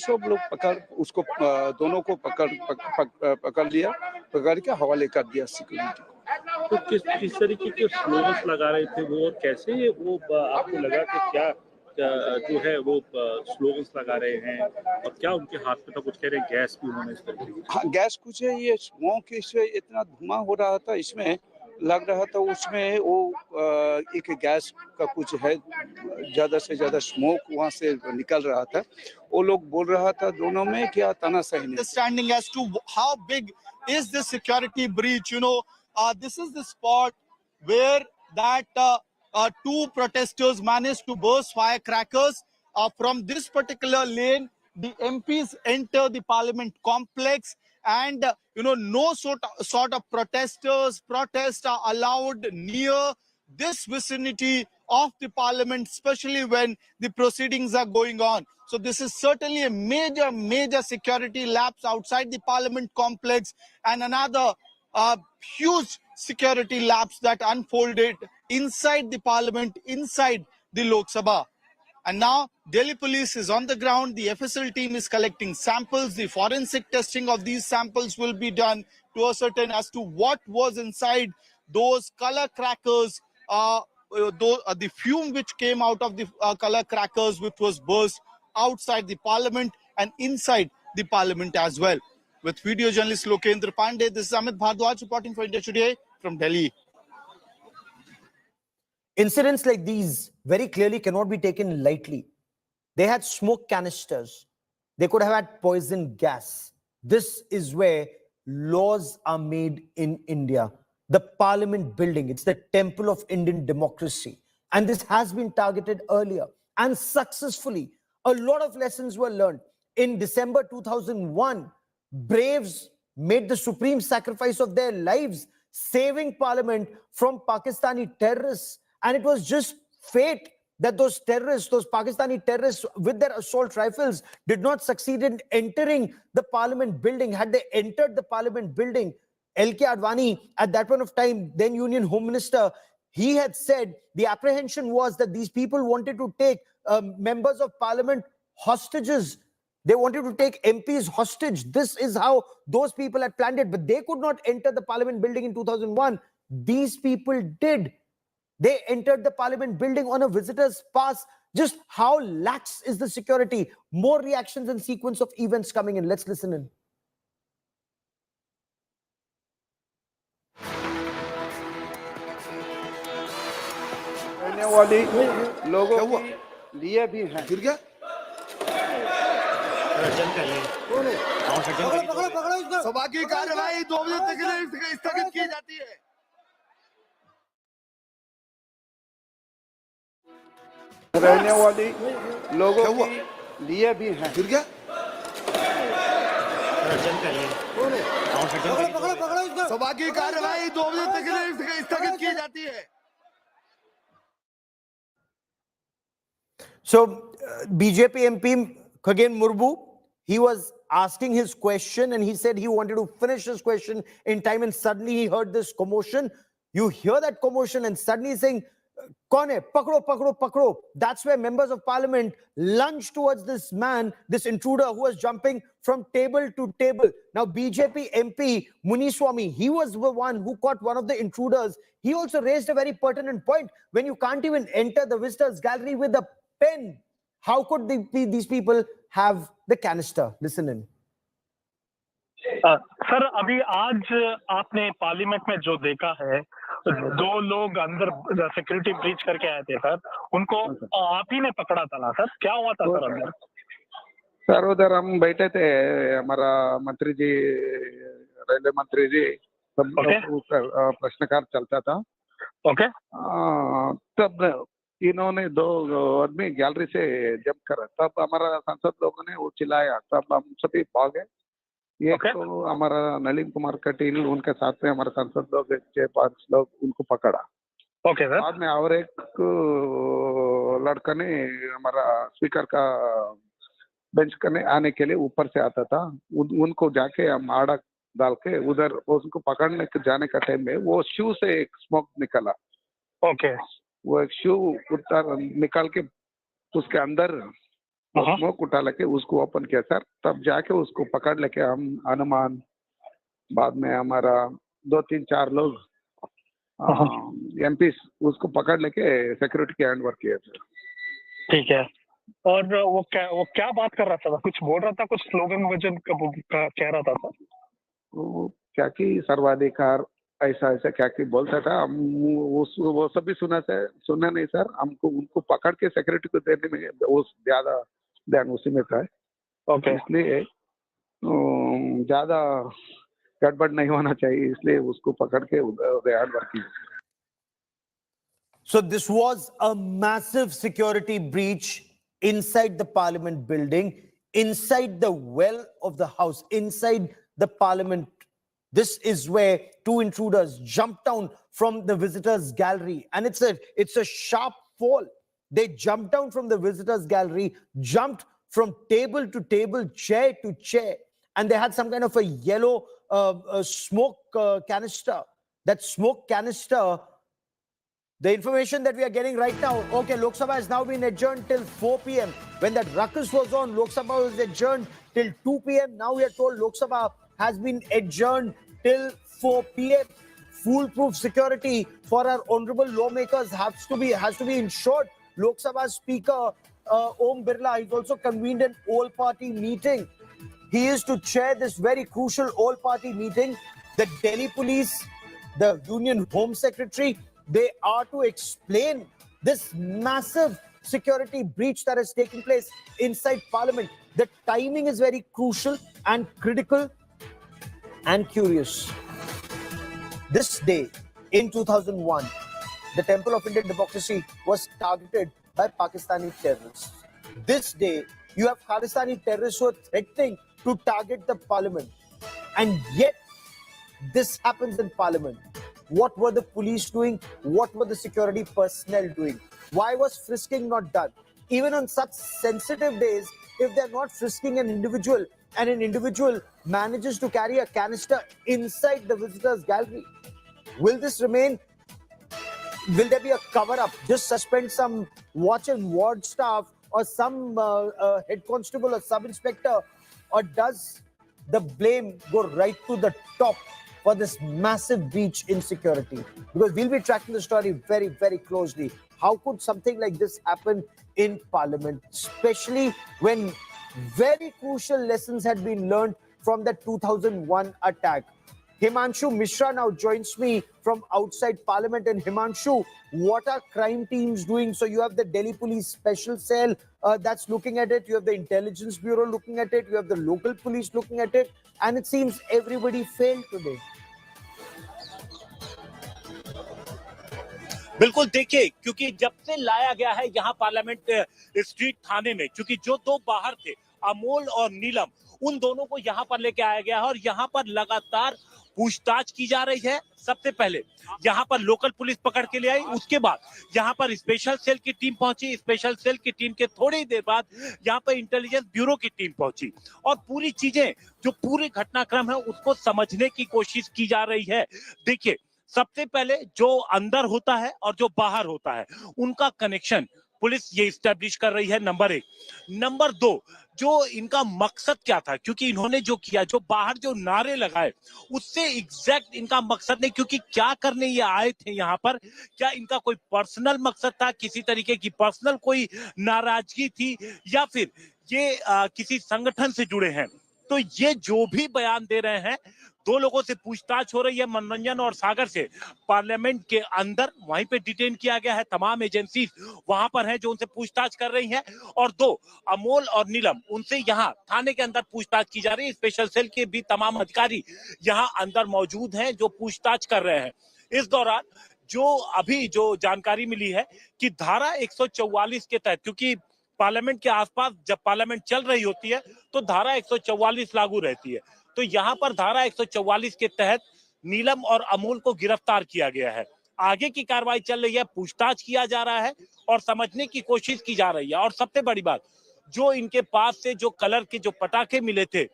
सब लोग उसको दोनों को पकड़ लिया, पकड़ के हवाले कर दिया सिक्योरिटी को। तो किस तरीके के स्लोगन्स लगा रहे थे वो, और कैसे वो आपको लगा कि क्या जो है वो स्लोगन्स लगा रहे हैं, और क्या उनके हाथ में था? कुछ कह रहे हैं गैस भी उन्होंने इस्तेमाल की। हाँ, गैस कुछ है, ये स्मोक, इससे इतना धुआं हो रहा था, इसमें लग रहा था उसमें वो एक गैस का कुछ है, ज्यादा से ज्यादा स्मोक वहाँ से निकल रहा था। वो लोग बोल रहा था दोनों में क्या तानाशाही नहीं। Understanding as to how big is this security breach, this is the spot where that two protesters managed to burst firecrackers from this particular lane. The MPs enter the parliament complex, and no sort of protests are allowed near this vicinity of the parliament, especially when the proceedings are going on. So this is certainly a major security lapse outside the parliament complex, and another huge security lapse that unfolded inside the parliament, inside the Lok Sabha. And now Delhi police is on the ground. The FSL team is collecting samples. The forensic testing of these samples will be done to ascertain as to what was inside those color crackers, the fume which came out of the color crackers, which was burst outside the parliament and inside the parliament as well. With video journalist Lokendra Pandey, this is Amit Bharadwaj reporting for India Today from Delhi. Incidents like these very clearly cannot be taken lightly. They had smoke canisters. They could have had poison gas. This is where laws are made in India. The parliament building, it's the temple of Indian democracy. And this has been targeted earlier and successfully. A lot of lessons were learned. In December 2001, braves made the supreme sacrifice of their lives, saving parliament from Pakistani terrorists. And it was just fate that those terrorists, those Pakistani terrorists with their assault rifles did not succeed in entering the parliament building. Had they entered the parliament building, L.K. Advani, at that point of time, then Union Home Minister, he had said the apprehension was that these people wanted to take members of parliament hostages. They wanted to take MPs hostage. This is how those people had planned it. But they could not enter the parliament building in 2001. These people did. They entered the parliament building on a visitor's pass. Just how lax is the security? More reactions and sequence of events coming in. Let's listen in. रहने वाली लोगों के लिए भी है। गिर गया सभा की कार्यवाही 2 बजे तक के लिए स्थगित की जाती है। रहने वाली लोगों के लिए भी है। गिर गया सभा की कार्यवाही 2 बजे तक के लिए स्थगित की जाती है। So, BJP MP Khagin Murmu, he was asking his question and he said he wanted to finish his question in time, and suddenly he heard this commotion. You hear that commotion and suddenly he's saying, "Kaun hai? Pakdo, pakdo, pakdo." That's where members of parliament lunged towards this man, this intruder who was jumping from table to table. Now, BJP MP Muniswamy, he was the one who caught one of the intruders. He also raised a very pertinent point. When you can't even enter the visitors gallery with a pen, how could these people have the canister? Listen in. Sir, अभी आज आपने parliament में जो देखा है, 2 लोग अंदर security breach करके आए थे सर, उनको आप ही ने पकड़ा था ना सर? क्या हुआ था सर अंदर? सर उधर हम बैठे थे, हमारा मंत्री जी, रेलवे मंत्री जी, सब प्रश्नकाल चलता था। ओके। तब इन्होंने 2 आदमी गैलरी से जंप करा, तब हमारा सांसद लोगों ने वो चिल्लाया, तब हम सभी भागे। एक तो हमारा नलिन कुमार कटील, उनके साथ में हमारे सांसद लोग 6-5 लोग उनको पकड़ा। Okay sir. बाद में और एक लड़का ने हमारा स्पीकर का बेंच करने आने के लिए ऊपर से आता था, उनको जाके हम आड़ा डाल के उधर उसको पकड़ने के जाने का टाइम में वो शू से एक स्मोक निकला। ओके। वो एक शू उतार निकाल के उसके अंदर स्मोक उठा लेके उसको ओपन किया सर, तब जाके उसको पकड़ लेके हम अनुमान, बाद में हमारा 2-3-4 लोग एमपी उसको पकड़ लेके सिक्योरिटी के हैंड ओवर किया सर। ठीक है। और वो क्या बात कर रहा था? कुछ बोल रहा था, कुछ स्लोगन वजन कह रहा था सर? वो क्या कि सर्वाधिकार ऐसा ऐसा क्या कि बोलता था, हम वो सभी सुना नहीं सर, हमको उनको पकड़ के सिक्योरिटी को देने में वो ज्यादा ध्यान उसी में था। ओके। इसलिए ज्यादा गड़बड़ नहीं होना चाहिए, इसलिए उसको पकड़ के ध्यान रखिए। So this was a massive security breach inside the parliament building, inside the well of the house, inside the parliament. This is where 2 intruders jumped down from the visitors gallery, and it's a sharp fall. They jumped down from the visitors gallery, jumped from table to table, chair to chair, and they had some kind of a yellow smoke canister. That smoke canister, the information that we are getting right now, okay, Lok Sabha has now been adjourned till 4 p.m. When that ruckus was on, Lok Sabha was adjourned till 2 p.m. Now we are told Lok Sabha has been adjourned till 4 p.m. Foolproof security for our honorable lawmakers has to be ensured. Lok Sabha Speaker Om Birla, he's also convened an all-party meeting. He is to chair this very crucial all-party meeting. The Delhi Police, the Union Home Secretary, they are to explain this massive security breach that has taken place inside Parliament. The timing is very crucial and critical and curious. This day in 2001, the Temple of Indian Democracy was targeted by Pakistani terrorists. This day, you have Khalistani terrorists who are threatening to target the Parliament. And yet, this happens in Parliament. What were the police doing? What were the security personnel doing? Why was frisking not done? Even on such sensitive days, if they're not frisking an individual, and an individual manages to carry a canister inside the visitors gallery, will this remain? Will there be a cover-up? Just suspend some watch and ward staff or some head constable or sub-inspector? Or does the blame go right to the top for this massive breach in security? Because we'll be tracking the story very, very closely. How could something like this happen in Parliament, especially when very crucial lessons had been learned from the 2001 attack? Himanshu Mishra now joins me from outside Parliament. And Himanshu, what are crime teams doing? So you have the Delhi Police Special Cell that's looking at it. You have the Intelligence Bureau looking at it. You have the local police looking at it. And it seems everybody failed today. बिल्कुल देखिए, क्योंकि जब से लाया गया है यहाँ parliament street थाने में, क्योंकि जो दो बाहर थे अमोल और नीलम, उन दोनों को यहाँ पर लेके आया गया है और यहाँ पर लगातार पूछताछ की जा रही है। सबसे पहले यहाँ पर लोकल पुलिस पकड़ के ले आई, उसके बाद यहाँ पर स्पेशल सेल की टीम पहुंची। स्पेशल सेल की टीम के थोड़ी देर बाद यहाँ पर इंटेलिजेंस ब्यूरो की टीम पहुंची और पूरी चीजें, जो पूरी घटनाक्रम है उसको समझने की कोशिश की जा रही है। देखिए, सबसे पहले जो अंदर होता है और जो बाहर होता है उनका कनेक्शन पुलिस ये इस्टेब्लिश कर रही है, नंबर 1। नंबर 2, जो इनका मकसद क्या था, क्योंकि इन्होंने जो किया, जो बाहर जो नारे लगाए, उससे एग्जैक्ट इनका मकसद नहीं, क्योंकि क्या करने ये आए थे यहाँ पर, क्या इनका कोई पर्सनल मकसद था, किसी तरीके की पर्सनल कोई नाराजगी थी, या फिर ये किसी संगठन से जुड़े हैं। तो ये जो भी बयान दे रहे हैं, दो लोगों से पूछताछ हो रही है, मनोरंजन और सागर से पार्लियामेंट के अंदर, वहीं पे डिटेन किया गया है। तमाम एजेंसी वहां पर हैं जो उनसे पूछताछ कर रही हैं, और 2 अमोल और नीलम, उनसे यहाँ थाने के अंदर पूछताछ की जा रही है। स्पेशल सेल के भी तमाम अधिकारी यहाँ अंदर मौजूद हैं जो पूछताछ कर रहे हैं। इस दौरान जो अभी जो जानकारी मिली है कि धारा 144 के तहत, क्योंकि पार्लियामेंट के आसपास जब पार्लियामेंट चल रही होती है तो धारा 144 लागू रहती है, तो यहाँ पर धारा 144 के तहत नीलम और अमोल को गिरफ्तार किया गया है। आगे की कार्रवाई चल रही है, पूछताछ किया जा रहा है और समझने की कोशिश की जा रही है। और सबसे बड़ी बात, जो इनके पास से जो कलर के जो पटाखे मिले थे,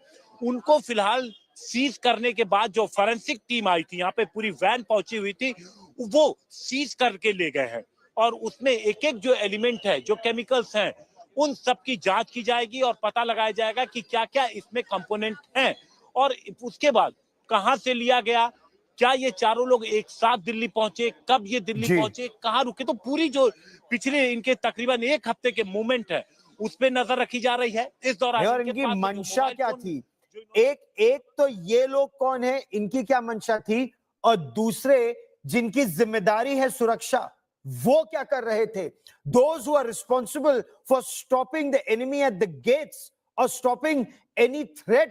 उनको फिलहाल सीज करने के बाद जो फॉरेंसिक टीम आई थी, यहाँ पे पूरी वैन पहुंची हुई थी, वो सीज करके ले गए हैं और उसमें एक एक जो एलिमेंट है, जो केमिकल्स हैं, उन सब की जांच की जाएगी और पता लगाया जाएगा कि क्या क्या इसमें कंपोनेंट हैं और उसके बाद कहां से लिया गया, क्या ये चारों लोग एक साथ दिल्ली पहुंचे, कब ये दिल्ली पहुंचे, कहां रुके। तो पूरी जो पिछले इनके तकरीबन 1 हफ्ते के मूवमेंट है उस पे नजर रखी जा रही है। इस दौरान इनकी मंशा क्या थी, एक तो ये लोग कौन है, इनकी क्या मंशा थी, और दूसरे जिनकी जिम्मेदारी है सुरक्षा, वो क्या कर रहे थे। Those who are responsible for stopping the enemy at the gates or stopping any threat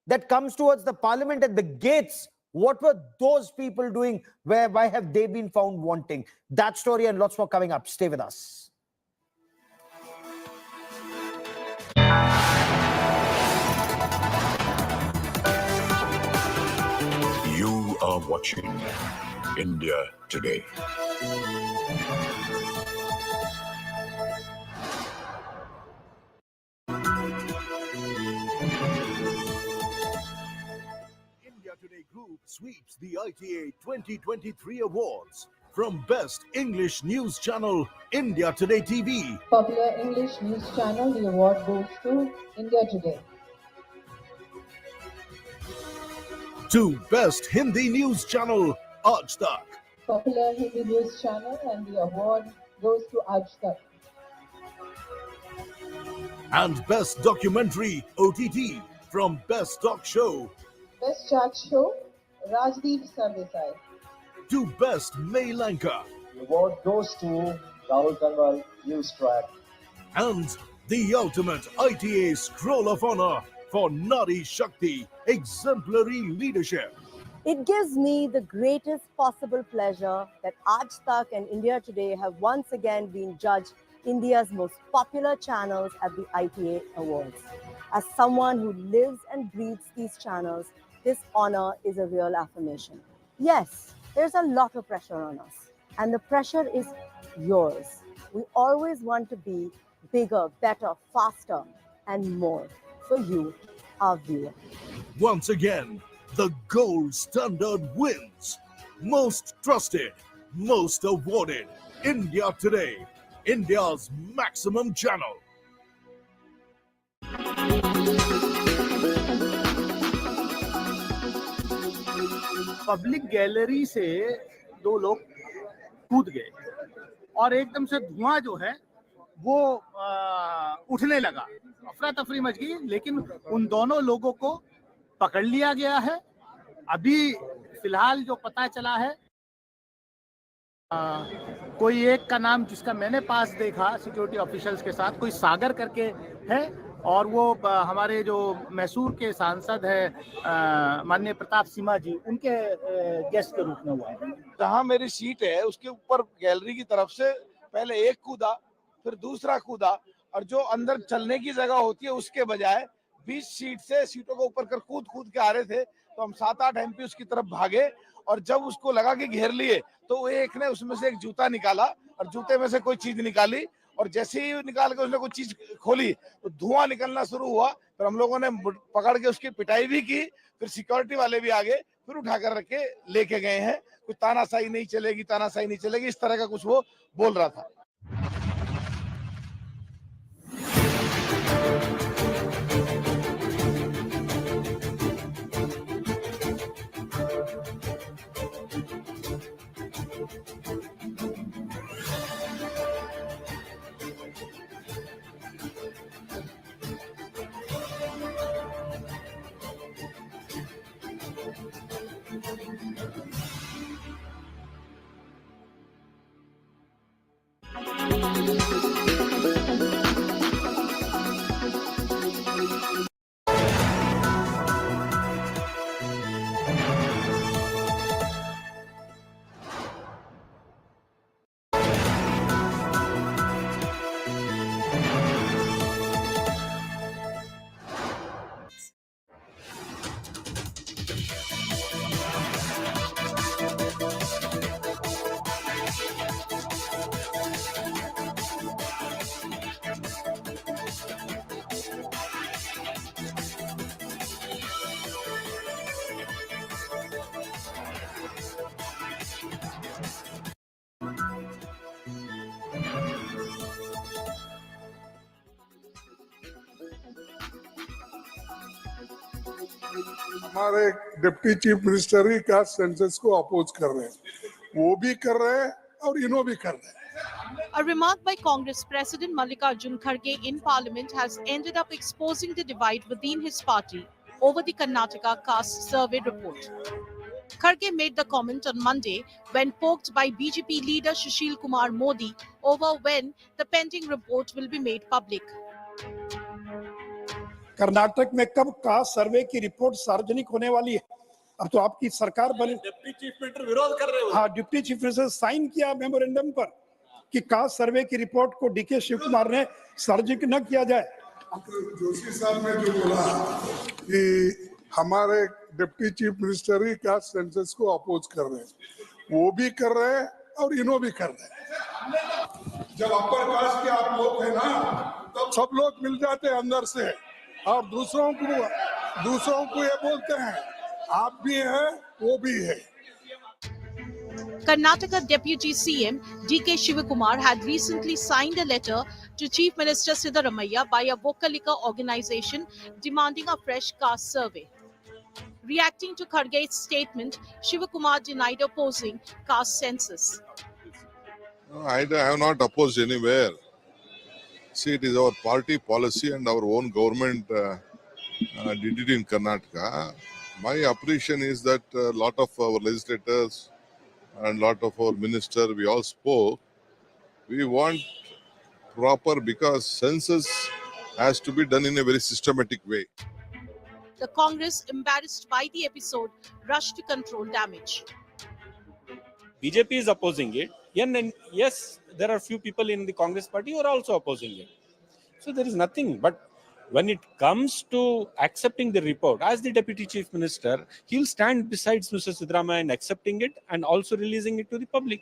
that comes towards the parliament at the gates, what were those people doing? Why have they been found wanting? That story and lots more coming up. Stay with us. You are watching India Today. Today Group sweeps the ITA 2023 awards. From Best English News Channel, India Today TV. Popular English News Channel, the award goes to India Today. To Best Hindi News Channel, Aaj Tak. Popular Hindi News Channel, and the award goes to Aaj Tak. And Best Documentary OTT from Best Talk Show. Best Chat Show, Rajdeep Sardesai. To Best Male Anchor. The award goes to Rahul Kanwal, News Track. And the ultimate ITA Scroll of Honor for Nari Shakti, Exemplary Leadership. It gives me the greatest possible pleasure that Aaj Tak and India Today have once again been judged India's most popular channels at the ITA Awards. As someone who lives and breathes these channels, this honor is a real affirmation. Yes, there's a lot of pressure on us, and the pressure is yours. We always want to be bigger, better, faster, and more for you, our viewer. Once again, the gold standard wins. Most trusted, most awarded. India Today, India's maximum channel. Public gallery से दो लोग कूद गए और एकदम से धुआं जो है वो उठने लगा, अफरा तफरी मच गई, लेकिन उन दोनों लोगों को पकड़ लिया गया है। अभी फिलहाल जो पता चला है कोई एक का नाम जिसका मैंने पास देखा सिक्योरिटी ऑफिशियल्स के साथ, कोई सागर करके है, और वो हमारे जो मैसूर के सांसद है माननीय प्रताप सिम्हा जी, उनके गेस्ट के रूप में हुआ है। जहाँ मेरी सीट है उसके ऊपर गैलरी की तरफ से पहले एक कूदा, फिर दूसरा कूदा, और जो अंदर चलने की जगह होती है उसके बजाय 20 सीट से सीटों को ऊपर कर कूद कूद के आ रहे थे। तो हम 7-8 MP उसकी तरफ भागे, और जब उसको लगा कि घेर लिए तो एक ने उसमें से एक जूता निकाला और जूते में से कोई चीज निकाली, और जैसे ही निकाल के उसने कोई चीज खोली तो धुआं निकलना शुरू हुआ। फिर हम लोगों ने पकड़ के उसकी पिटाई भी की, फिर सिक्योरिटी वाले भी आ गए, फिर उठाकर रख के लेके गए हैं। कुछ तानाशाही नहीं चलेगी, तानाशाही नहीं चलेगी, इस तरह का कुछ वो बोल रहा था। हमारे डिप्टी चीफ मिनिस्टर ही कास्ट सेंसस को अपोज कर रहे हैं, वो भी कर रहे हैं और इन्हों भी कर रहे हैं। A remark by Congress President Mallikarjun Kharge in Parliament has ended up exposing the divide within his party over the Karnataka caste survey report. Kharge made the comment on Monday when poked by BJP leader Sushil Kumar Modi over when the pending report will be made public. Karnataka में कब cast सर्वे की report सार्वजनिक होने वाली है? अब तो आपकी सरकार बनी, डिप्टी चीफ मिनिस्टर विरोध कर रहे हो। हाँ, डिप्टी चीफ मिनिस्टर साइन किया मेमोरेंडम पर कि कास्ट सर्वे की रिपोर्ट को डीके शिव कुमार ने सार्वजनिक न किया जाए। जोशी साहब ने जो बोला कि हमारे डिप्टी चीफ मिनिस्टर ही कास्ट सेंसस को अपोज कर रहे हैं, वो भी कर रहे हैं और इन्हों भी कर रहे हैं। जब अपर कास्ट के आप लोग हैं ना, तब सब लोग मिल जाते हैं अंदर से और दूसरों को ये बोलते हैं आप भी हैं वो भी है। Karnataka Deputy CM D.K. Shivakumar had recently signed a letter to Chief Minister Siddaramaiah by a Vokalika organization demanding a fresh caste survey. Reacting to Kharge's statement, Shivakumar denied opposing caste census. No, I have not opposed anywhere. See, it is our party policy and our own government did it in Karnataka. My appreciation is that a lot of our legislators and a lot of our ministers, we all spoke. We want proper, because census has to be done in a very systematic way. The Congress, embarrassed by the episode, rushed to control damage. BJP is opposing it. And yes, there are few people in the Congress party who are also opposing it. So there is nothing. But when it comes to accepting the report, as the Deputy Chief Minister, he'll stand beside Mr. Siddaramaiah in accepting it and also releasing it to the public.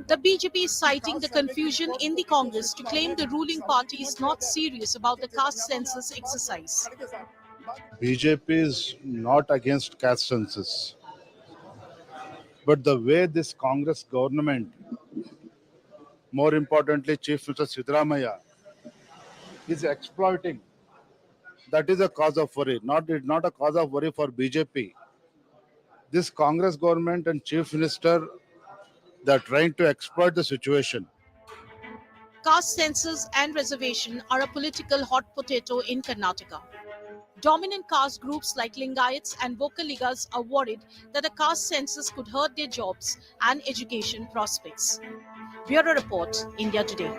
The BJP is citing the confusion in the Congress to claim the ruling party is not serious about the caste census exercise. BJP is not against caste census. But the way this Congress government, more importantly Chief Minister Chidambaram, is exploiting, that is a cause of worry. Not a cause of worry for BJP. This Congress government and Chief Minister, they're trying to exploit the situation. Caste census and reservation are a political hot potato in Karnataka. Dominant caste groups like Lingayats and Vokaligas are worried that a caste census could hurt their jobs and education prospects. Bureau Report, India Today.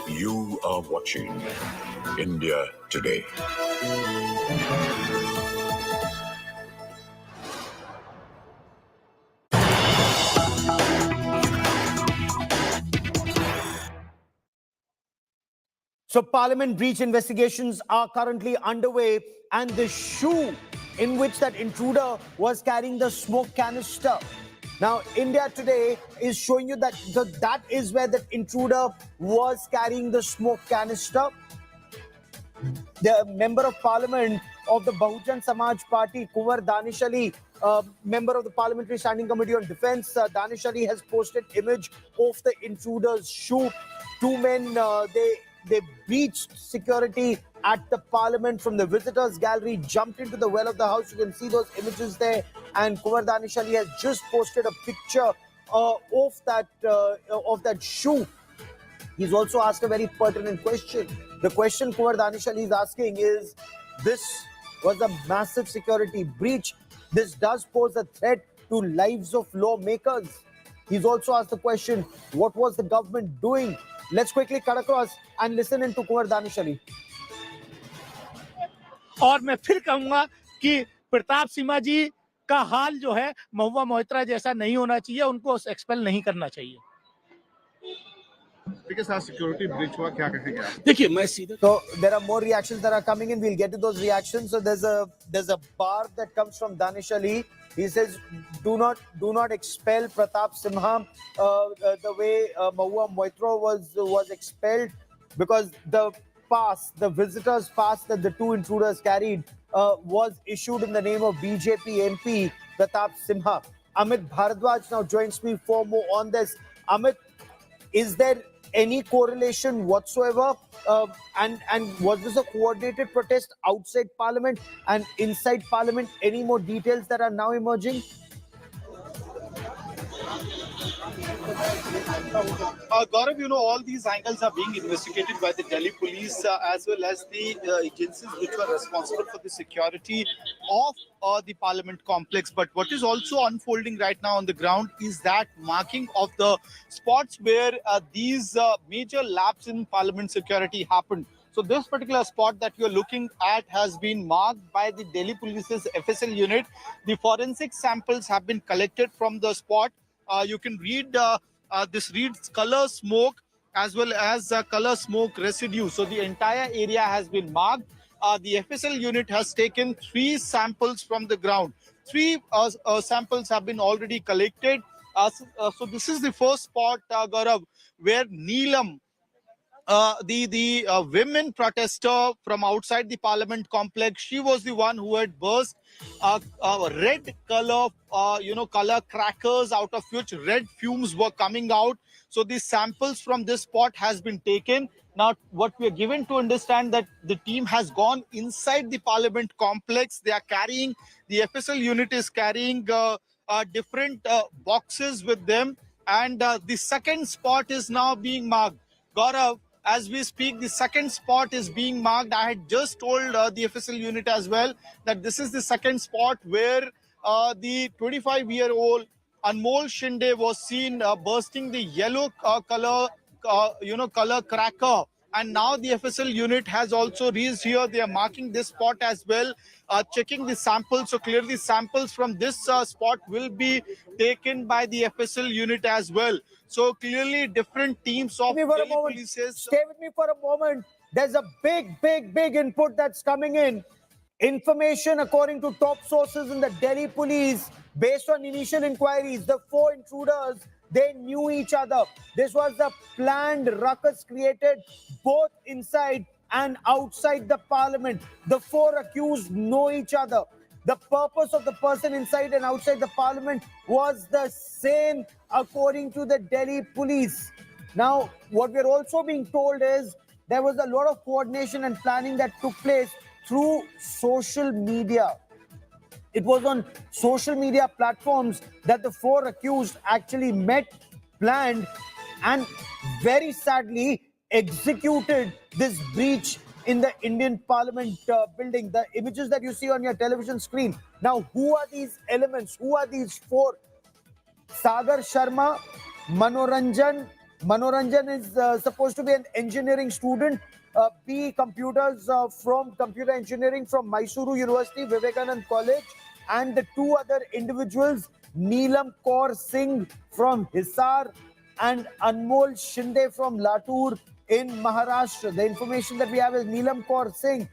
You are watching India Today. So Parliament breach investigations are currently underway, and the shoe in which that intruder was carrying the smoke canister. Now, India Today is showing you that that is where the intruder was carrying the smoke canister. The Member of Parliament of the Bahujan Samaj Party, Kunwar Danish Ali, member of the Parliamentary Standing Committee on Defence, Danish Ali has posted image of the intruder's shoe. Two men, they breached security at the Parliament from the visitors gallery, jumped into the well of the house. You can see those images there. And Kunwar Danish Ali has just posted a picture of that shoe. He's also asked a very pertinent question. The question Kunwar Danish Ali is asking is, this was a massive security breach. This does pose a threat to lives of lawmakers. He's also asked the question, what was the government doing? Let's quickly cut across and listen into Kunwar Danish Ali. और मैं फिर कहूंगा कि प्रताप सिम्हा जी का हाल जो है महुआ मोहित्रा जैसा नहीं होना चाहिए, उनको एक्सपेल नहीं करना चाहिए। सिक्योरिटी ब्रीच हुआ, क्या कहेंगे आप? देखिए मैं सीधे So there are more reactions that are coming in. We'll get to those reactions. So there's a bar that comes from Danish Ali. He says, do not expel Pratap Simha the way Mahua Moitra was expelled, because the visitors pass that the two intruders carried was issued in the name of BJP MP Pratap Simha. Amit Bharadwaj now joins me for more on this. Amit, is there any correlation whatsoever? And was this a coordinated protest outside Parliament and inside Parliament? Any more details that are now emerging? Gaurav, all these angles are being investigated by the Delhi police as well as the agencies which were responsible for the security of the Parliament complex. But what is also unfolding right now on the ground is that marking of the spots where these major lapses in Parliament security happened. So this particular spot that you're looking at has been marked by the Delhi Police's FSL unit. The forensic samples have been collected from the spot. You can read this reads color smoke as well as color smoke residue. So the entire area has been marked. The FSL unit has taken 3 samples from the ground. 3 samples have been already collected. So this is the first spot, Gaurav, where Neelam, the women protester from outside the Parliament complex, she was the one who had burst red color, color crackers, out of which red fumes were coming out. So the samples from this spot has been taken. Now, what we are given to understand that the team has gone inside the Parliament complex. They are carrying, the FSL unit is carrying different boxes with them. And the second spot is now being marked. Gaurav, as we speak, the second spot is being marked. I had just told the FSL unit as well that this is the second spot where the 25-year-old Anmol Shinde was seen bursting the yellow color cracker. And now the FSL unit has also reached here. They are marking this spot as well, checking the samples. So clearly samples from this spot will be taken by the FSL unit as well. So clearly different teams of Delhi polices. Stay with me for a moment. There's a big input that's coming in. Information according to top sources in the Delhi police, based on initial inquiries, the 4 intruders, they knew each other. This was a planned ruckus created both inside and outside the Parliament. The 4 accused know each other. The purpose of the person inside and outside the parliament was the same according to the Delhi police. Now, what we're also being told is there was a lot of coordination and planning that took place through social media. It was on social media platforms that the four accused actually met, planned, and very sadly executed this breach in the Indian Parliament building. The images that you see on your television screen. Now, who are these elements? Who are these four? Sagar Sharma, Manoranjan. Manoranjan is supposed to be an engineering student. B computers from computer engineering from Mysuru University, Vivekanand College, and the two other individuals, Neelam Kaur Singh from Hisar and Anmol Shinde from Latur in Maharashtra. The information that we have is Neelam Kaur Singh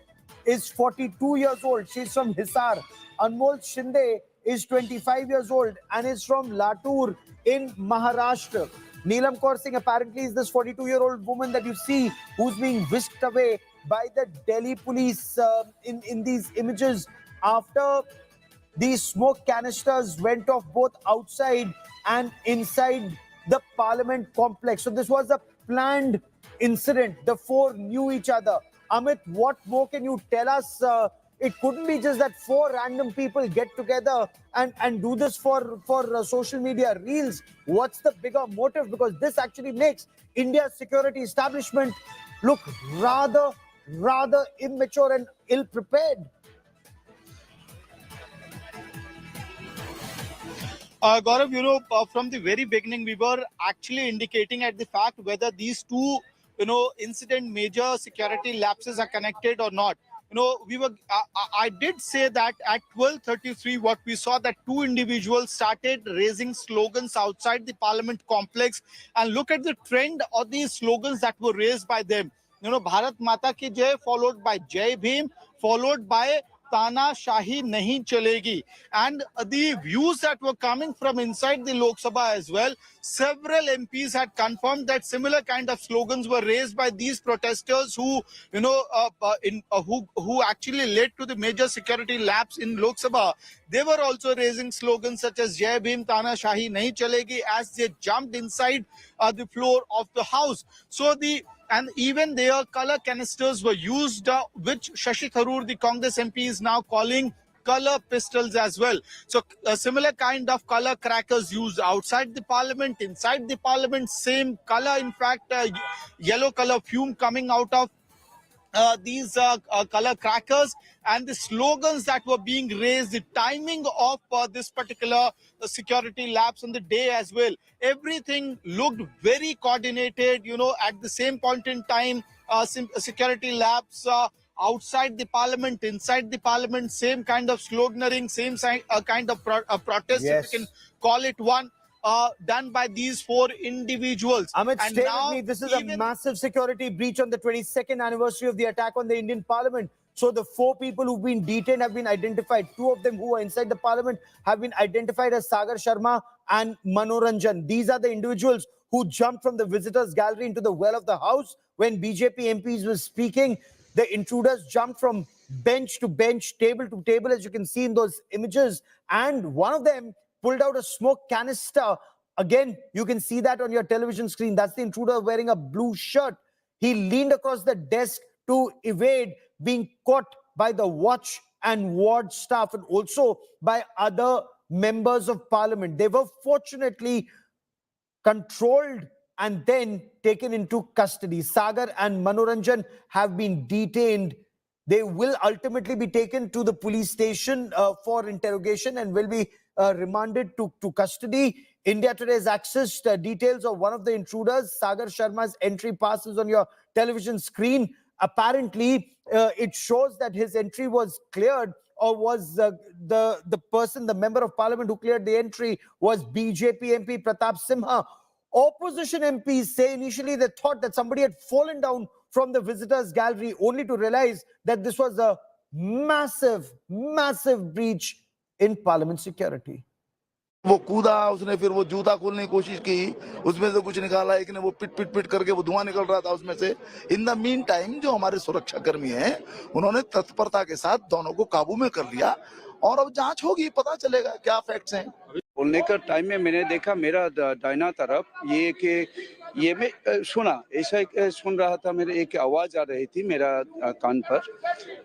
is 42 years old. She's from Hisar. Anmol Shinde is 25 years old and is from Latur in Maharashtra. Neelam Kaur Singh apparently is this 42-year-old woman that you see who's being whisked away by the Delhi police in these images after these smoke canisters went off both outside and inside the parliament complex. So this was a planned incident. The four knew each other. Amit, what more can you tell us? It couldn't be just that four random people get together and do this for social media reels. What's the bigger motive? Because this actually makes India's security establishment look rather immature and ill-prepared. Gaurav, from the very beginning, we were actually indicating at the fact whether these two, incident major security lapses are connected or not. I did say that at 12:33, what we saw that two individuals started raising slogans outside the parliament complex, and look at the trend of these slogans that were raised by them. Bharat Mata Ki Jai, followed by Jai Bhim, followed by Tanashahi Nahi Chalegi. And the views that were coming from inside the Lok Sabha as well, several MPs had confirmed that similar kind of slogans were raised by these protesters who, who actually led to the major security lapse in Lok Sabha. They were also raising slogans such as Jai Bhim, Tanashahi Nahi Chalegi as they jumped inside the floor of the house. And even their color canisters were used, which Shashi Tharoor, the Congress MP, is now calling color pistols as well. So a similar kind of color crackers used outside the parliament, inside the parliament, same color, in fact, yellow color fume coming out of these color crackers, and the slogans that were being raised, the timing of this particular security lapse on the day as well. Everything looked very coordinated, at the same point in time, security lapse outside the parliament, inside the parliament, same kind of sloganeering, same kind of protest, Yes. if you can call it one. Done by these four individuals. Amit, And stay now with me. This is a massive security breach on the 22nd anniversary of the attack on the Indian Parliament. So the four people who've been detained have been identified. Two of them who are inside the Parliament have been identified as Sagar Sharma and Manoranjan. These are the individuals who jumped from the visitors gallery into the well of the house when BJP MPs were speaking. The intruders jumped from bench to bench, table to table, as you can see in those images. And one of them pulled out a smoke canister. Again, you can see that on your television screen. That's the intruder wearing a blue shirt. He leaned across the desk to evade being caught by the watch and ward staff and also by other members of parliament. They were fortunately controlled and then taken into custody. Sagar and Manoranjan have been detained. They will ultimately be taken to the police station for interrogation and will be remanded to custody. India Today has accessed details of one of the intruders. Sagar Sharma's entry passes on your television screen. Apparently, it shows that his entry was cleared, or was the person, the member of parliament who cleared the entry was BJP MP Pratap Simha. Opposition MPs say initially they thought that somebody had fallen down from the visitors gallery, only to realize that this was a massive breach in parliament security. वो कूदा, उसने फिर वो जूता खोलने की कोशिश की, उसमें से कुछ निकाला, एक ने वो पिट करके वो धुआं निकल रहा था उसमें से. इन द मीन टाइम जो हमारे सुरक्षा कर्मी हैं, उन्होंने तत्परता के साथ दोनों को काबू में कर लिया और अब जांच होगी, पता चलेगा क्या फैक्ट्स हैं। बोलने का टाइम में मैंने देखा मेरा दाहिना तरफ ये कि ये मैं सुना ऐसा सुन रहा था, मेरे एक आवाज आ रही थी मेरा कान पर,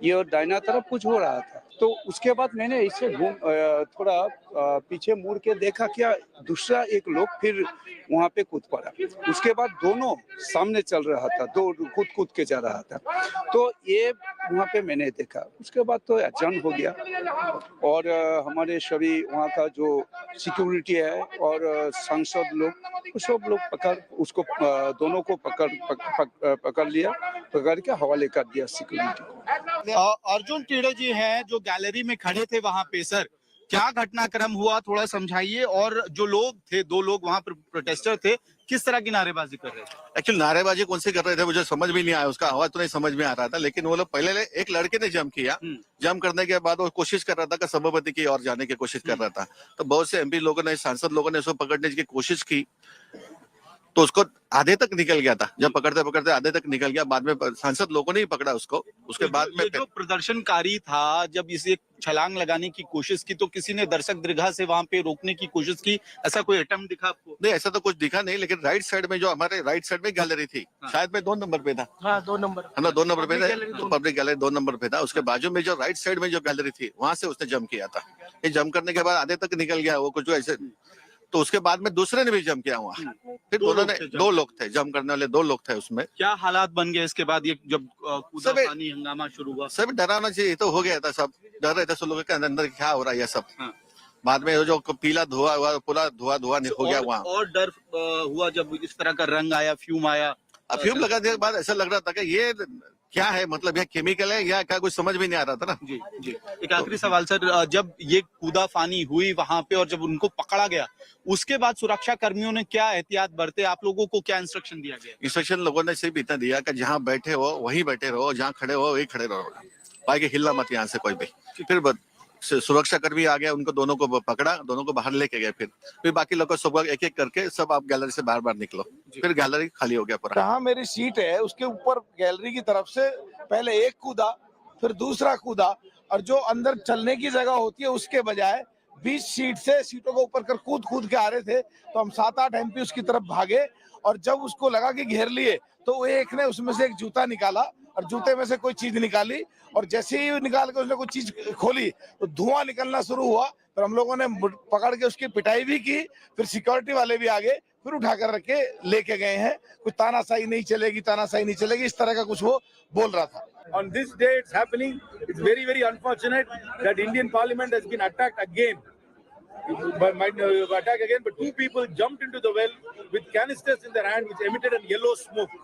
ये और दाहिना तरफ कुछ हो रहा था। तो उसके बाद मैंने इससे थोड़ा पीछे मुड़ के देखा, क्या दूसरा एक लोग फिर वहां पे कूद पड़ा। उसके बाद दोनों सामने चल रहा था, दो कूद के जा रहा था। तो ये वहां पे मैंने देखा। उसके बाद तो एडजर्न हो गया और हमारे सभी वहाँ का जो सिक्योरिटी है और सांसद लोग सब लोग दोनों को पकड़ लिया, पकड़ के हवाले कर दिया सिक्योरिटी को। अर्जुन टिड़े जी हैं जो गैलरी में खड़े थे वहां पे, सर क्या घटनाक्रम हुआ थोड़ा समझाइए। और जो लोग थे, 2 लोग वहां पर प्रोटेस्टर थे, किस तरह की नारेबाजी कर रहे थे? एक्चुअली नारेबाजी कौन सी कर रहे थे मुझे समझ में नहीं आया, उसका आवाज तो नहीं समझ में आ रहा था। लेकिन वो लोग पहले एक लड़के ने जम किया, जम करने के बाद वो कोशिश कर रहा था कि सभापति की ओर जाने की कोशिश कर रहा था। तो बहुत से एमपी लोगों ने, सांसद लोगों ने उसको पकड़ने की कोशिश की, तो उसको आधे तक निकल गया था। जब पकड़ते पकड़ते आधे तक निकल गया, बाद में सांसद लोगों ने ही पकड़ा उसको। उसके बाद में जो प्रदर्शनकारी था, जब इसे छलांग लगाने की कोशिश की तो किसी ने दर्शक दीर्घा से वहां पे रोकने की कोशिश की, ऐसा कोई अटेम्प्ट दिखा आपको? नहीं, ऐसा तो कुछ दिखा नहीं। लेकिन राइट साइड में जो हमारे राइट साइड में गैलरी थी, शायद मैं 2 नंबर पे था। हाँ, 2 नंबर, है ना, 2 नंबर पे था, पब्लिक गैलरी 2 नंबर पे था। उसके बाजू में जो राइट साइड में जो गैलरी थी, वहां से उसने जम किया था। ये जम करने के बाद आधे तक निकल गया वो कुछ ऐसे। तो उसके बाद में दूसरे ने भी जम किया हुआ। फिर दोनों ने 2 लोग थे, जम करने वाले 2 लोग थे उसमें। क्या हालात बन गए इसके बाद, ये जब कूदा पानी हंगामा शुरू हुआ? सब डराना चाहिए, तो हो गया था, सब डर रहे थे, सब लोगों के अंदर क्या हो रहा है ये सब। बाद में जो पीला धुआं हुआ, पूरा धुआं हो गया वहाँ। और डर हुआ जब इस तरह का रंग आया, फ्यूम आया। फ्यूम लगाने के बाद ऐसा लग रहा था कि ये क्या है, मतलब ये केमिकल है या क्या, कुछ समझ भी नहीं आ रहा था ना। जी जी। एक आखिरी सवाल सर, जब ये कूदाफानी हुई वहां पे और जब उनको पकड़ा गया, उसके बाद सुरक्षा कर्मियों ने क्या एहतियात बरते, आप लोगों को क्या इंस्ट्रक्शन दिया गया? इंस्ट्रक्शन लोगों ने सिर्फ इतना दिया कि जहाँ बैठे हो वहीं बैठे रहो, जहाँ खड़े हो वहीं खड़े रहो, बाकी हिलना मत यहाँ से कोई भी। फिर सुरक्षा कर्मी आ गया, उनको दोनों को पकड़ा, दोनों को बाहर लेके गए। फिर बाकी लोगों को सुबह एक एक करके सब आप गैलरी से बाहर निकलो। फिर गैलरी खाली हो गया पूरा। जहाँ मेरी सीट है उसके ऊपर गैलरी की तरफ से पहले एक कूदा, फिर दूसरा कूदा, और जो अंदर चलने की जगह होती है उसके बजाय 20 सीट से सीटों को ऊपर कर कूद के आ रहे थे। तो हम 7-8 एमपी उसकी तरफ भागे, और जब उसको लगा कि घेर लिए तो वो एक ने उसमें से एक जूता निकाला और जूते में से कोई चीज निकाली, और जैसे ही निकाल के उसने कोई चीज खोली तो धुआं निकलना शुरू हुआ। फिर हम लोगों ने पकड़ के उसकी पिटाई भी की। फिर सिक्योरिटी वाले भी आ गए, फिर उठाकर रख के लेके गए हैं। कुछ तानाशाही नहीं चलेगी, तानाशाही नहीं चलेगी, इस तरह का कुछ वो बोल रहा था। On this day it's happening. It's very, very unfortunate that Indian Parliament has been attacked again. Attack again, but 2 people jumped into the well with canisters in their hand, which emitted a yellow smoke.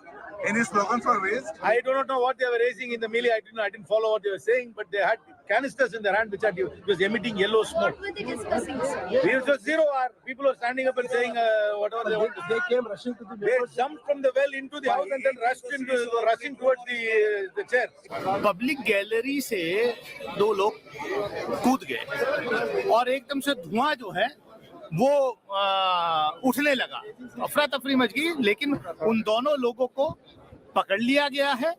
Any slogans were raised? I do not know what they were raising in the melee. I didn't follow what they were saying, but they had canisters in their hand, which was emitting yellow smoke. What were they discussing, sir? It was zero hour. People were standing up and saying whatever they want to say. They came rushing to the They jumped from the well into the house and then rushing towards the chair. Public gallery से 2 लोग कूद गए और एकदम से धुआं जो है वो उठने लगा, अफरा तफरी मच गई। लेकिन उन दोनों लोगों को पकड़ लिया गया है।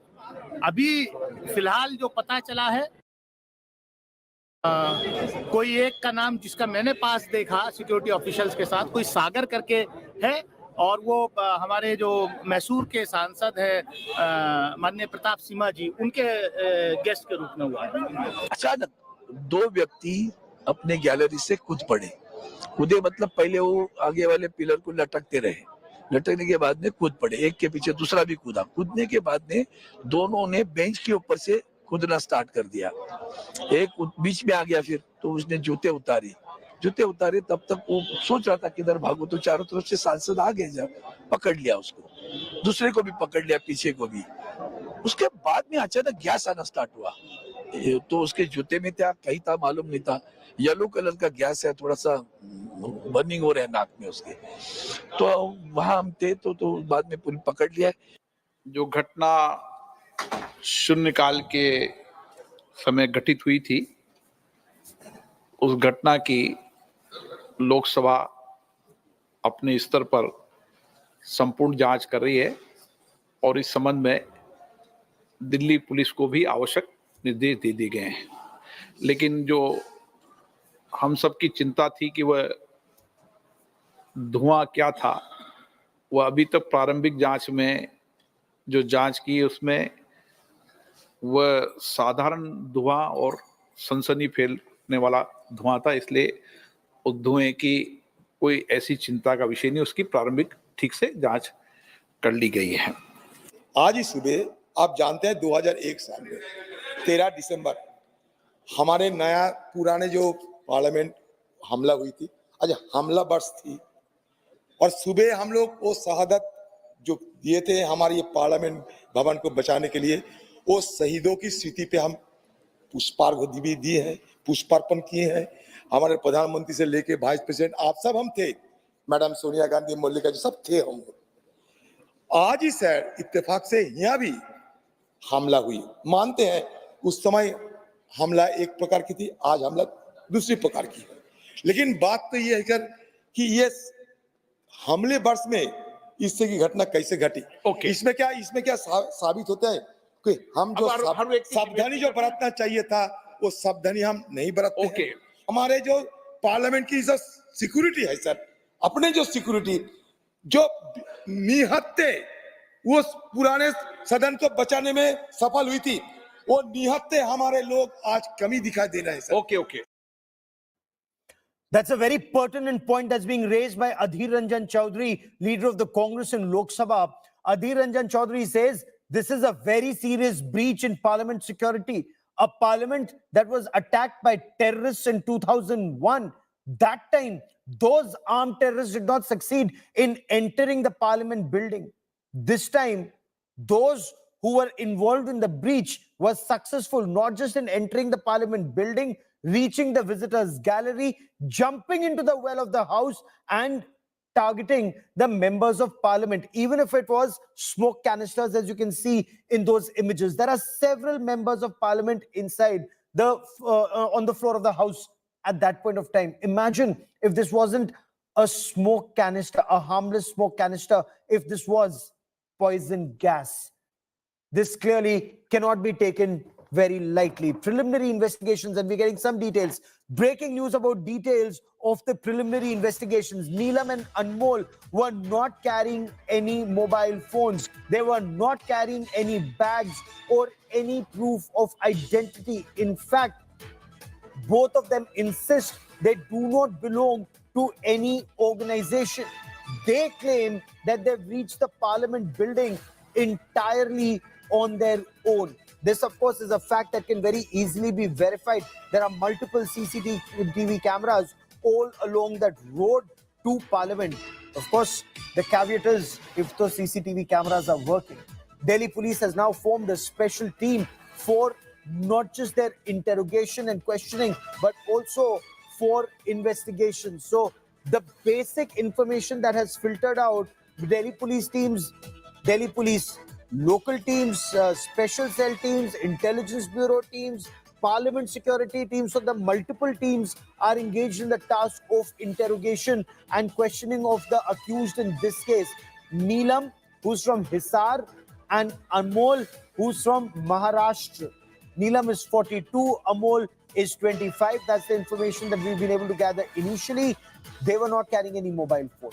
अभी फिलहाल जो पता चला है, कोई एक का नाम जिसका मैंने पास देखा सिक्योरिटी ऑफिशियल्स के साथ, कोई सागर करके है, और वो हमारे जो मैसूर के सांसद है माननीय प्रताप सिम्हा जी, उनके गेस्ट के रूप में हुआ। अचानक 2 व्यक्ति अपने गैलरी से कूद पड़े। कूदे मतलब पहले वो आगे वाले पिलर को लटकते रहे, लटकने के बाद में कूद पड़े, एक के पीछे दूसरा भी कूदा। कूदने के बाद में दोनों ने बेंच के ऊपर से कूदना स्टार्ट कर दिया। एक बीच में आ गया, फिर तो उसने जूते उतारे। तब तक वो सोच रहा था किधर भागो, तो चारों तरफ से सांसद आ गए, जब पकड़ लिया उसको, दूसरे को भी पकड़ लिया, पीछे को भी। उसके बाद में अचानक गैस आना स्टार्ट हुआ। तो उसके जूते में था, कहीं था मालूम नहीं था, येलो कलर का गैस है, थोड़ा सा बर्निंग हो रहा है नाक में उसके। तो वहां हम थे तो बाद में पुलिस पकड़ लिया। जो घटना शून्यकाल के समय घटित हुई थी, उस घटना की लोकसभा अपने स्तर पर संपूर्ण जांच कर रही है और इस संबंध में दिल्ली पुलिस को भी आवश्यक निर्देश दे दिए गए हैं। लेकिन जो हम सबकी चिंता थी कि वह धुआं क्या था। वह अभी तक प्रारंभिक जांच में जो जांच की उसमें वह साधारण धुआं और सनसनी फैलने वाला धुआं था, इसलिए उस धुएं की कोई ऐसी चिंता का विषय नहीं, उसकी प्रारंभिक ठीक से जांच कर ली गई है। आज ही सुबह आप जानते हैं 2001 साल में 13 दिसंबर हमारे नया पुराने जो पार्लियामेंट हमला हुई थी, आज हमला वर्ष थी और सुबह हम लोग वो शहादत जो दिए थे हमारे ये पार्लियामेंट भवन को बचाने के लिए, वो शहीदों की स्मृति पे हम पुष्पार्घ भी दिए हैं, पुष्पार्पण किए हैं। हमारे प्रधानमंत्री से लेके वाइस प्रेसिडेंट आप सब हम थे, मैडम सोनिया गांधी, मल्लिका जी सब थे हम लोग। आज ही सर इत्तेफाक से यहाँ भी हमला हुई, मानते हैं उस समय हमला एक प्रकार की थी, आज हमला दूसरी प्रकार की है, लेकिन बात तो ये है सर कि ये हमले वर्ष में इससे की घटना कैसे घटी। इसमें क्या साबित होता है कि हम जो सावधानी जो बरतना चाहिए था वो सावधानी हम नहीं बरतते हैं। हमारे जो पार्लियामेंट की जो सिक्योरिटी है सर, अपने जो सिक्योरिटी जो निहत्ते वो पुराने सदन को बचाने में सफल हुई थी, वो निहत्ते हमारे लोग आज कमी दिखाई दे रहे हैं sir. That's a very pertinent point that's being raised by Adhir Ranjan Chaudhary, leader of the Congress in Lok Sabha. Adhir Ranjan Chaudhary says this is a very serious breach in parliament security. A parliament that was attacked by terrorists in 2001. That time, those armed terrorists did not succeed in entering the parliament building. This time, those who were involved in the breach were successful not just in entering the parliament building, reaching the visitors gallery, jumping into the well of the house and targeting the members of parliament, even if it was smoke canisters, as you can see in those images. There are several members of parliament inside the on the floor of the house at that point of time. Imagine if this wasn't a smoke canister, a harmless smoke canister, if this was poison gas. This clearly cannot be taken very lightly. Preliminary investigations, and we're getting some details. Breaking news about details of the preliminary investigations. Neelam and Anmol were not carrying any mobile phones. They were not carrying any bags or any proof of identity. In fact, both of them insist they do not belong to any organization. They claim that they've reached the parliament building entirely on their own. This, of course, is a fact that can very easily be verified. There are multiple CCTV cameras all along that road to Parliament. Of course, the caveat is if those CCTV cameras are working. Delhi police has now formed a special team for not just their interrogation and questioning, but also for investigation. So the basic information that has filtered out, Delhi police teams, Delhi police local teams, special cell teams, intelligence bureau teams, parliament security teams, so the multiple teams are engaged in the task of interrogation and questioning of the accused in this case. Neelam, who's from Hisar, and Anmol, who's from Maharashtra. Neelam is 42, Amol is 25. That's the information that we've been able to gather initially. They were not carrying any mobile phone.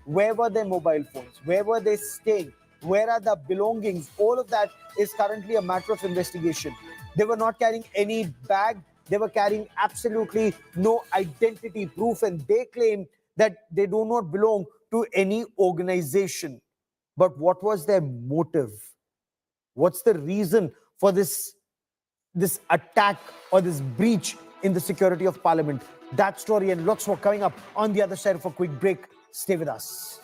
Where were their mobile phones? Where were they staying? Where are the belongings? All of that is currently a matter of investigation. They were not carrying any bag. They were carrying absolutely no identity proof, and they claim that they do not belong to any organization. But what was their motive? What's the reason for this attack or this breach in the security of Parliament? That story and lots more coming up on the other side of a quick break. Stay with us.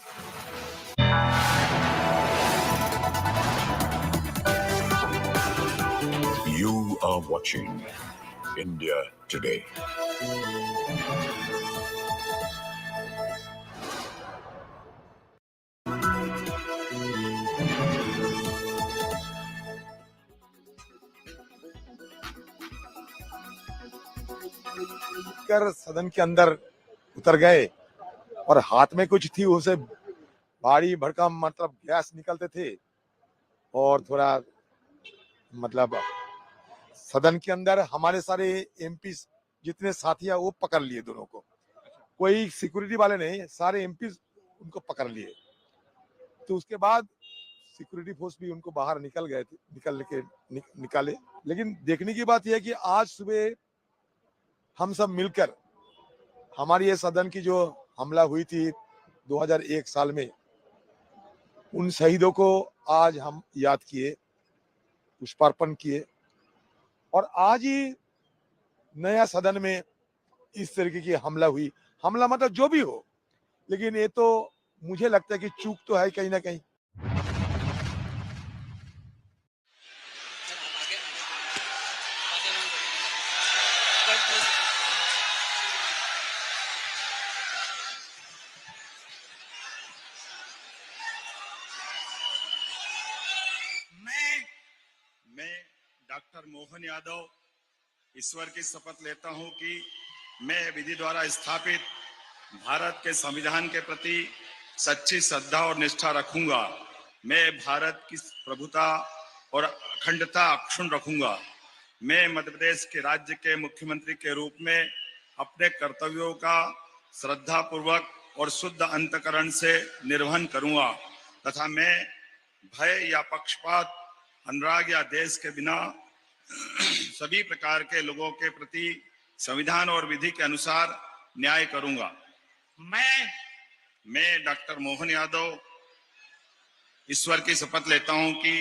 You are watching India Today. कर सदन के अंदर उतर गए और हाथ में कुछ थी, उसे भारी भड़कम मतलब गैस निकलते थे और थोड़ा मतलब सदन के अंदर हमारे सारे एमपी जितने साथी है वो पकड़ लिए दोनों को, कोई सिक्योरिटी वाले नहीं, सारे एमपी उनको पकड़ लिए। तो उसके बाद सिक्योरिटी फोर्स भी उनको बाहर निकल गए थे, निकाले। लेकिन देखने की बात यह है कि आज सुबह हम सब मिलकर हमारी ये सदन की जो हमला हुई थी 2001 साल में, उन शहीदों को आज हम याद किए, पुष्पार्पण किए, और आज ही नया सदन में इस तरीके की हमला हुई। हमला मतलब जो भी हो, लेकिन ये तो मुझे लगता है कि चूक तो है कहीं ना कहीं। मैं डॉक्टर मोहन यादव ईश्वर की शपथ लेता हूं कि मैं विधि द्वारा स्थापित भारत के संविधान के प्रति सच्ची श्रद्धा और निष्ठा रखूंगा। मैं भारत की प्रभुता और अखंडता अक्षुण्ण रखूंगा। मैं मध्य प्रदेश के राज्य के मुख्यमंत्री के रूप में अपने कर्तव्यों का श्रद्धा पूर्वक और शुद्ध अंतकरण से निर्वहन करूंगा तथा मैं भय या पक्षपात, अनुराग या देश के बिना सभी प्रकार के लोगों के प्रति संविधान और विधि के अनुसार न्याय करूंगा। मैं डॉक्टर मोहन यादव ईश्वर की शपथ लेता हूं कि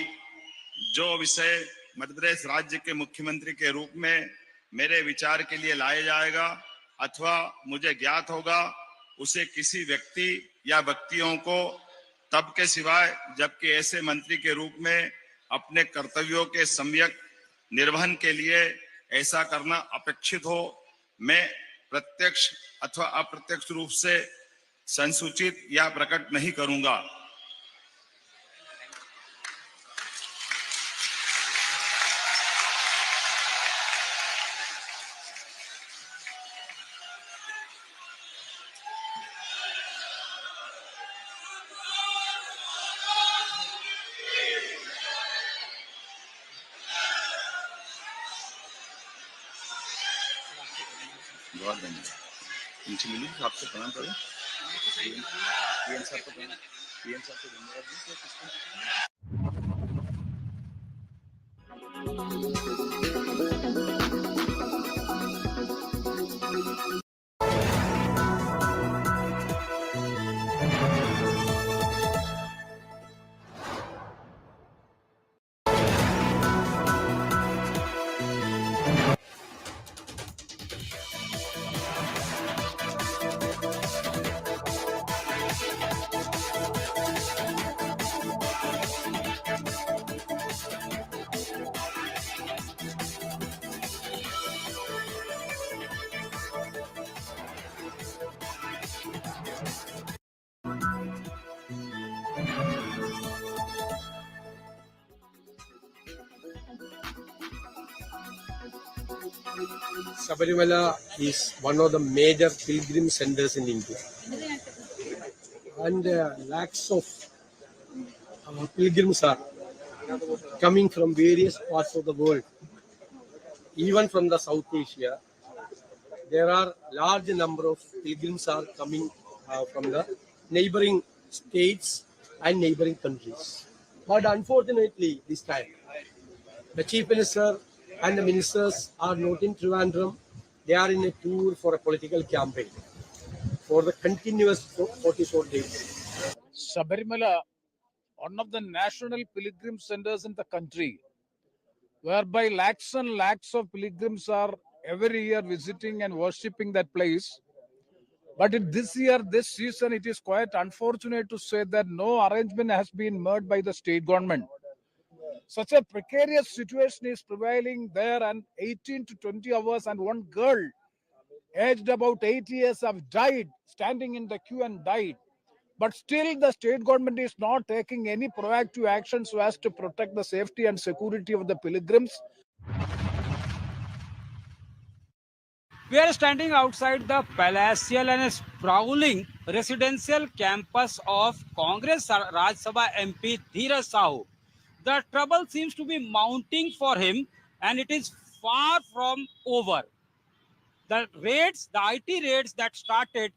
जो विषय मध्य प्रदेश राज्य के मुख्यमंत्री के रूप में मेरे विचार के लिए लाया जाएगा अथवा मुझे ज्ञात होगा, उसे किसी व्यक्ति या व्यक्तियों को तब के सिवाय जबकि ऐसे मंत्री के रूप में अपने कर्तव्यों के सम्यक निर्वहन के लिए ऐसा करना अपेक्षित हो, मैं प्रत्यक्ष अथवा अप्रत्यक्ष रूप से संसूचित या प्रकट नहीं करूंगा। बहुत धन्यवाद। इनसे मिली आपसे प्रणाम करें। पीएम साहब को धन्यवाद। Sabarimala is one of the major pilgrim centers in India, and lakhs of pilgrims are coming from various parts of the world, even from the South Asia. There are large number of pilgrims are coming from the neighboring states and neighboring countries. But unfortunately, this time, the Chief Minister and the ministers are not in Trivandrum. They are in a tour for a political campaign for the continuous 44 days. Sabarimala, one of the national pilgrim centers in the country, whereby lakhs and lakhs of pilgrims are every year visiting and worshipping that place. But this year, this season, it is quite unfortunate to say that no arrangement has been made by the state government. Such a precarious situation is prevailing there, and 18 to 20 hours, and one girl aged about 8 years have died, standing in the queue and died. But still the state government is not taking any proactive action so as to protect the safety and security of the pilgrims. We are standing outside the palatial and sprawling residential campus of Congress Raj Sabha MP Dheeraj Sahu. The trouble seems to be mounting for him, and it is far from over. The raids, the IT raids that started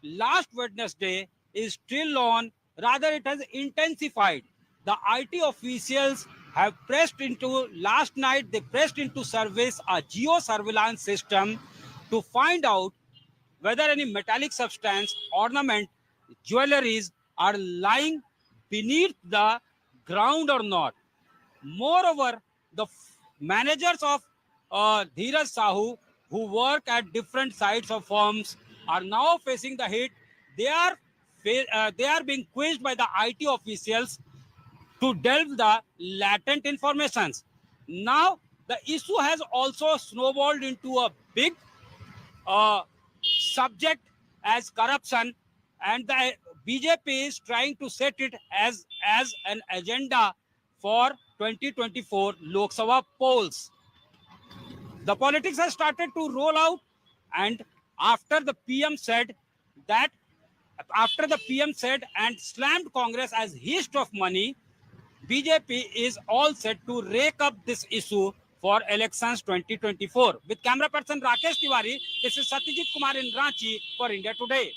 last Wednesday is still on. Rather, it has intensified. The IT officials have last night they pressed into service a geo surveillance system to find out whether any metallic substance, ornament, jewelries are lying beneath the ground or not. Moreover, the managers of Dheeraj Sahu who work at different sites of firms are now facing the hit. They are being quizzed by the IT officials to delve the latent informations. Now, the issue has also snowballed into a big subject as corruption, and the BJP is trying to set it as an agenda for 2024 Lok Sabha polls. The politics has started to roll out, and after the PM said and slammed Congress as heist of money, BJP is all set to rake up this issue for elections 2024. With camera person Rakesh Tiwari, this is Satyajit Kumar in Ranchi for India Today.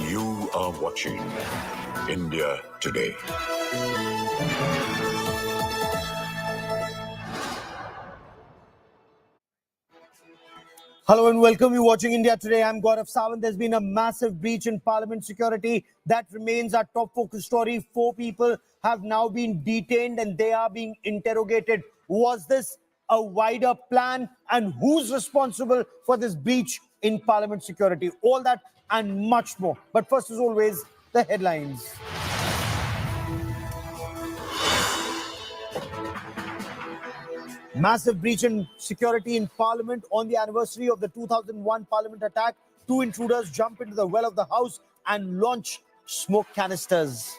You are watching India Today. Hello and welcome. You're watching India Today. I'm Gaurav Sawant. There's been a massive breach in Parliament security. That remains our top focus story. 4 people have now been detained and they are being interrogated. Was this a wider plan? And who's responsible for this breach in Parliament security? All that and much more. But first, as always, the headlines. Massive breach in security in Parliament on the anniversary of the 2001 Parliament attack. 2 intruders jump into the well of the House and launch smoke canisters.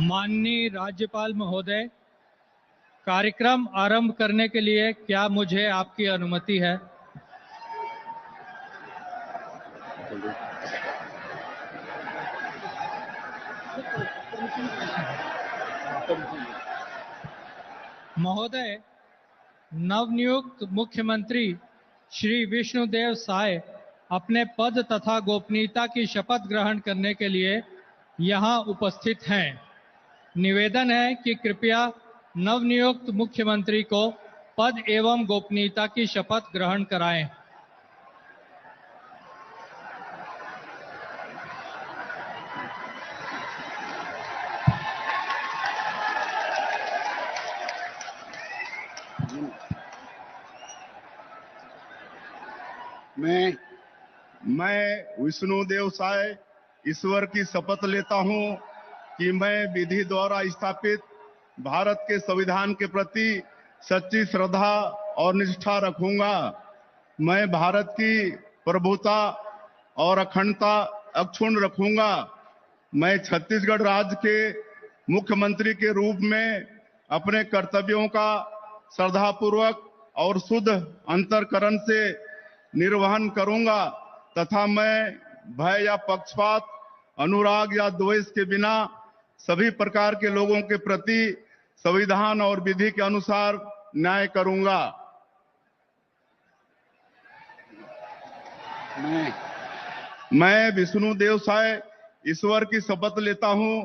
माननीय राज्यपाल महोदय, कार्यक्रम आरंभ करने के लिए क्या मुझे आपकी अनुमति है? महोदय, नवनियुक्त मुख्यमंत्री श्री विष्णुदेव साय अपने पद तथा गोपनीयता की शपथ ग्रहण करने के लिए यहाँ उपस्थित हैं। निवेदन है कि कृपया नवनियुक्त मुख्यमंत्री को पद एवं गोपनीयता की शपथ ग्रहण कराएं। मैं विष्णुदेव साय ईश्वर की शपथ लेता हूं कि मैं विधि द्वारा स्थापित भारत के संविधान के प्रति सच्ची श्रद्धा और निष्ठा रखूंगा। मैं भारत की प्रभुता और अखंडता अक्षुण्ण रखूंगा। मैं छत्तीसगढ़ राज्य के मुख्यमंत्री के रूप में अपने कर्तव्यों का श्रद्धापूर्वक और शुद्ध अंतःकरण से निर्वहन करूंगा तथा मैं भय या पक्षपात, अनुराग या द्वेष के बिना सभी प्रकार के लोगों के प्रति संविधान और विधि के अनुसार न्याय करूंगा। मैं विष्णुदेव साय ईश्वर की शपथ लेता हूं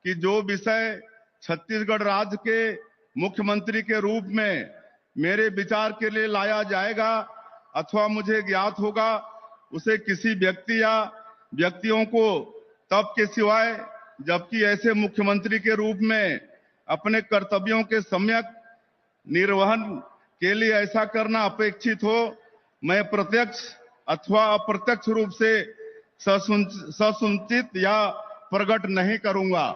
कि जो विषय छत्तीसगढ़ राज्य के मुख्यमंत्री के रूप में मेरे विचार के लिए लाया जाएगा अथवा मुझे ज्ञात होगा, उसे किसी व्यक्ति या व्यक्तियों को तब के सिवाय जबकि ऐसे मुख्यमंत्री के रूप में अपने कर्तव्यों के सम्यक निर्वहन के लिए ऐसा करना अपेक्षित हो, मैं प्रत्यक्ष अथवा अप्रत्यक्ष रूप से ससूचित या प्रकट नहीं करूंगा।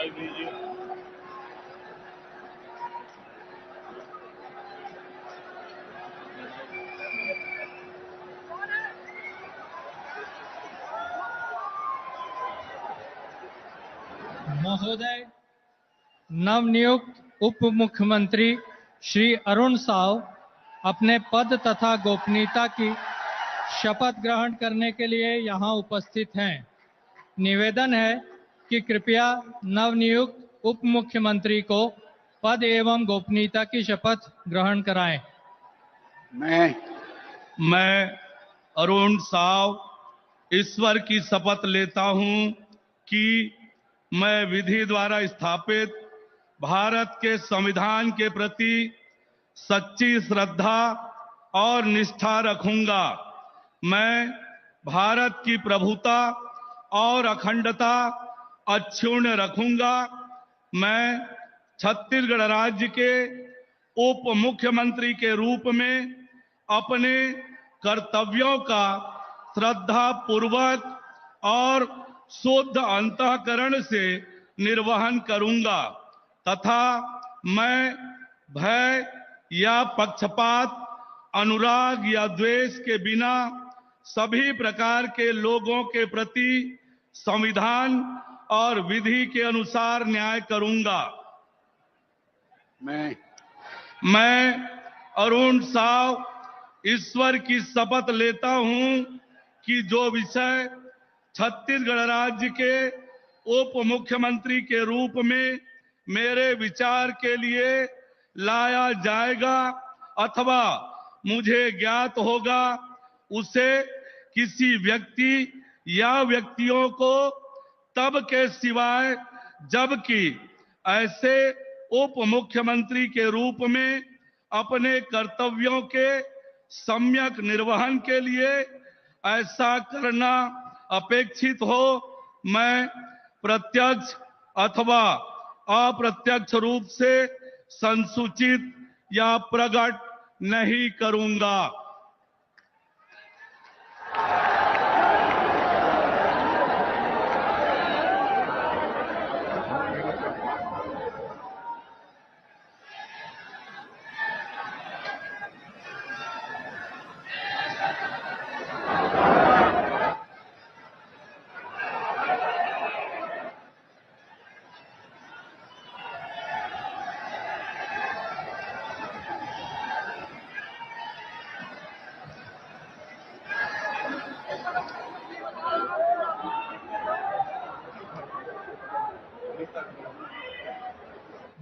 माइक लीजिए। महोदय, नवनियुक्त उप मुख्यमंत्री श्री अरुण साव अपने पद तथा गोपनीयता की शपथ ग्रहण करने के लिए यहाँ उपस्थित हैं। निवेदन है कि कृपया नवनियुक्त उप मुख्यमंत्री को पद एवं गोपनीयता की शपथ ग्रहण कराएं। मैं अरुण साव ईश्वर की शपथ लेता हूं कि मैं विधि द्वारा स्थापित भारत के संविधान के प्रति सच्ची श्रद्धा और निष्ठा रखूंगा। मैं भारत की प्रभुता और अखंडता अक्षुण्ण रखूंगा। मैं छत्तीसगढ़ राज्य के उप मुख्यमंत्री के रूप में अपने कर्तव्यों का श्रद्धा पूर्वक और शुद्ध अंतःकरण से निर्वहन करूंगा तथा मैं भय या पक्षपात, अनुराग या द्वेष के बिना सभी प्रकार के लोगों के प्रति संविधान और विधि के अनुसार न्याय करूंगा। मैं अरुण साव ईश्वर की शपथ लेता हूं कि जो विषय छत्तीसगढ़ राज्य के उप मुख्यमंत्री के रूप में मेरे विचार के लिए लाया जाएगा अथवा मुझे ज्ञात होगा, उसे किसी व्यक्ति या व्यक्तियों को तब के सिवाय जबकि ऐसे उप मुख्यमंत्री के रूप में अपने कर्तव्यों के सम्यक निर्वहन के लिए ऐसा करना अपेक्षित हो, मैं प्रत्यक्ष अथवा अप्रत्यक्ष रूप से संसूचित या प्रकट नहीं करूंगा।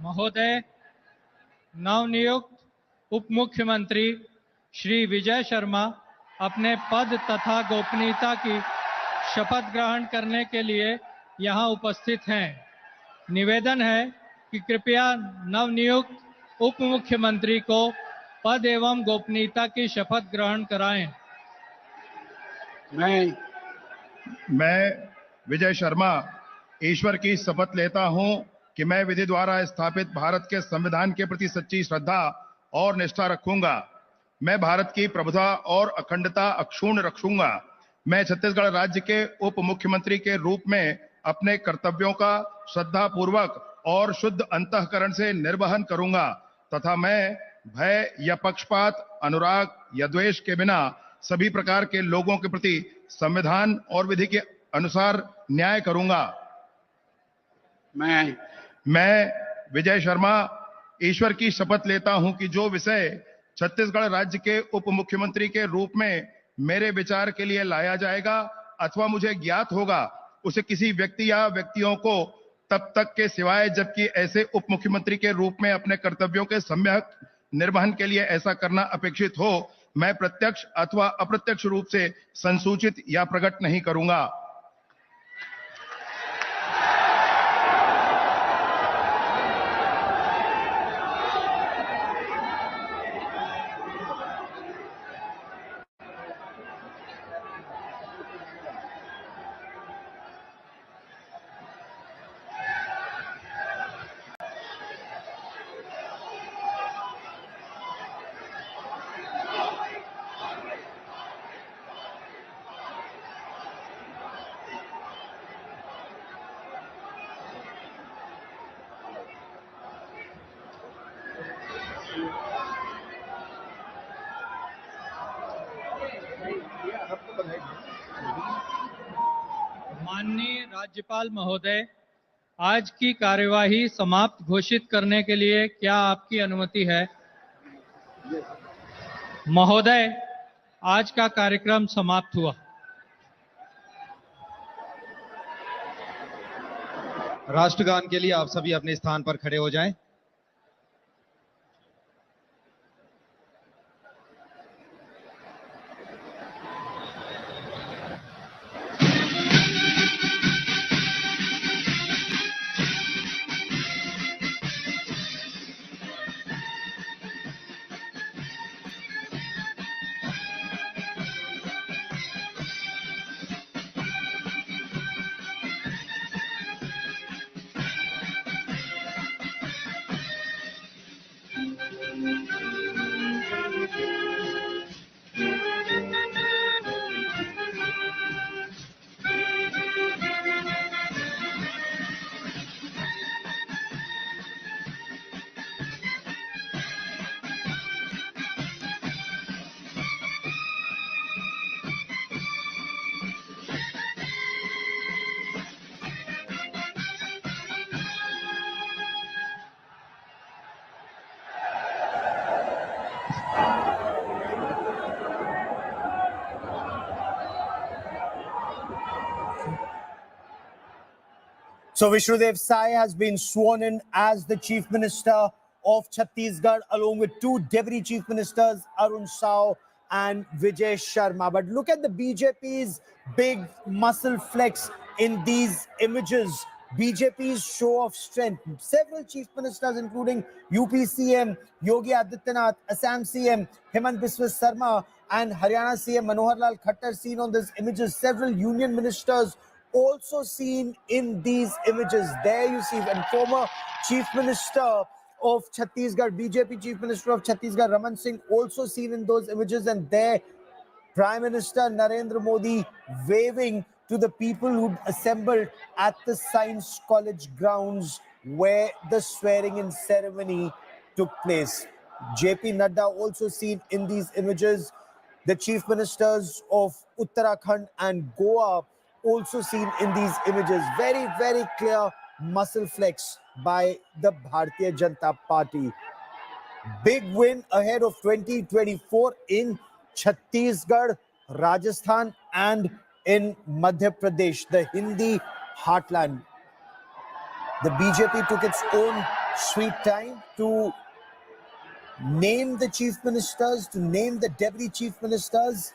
महोदय, नवनियुक्त उप मुख्यमंत्री श्री विजय शर्मा अपने पद तथा गोपनीयता की शपथ ग्रहण करने के लिए यहाँ उपस्थित हैं। निवेदन है कि कृपया नवनियुक्त उप मुख्यमंत्री को पद एवं गोपनीयता की शपथ ग्रहण कराएं। मैं विजय शर्मा ईश्वर की शपथ लेता हूं कि मैं विधि द्वारा स्थापित भारत के संविधान के प्रति सच्ची श्रद्धा और निष्ठा रखूंगा। मैं भारत की प्रभुता और अखंडता अक्षुण्ण रखूंगा। मैं छत्तीसगढ़ राज्य के उप मुख्यमंत्री के रूप में अपने कर्तव्यों का श्रद्धा पूर्वक और शुद्ध अंतःकरण से निर्वहन करूंगा तथा मैं भय या पक्षपात, अनुराग या द्वेष के बिना सभी प्रकार के लोगों के प्रति संविधान और विधि के अनुसार न्याय करूंगा। मैं विजय शर्मा ईश्वर की शपथ लेता हूं कि जो विषय छत्तीसगढ़ राज्य के उप मुख्यमंत्री के रूप में मेरे विचार के लिए लाया जाएगा अथवा मुझे ज्ञात होगा, उसे किसी व्यक्ति या व्यक्तियों को तब तक के सिवाय जबकि ऐसे उप मुख्यमंत्री के रूप में अपने कर्तव्यों के सम्यक निर्वहन के लिए ऐसा करना अपेक्षित हो, मैं प्रत्यक्ष अथवा अप्रत्यक्ष रूप से संसूचित या प्रकट नहीं करूंगा। माननीय राज्यपाल महोदय, आज की कार्यवाही समाप्त घोषित करने के लिए क्या आपकी अनुमति है? महोदय, आज का कार्यक्रम समाप्त हुआ। राष्ट्रगान के लिए आप सभी अपने स्थान पर खड़े हो जाएं। So Vishnudev Sai has been sworn in as the Chief Minister of Chhattisgarh along with two Deputy Chief Ministers, Arun Sao and Vijay Sharma. But look at the BJP's big muscle flex in these images. BJP's show of strength. Several Chief Ministers including UP CM Yogi Adityanath, Assam CM Hemant Biswa Sarma and Haryana CM Manohar Lal Khattar seen on these images. Several Union Ministers also seen in these images. There you see, and former Chief Minister of Chhattisgarh, BJP Chief Minister of Chhattisgarh, Raman Singh, also seen in those images. And there, Prime Minister Narendra Modi waving to the people who assembled at the Science College grounds where the swearing-in ceremony took place. JP Nadda also seen in these images. The Chief Ministers of Uttarakhand and Goa also seen in these images. Very, very clear muscle flex by the Bharatiya Janata Party. Big win ahead of 2024 in Chhattisgarh, Rajasthan and in Madhya Pradesh, the Hindi heartland. The BJP took its own sweet time to name the Chief Ministers, to name the Deputy Chief Ministers.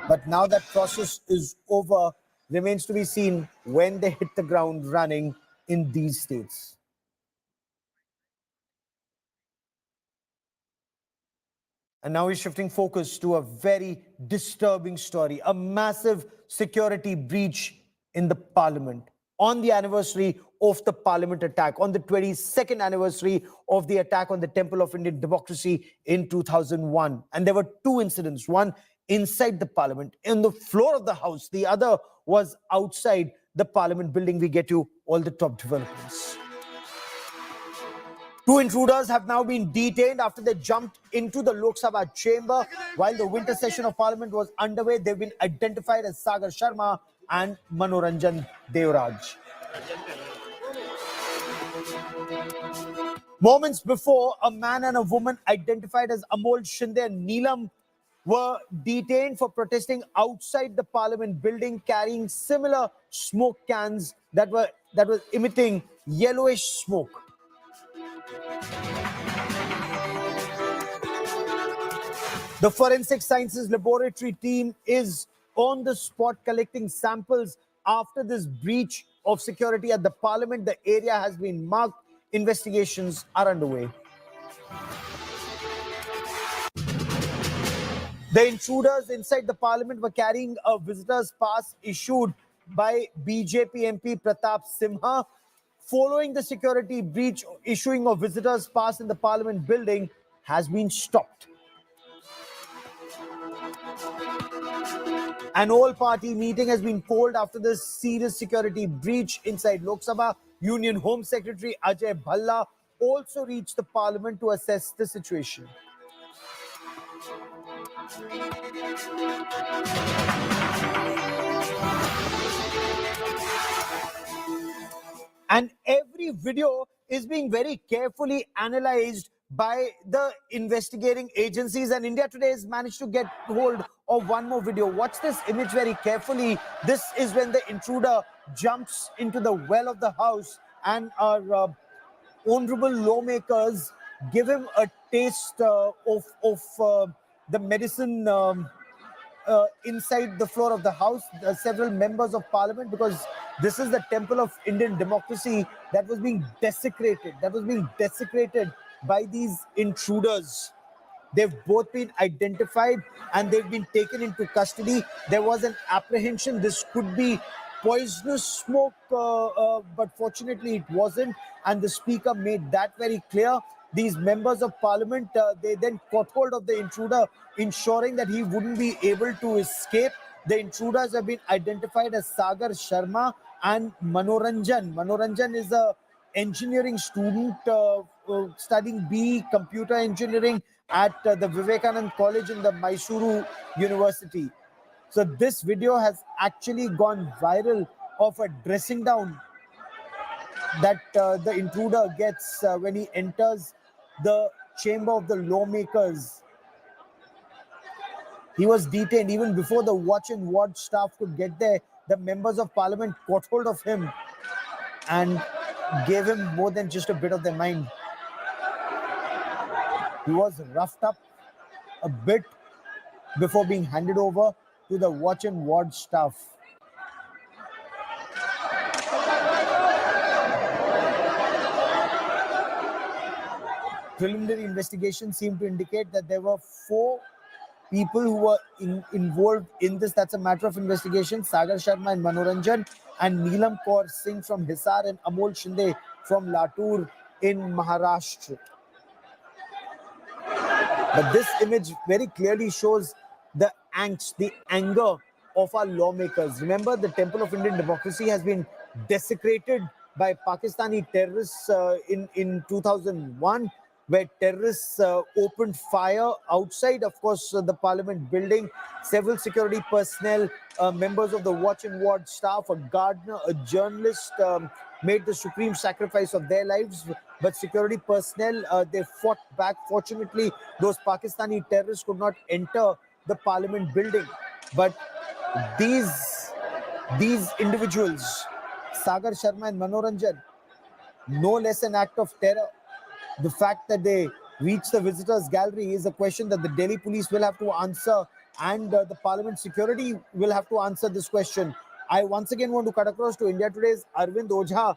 But now that process is over, remains to be seen when they hit the ground running in these states. And now we're shifting focus to a very disturbing story, a massive security breach in the parliament. On the anniversary of the parliament attack, on the 22nd anniversary of the attack on the Temple of Indian Democracy in 2001. And there were two incidents, one inside the parliament, in the floor of the house. The other was outside the parliament building. We get you all the top developments. Two intruders have now been detained after they jumped into the Lok Sabha chamber. While the winter session of parliament was underway, they've been identified as Sagar Sharma and Manoranjan Devraj. Moments before, a man and a woman identified as Amol Shinde and Neelam were detained for protesting outside the parliament building, carrying similar smoke cans that were emitting yellowish smoke. The Forensic Sciences Laboratory team is on the spot collecting samples after this breach of security at the parliament. The area has been marked. Investigations are underway. The intruders inside the parliament were carrying a visitor's pass issued by BJP MP Pratap Simha. Following the security breach, issuing of visitor's pass in the parliament building has been stopped. An all-party meeting has been called after this serious security breach inside Lok Sabha. Union Home Secretary Ajay Bhalla also reached the parliament to assess the situation. And every video is being very carefully analyzed by the investigating agencies, and India Today has managed to get hold of one more video. Watch this image very carefully. This is when the intruder jumps into the well of the house, and our honorable lawmakers give him a taste of the medicine inside the floor of the house. Several members of parliament, because this is the temple of Indian democracy that was being desecrated, by these intruders. They've both been identified and they've been taken into custody. There was an apprehension this could be poisonous smoke, but fortunately it wasn't, and the speaker made that very clear. These members of parliament, they then caught hold of the intruder, ensuring that he wouldn't be able to escape. The intruders have been identified as Sagar Sharma and Manoranjan. Manoranjan is a engineering student studying BE computer engineering at the Vivekanand College in the Mysuru University. So this video has actually gone viral of a dressing down that the intruder gets when he enters the chamber of the lawmakers. He was detained even before the watch and ward staff could get there. The members of parliament caught hold of him and gave him more than just a bit of their mind. He was roughed up a bit before being handed over to the watch and ward staff. Preliminary investigation seemed to indicate that there were 4 people who were involved in this. That's a matter of investigation. Sagar Sharma and Manoranjan, and Neelam Kaur Singh from Hisar, and Amol Shinde from Latur in Maharashtra. But this image very clearly shows the angst, the anger of our lawmakers. Remember, the temple of Indian democracy has been desecrated by Pakistani terrorists in 2001, where terrorists opened fire outside, of course, the parliament building. Several security personnel, members of the watch and ward staff, a gardener, a journalist made the supreme sacrifice of their lives. But security personnel, they fought back. Fortunately, those Pakistani terrorists could not enter the parliament building. But these individuals, Sagar Sharma and Manoranjan, no less an act of terror. The fact that they reached the visitors gallery is a question that the Delhi police will have to answer, and the parliament security will have to answer this question. I once again want to cut across to India Today's Arvind Ojha.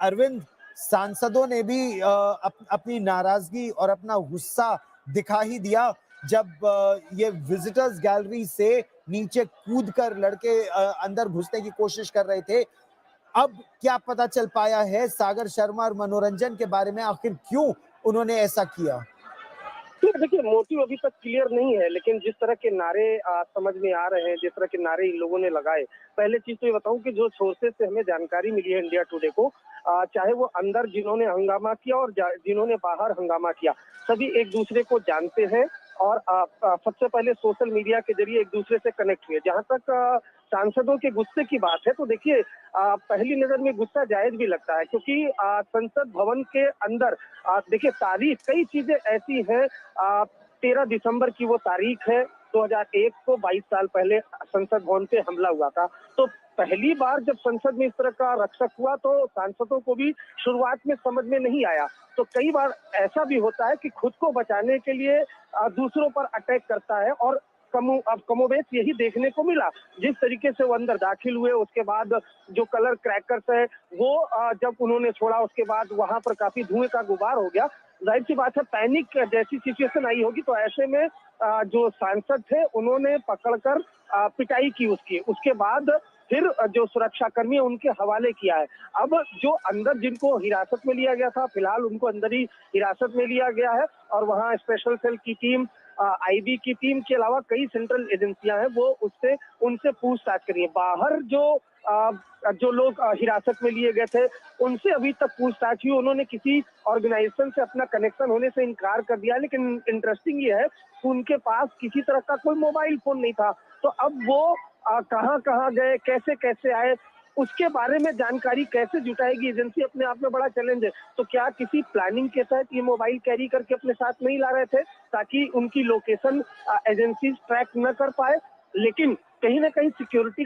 Arvind, सांसदों ने भी अपनी नाराजगी और अपना गुस्सा दिखा ही दिया जब ये विजिटर्स गैलरी से नीचे कूदकर लड़के अंदर घुसने की कोशिश कर रहे थे. अब क्या पता चल पाया है सागर शर्मा और मनोरंजन के बारे में, आखिर क्यों उन्होंने ऐसा किया? देखिए, मोटिव अभी तक क्लियर नहीं है, लेकिन जिस तरह के नारे समझ में आ रहे हैं, जिस तरह के नारे इन लोगों ने लगाए, पहले चीज तो ये बताऊं कि जो सोर्सेज से हमें जानकारी मिली है इंडिया टुडे को, चाहे वो अंदर जिन्होंने हंगामा किया और जिन्होंने बाहर हंगामा किया, सभी एक दूसरे को जानते हैं और सबसे पहले सोशल मीडिया के जरिए एक दूसरे से कनेक्ट हुए. जहां तक सांसदों के गुस्से की बात है, तो देखिए पहली नजर में गुस्सा जायज भी लगता है, क्योंकि संसद भवन के अंदर देखिए तारीख, कई चीजें ऐसी हैं. 13 दिसंबर की वो तारीख है 2001 को, 22 साल पहले संसद भवन पे हमला हुआ था. तो पहली बार जब संसद में इस तरह का रक्षक हुआ तो सांसदों को भी शुरुआत में समझ में नहीं आया. तो कई बार ऐसा भी होता है कि खुद को बचाने के लिए दूसरों पर अटैक करता है, और कमोबेश यही देखने को मिला. जिस तरीके से वो अंदर दाखिल हुए, उसके बाद जो कलर क्रैकर्स है वो जब उन्होंने छोड़ा, उसके बाद वहां पर काफी धुएं का गुबार हो गया. जाहिर सी बात है, पैनिक जैसी सिचुएशन आई होगी. तो ऐसे में जो सांसद थे उन्होंने पकड़कर पिटाई की उसकी. उसके बाद फिर जो सुरक्षाकर्मी है उनके हवाले किया है. अब जो अंदर जिनको हिरासत में लिया गया था, फिलहाल उनको अंदर ही हिरासत में लिया गया है, और वहां स्पेशल सेल की टीम, आईबी की टीम के अलावा कई सेंट्रल एजेंसियां हैं, वो उनसे पूछताछ करिए. बाहर जो लोग हिरासत में लिए गए थे उनसे अभी तक पूछताछ हुई. उन्होंने किसी ऑर्गेनाइजेशन से अपना कनेक्शन होने से इनकार कर दिया, लेकिन इंटरेस्टिंग ये है कि उनके पास किसी तरह का कोई मोबाइल फोन नहीं था. तो अब वो कहां गए, कैसे आए, उसके बारे में जानकारी कैसे जुटाएगी एजेंसी, अपने आप में बड़ा चैलेंज है। तो क्या किसी प्लानिंग के तहत ये मोबाइल कैरी करके अपने साथ नहीं ला रहे थे ताकि उनकी लोकेशन एजेंसी ट्रैक न कर पाए? लेकिन कहीं ना कहीं सिक्योरिटी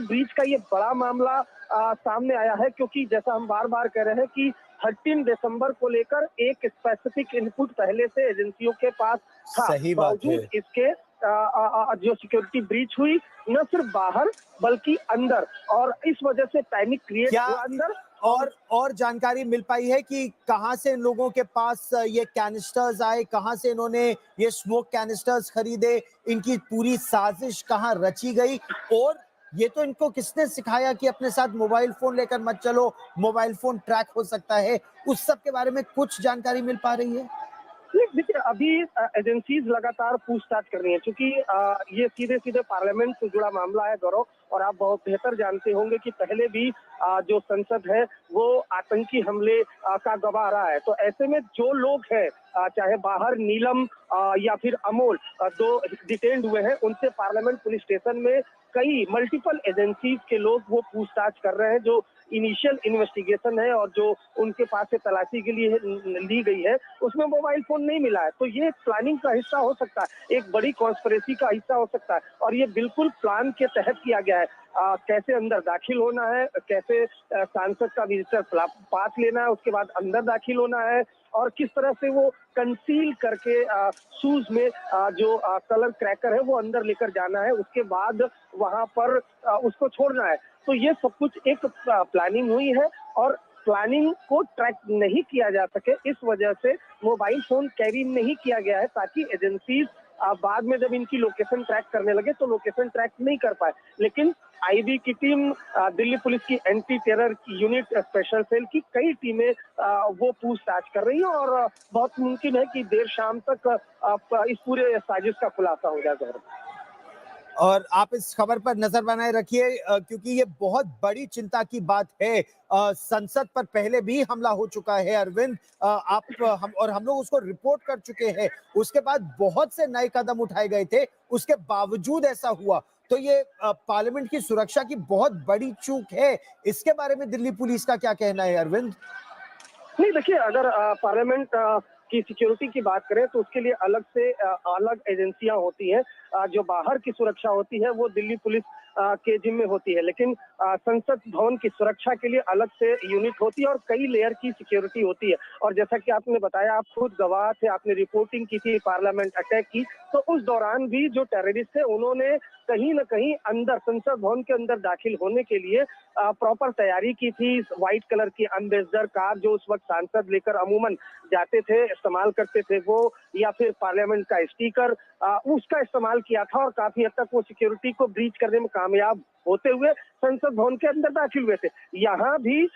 ब्रीच का ये बड़ा मामला सामने आया है, क्योंकि जैसा हम बार बार कह रहे हैं कि 13 दिसंबर को लेकर एक स्पेसिफिक इनपुट पहले से एजेंसियों के पास था। सही बात है। बावजूद इसके जो सिक्योरिटी ब्रीच हुई न सिर्फ बाहर बल्कि अंदर, और इस वजह से पैनिक क्रिएट हुआ अंदर। और जानकारी मिल पाई है कि कहां से इन लोगों के पास ये कैनिस्टर्स आए, कहां से इन्होंने ये स्मोक कैनिस्टर्स खरीदे, इनकी पूरी साजिश कहां रची गई, और ये तो इनको किसने सिखाया कि अपने साथ मोबाइल फोन लेकर मत चलो, मोबाइल फोन ट्रैक हो सकता है, उस सब के बारे में कुछ जानकारी मिल पा रही है? देखिए, अभी एजेंसीज लगातार पूछताछ कर रही हैं, क्योंकि ये सीधे सीधे पार्लियामेंट से जुड़ा मामला है गौरव, और आप बहुत बेहतर जानते होंगे कि पहले भी जो संसद है वो आतंकी हमले का गवाह रहा है। तो ऐसे में जो लोग हैं, चाहे बाहर नीलम या फिर अमोल, दो डिटेन्ड हुए हैं, उनसे पार्लियामेंट पुलिस स्टेशन में कई मल्टीपल एजेंसीज के लोग वो पूछताछ कर रहे हैं। जो इनिशियल इन्वेस्टिगेशन है और जो उनके पास से तलाशी के लिए ली गई है, उसमें मोबाइल फोन नहीं मिला है। तो ये प्लानिंग का हिस्सा हो सकता है, एक बड़ी कॉन्स्पिरेसी का हिस्सा हो सकता है, और ये बिल्कुल प्लान के तहत किया गया है। कैसे अंदर दाखिल होना है, कैसे सांसद का विजिटर पास लेना है, उसके बाद अंदर दाखिल होना है, और किस तरह से वो कंसील करके शूज में जो कलर क्रैकर है वो अंदर लेकर जाना है, उसके बाद वहां पर उसको छोड़ना है। तो ये सब कुछ एक प्लानिंग हुई है, और प्लानिंग को ट्रैक नहीं किया जा सके इस वजह से मोबाइल फोन कैरी नहीं किया गया है, ताकि एजेंसीज बाद में जब इनकी लोकेशन ट्रैक करने लगे तो लोकेशन ट्रैक नहीं कर पाए। लेकिन आईबी की टीम, दिल्ली पुलिस की एंटी टेरर की यूनिट, स्पेशल सेल की कई टीमें वो पूछताछ कर रही हैं, और बहुत मुमकिन है कि देर शाम तक इस पूरे साजिश का खुलासा हो जाएगा। और आप इस खबर पर नजर बनाए रखिए, क्योंकि ये बहुत बड़ी चिंता की बात है। संसद पर पहले भी हमला हो चुका है अरविंद, हम लोग उसको रिपोर्ट कर चुके हैं। उसके बाद बहुत से नए कदम उठाए गए थे, उसके बावजूद ऐसा हुआ। तो ये पार्लियामेंट की सुरक्षा की बहुत बड़ी चूक है। इसके बारे में दिल्ली पुलिस का क्या कहना है अरविंद? नहीं, देखिए, अगर पार्लियामेंट की सिक्योरिटी की बात करें तो उसके लिए अलग से अलग एजेंसियां होती हैं। जो बाहर की सुरक्षा होती है वो दिल्ली पुलिस के जिम्मे होती है, लेकिन संसद भवन की सुरक्षा के लिए अलग से यूनिट होती है और कई लेयर की सिक्योरिटी होती है। और जैसा कि आपने बताया, आप खुद गवाह थे, आपने रिपोर्टिंग की थी पार्लियामेंट अटैक की, तो उस दौरान भी जो टेररिस्ट थे उन्होंने कहीं न कहीं अंदर, संसद भवन के अंदर दाखिल होने के लिए प्रॉपर तैयारी की थी। व्हाइट कलर की एम्बेसडर कार जो उस वक्त सांसद लेकर अमूमन जाते थे, इस्तेमाल करते थे वो, या फिर पार्लियामेंट का स्टिकर, उसका इस्तेमाल किया था, और काफी हद तक वो सिक्योरिटी को ब्रीच करने में कामयाब होते हुए संसद भवन के अंदर दाखिल हुए थे। यहाँ भी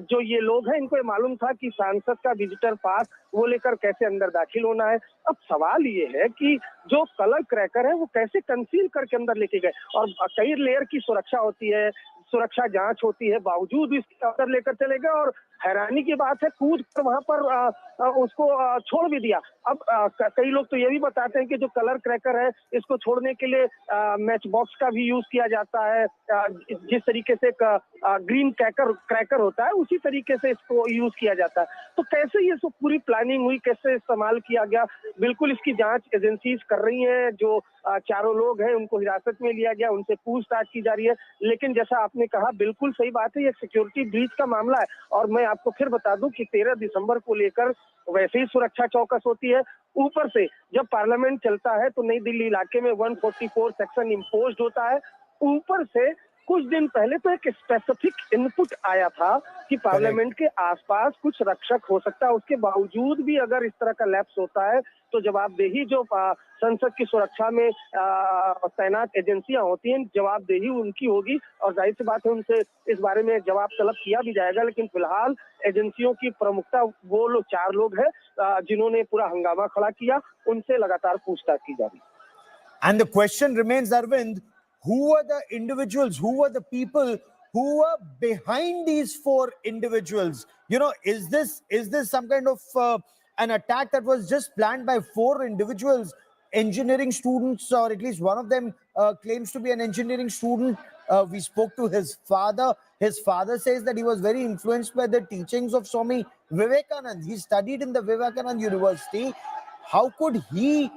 जो ये लोग हैं, इनको ये मालूम था कि सांसद का विजिटर पास वो लेकर कैसे अंदर दाखिल होना है। अब सवाल ये है कि जो कलर क्रैकर है वो कैसे कंसील करके अंदर लेके गए, और कई लेयर की सुरक्षा होती है, सुरक्षा जांच होती है, बावजूद इसके अंदर लेकर चले गए, और हैरानी की बात है कूद कर वहां पर उसको छोड़ भी दिया। अब कई लोग तो ये भी बताते हैं कि जो कलर क्रैकर है इसको छोड़ने के लिए मैच बॉक्स का भी यूज किया जाता है। जिस तरीके से ग्रीन क्रैकर होता है उसी तरीके से इसको यूज किया जाता है। तो कैसे ये सब पूरी प्लानिंग हुई, कैसे इस्तेमाल किया गया, बिल्कुल इसकी जांच एजेंसीज कर रही हैं। जो चारों लोग हैं उनको हिरासत में लिया गया, उनसे पूछताछ की जा रही है। लेकिन जैसा आपने कहा, बिल्कुल सही बात है, ये सिक्योरिटी ब्रीच का मामला है। और मैं आपको फिर बता दूं कि 13 दिसंबर को लेकर वैसे ही सुरक्षा चौकस होती है। ऊपर से जब पार्लियामेंट चलता है तो नई दिल्ली इलाके में 144 सेक्शन इम्पोज्ड होता है। ऊपर से कुछ दिन पहले तो एक स्पेसिफिक इनपुट आया था कि पार्लियामेंट के आसपास कुछ रक्षक हो सकता है। उसके बावजूद भी अगर इस तरह का लैप्स होता है तो जवाबदेही जो संसद की सुरक्षा में तैनात एजेंसियां होती हैं, जवाबदेही उनकी होगी, और जाहिर सी बात है उनसे इस बारे में जवाब तलब किया भी जाएगा। लेकिन फिलहाल एजेंसियों की प्रमुखता वो लोग 4 लोग हैं जिन्होंने पूरा हंगामा खड़ा किया, उनसे लगातार पूछताछ की जा रही है। And the question remains, Arvind, who were the individuals, who were the people who were behind these 4 individuals? You know, is this some kind of an attack that was just planned by 4 individuals, engineering students, or at least one of them claims to be an engineering student. We spoke to his father. His father says that he was very influenced by the teachings of Swami Vivekanand. He studied in the Vivekanand University. How could he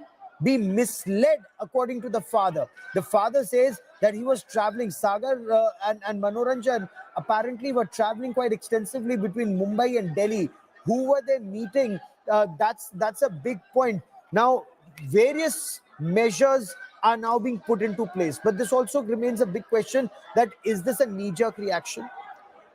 be misled according to the father? The father says that he was traveling. Sagar and Manoranjan apparently were traveling quite extensively between Mumbai and Delhi. Who were they meeting? That's a big point. Now, various measures are now being put into place, but this also remains a big question: that is this a knee-jerk reaction?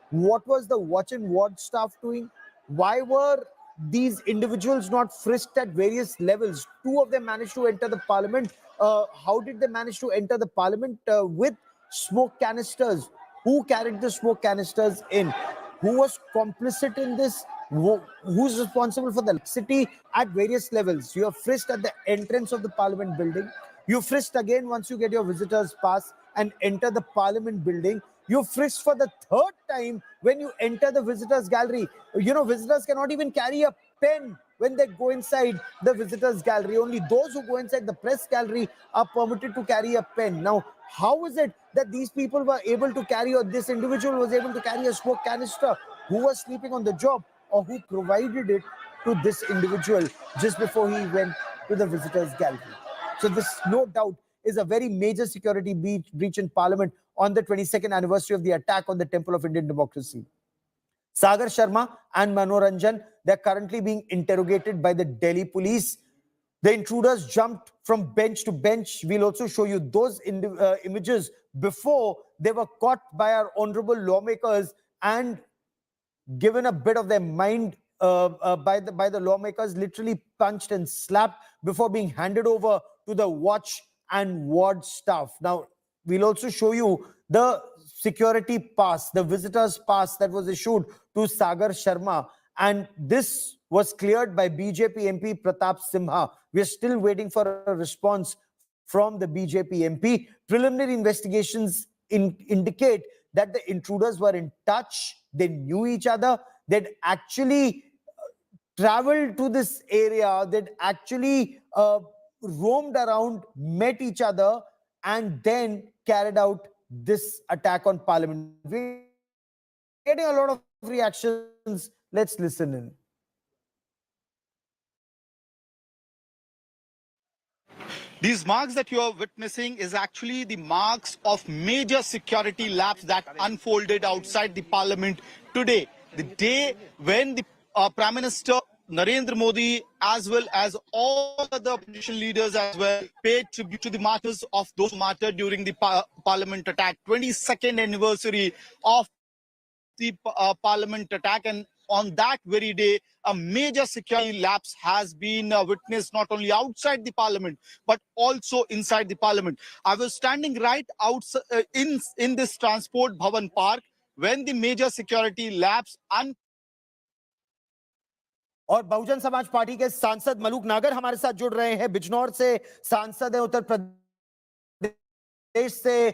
What was the watch and ward staff doing? Why were these individuals not frisked at various levels? Two of them managed to enter the parliament. How did they manage to enter the parliament with smoke canisters? Who carried the smoke canisters in? Who was complicit in this? Who's responsible for the city at various levels? You are frisked at the entrance of the parliament building. You frisked again once you get your visitor's pass and enter the parliament building. You frisked for the third time when you enter the visitors gallery. You know, visitors cannot even carry a pen when they go inside the visitors gallery. Only those who go inside the press gallery are permitted to carry a pen. Now, how is it that these people were able to carry, or this individual was able to carry a smoke canister? Who was sleeping on the job, or who provided it to this individual just before he went to the visitors gallery? So this, no doubt, is a very major security breach in Parliament on the 22nd anniversary of the attack on the Temple of Indian Democracy. Sagar Sharma and Manoranjan, they're currently being interrogated by the Delhi police. The intruders jumped from bench to bench. We'll also show you those images before they were caught by our honorable lawmakers and given a bit of their mind by the lawmakers, literally punched and slapped before being handed over to the watch and ward staff. Now, we'll also show you the security pass, the visitor's pass that was issued to Sagar Sharma. And this was cleared by BJP MP Pratap Simha. We are still waiting for a response from the BJP MP. Preliminary investigations indicate that the intruders were in touch. They knew each other. They'd actually traveled to this area. They'd actually roamed around, met each other, and then carried out this attack on Parliament. We're getting a lot of reactions. Let's listen in. These marks that you are witnessing is actually the marks of major security lapse that unfolded outside the parliament today. The day when the Prime Minister Narendra Modi, as well as all other opposition leaders as well, paid tribute to the martyrs of those martyred during the parliament attack. 22nd anniversary of the parliament attack, and on that very day, a major security lapse has been witnessed not only outside the parliament but also inside the parliament. I was standing right outside in this Transport Bhavan Park when the major security lapse और Bahujan Samaj party के सांसद मलूक नागर हमारे साथ जुड़ रहे हैं। बिजनौर से सांसद है, उत्तर प्रदेश से।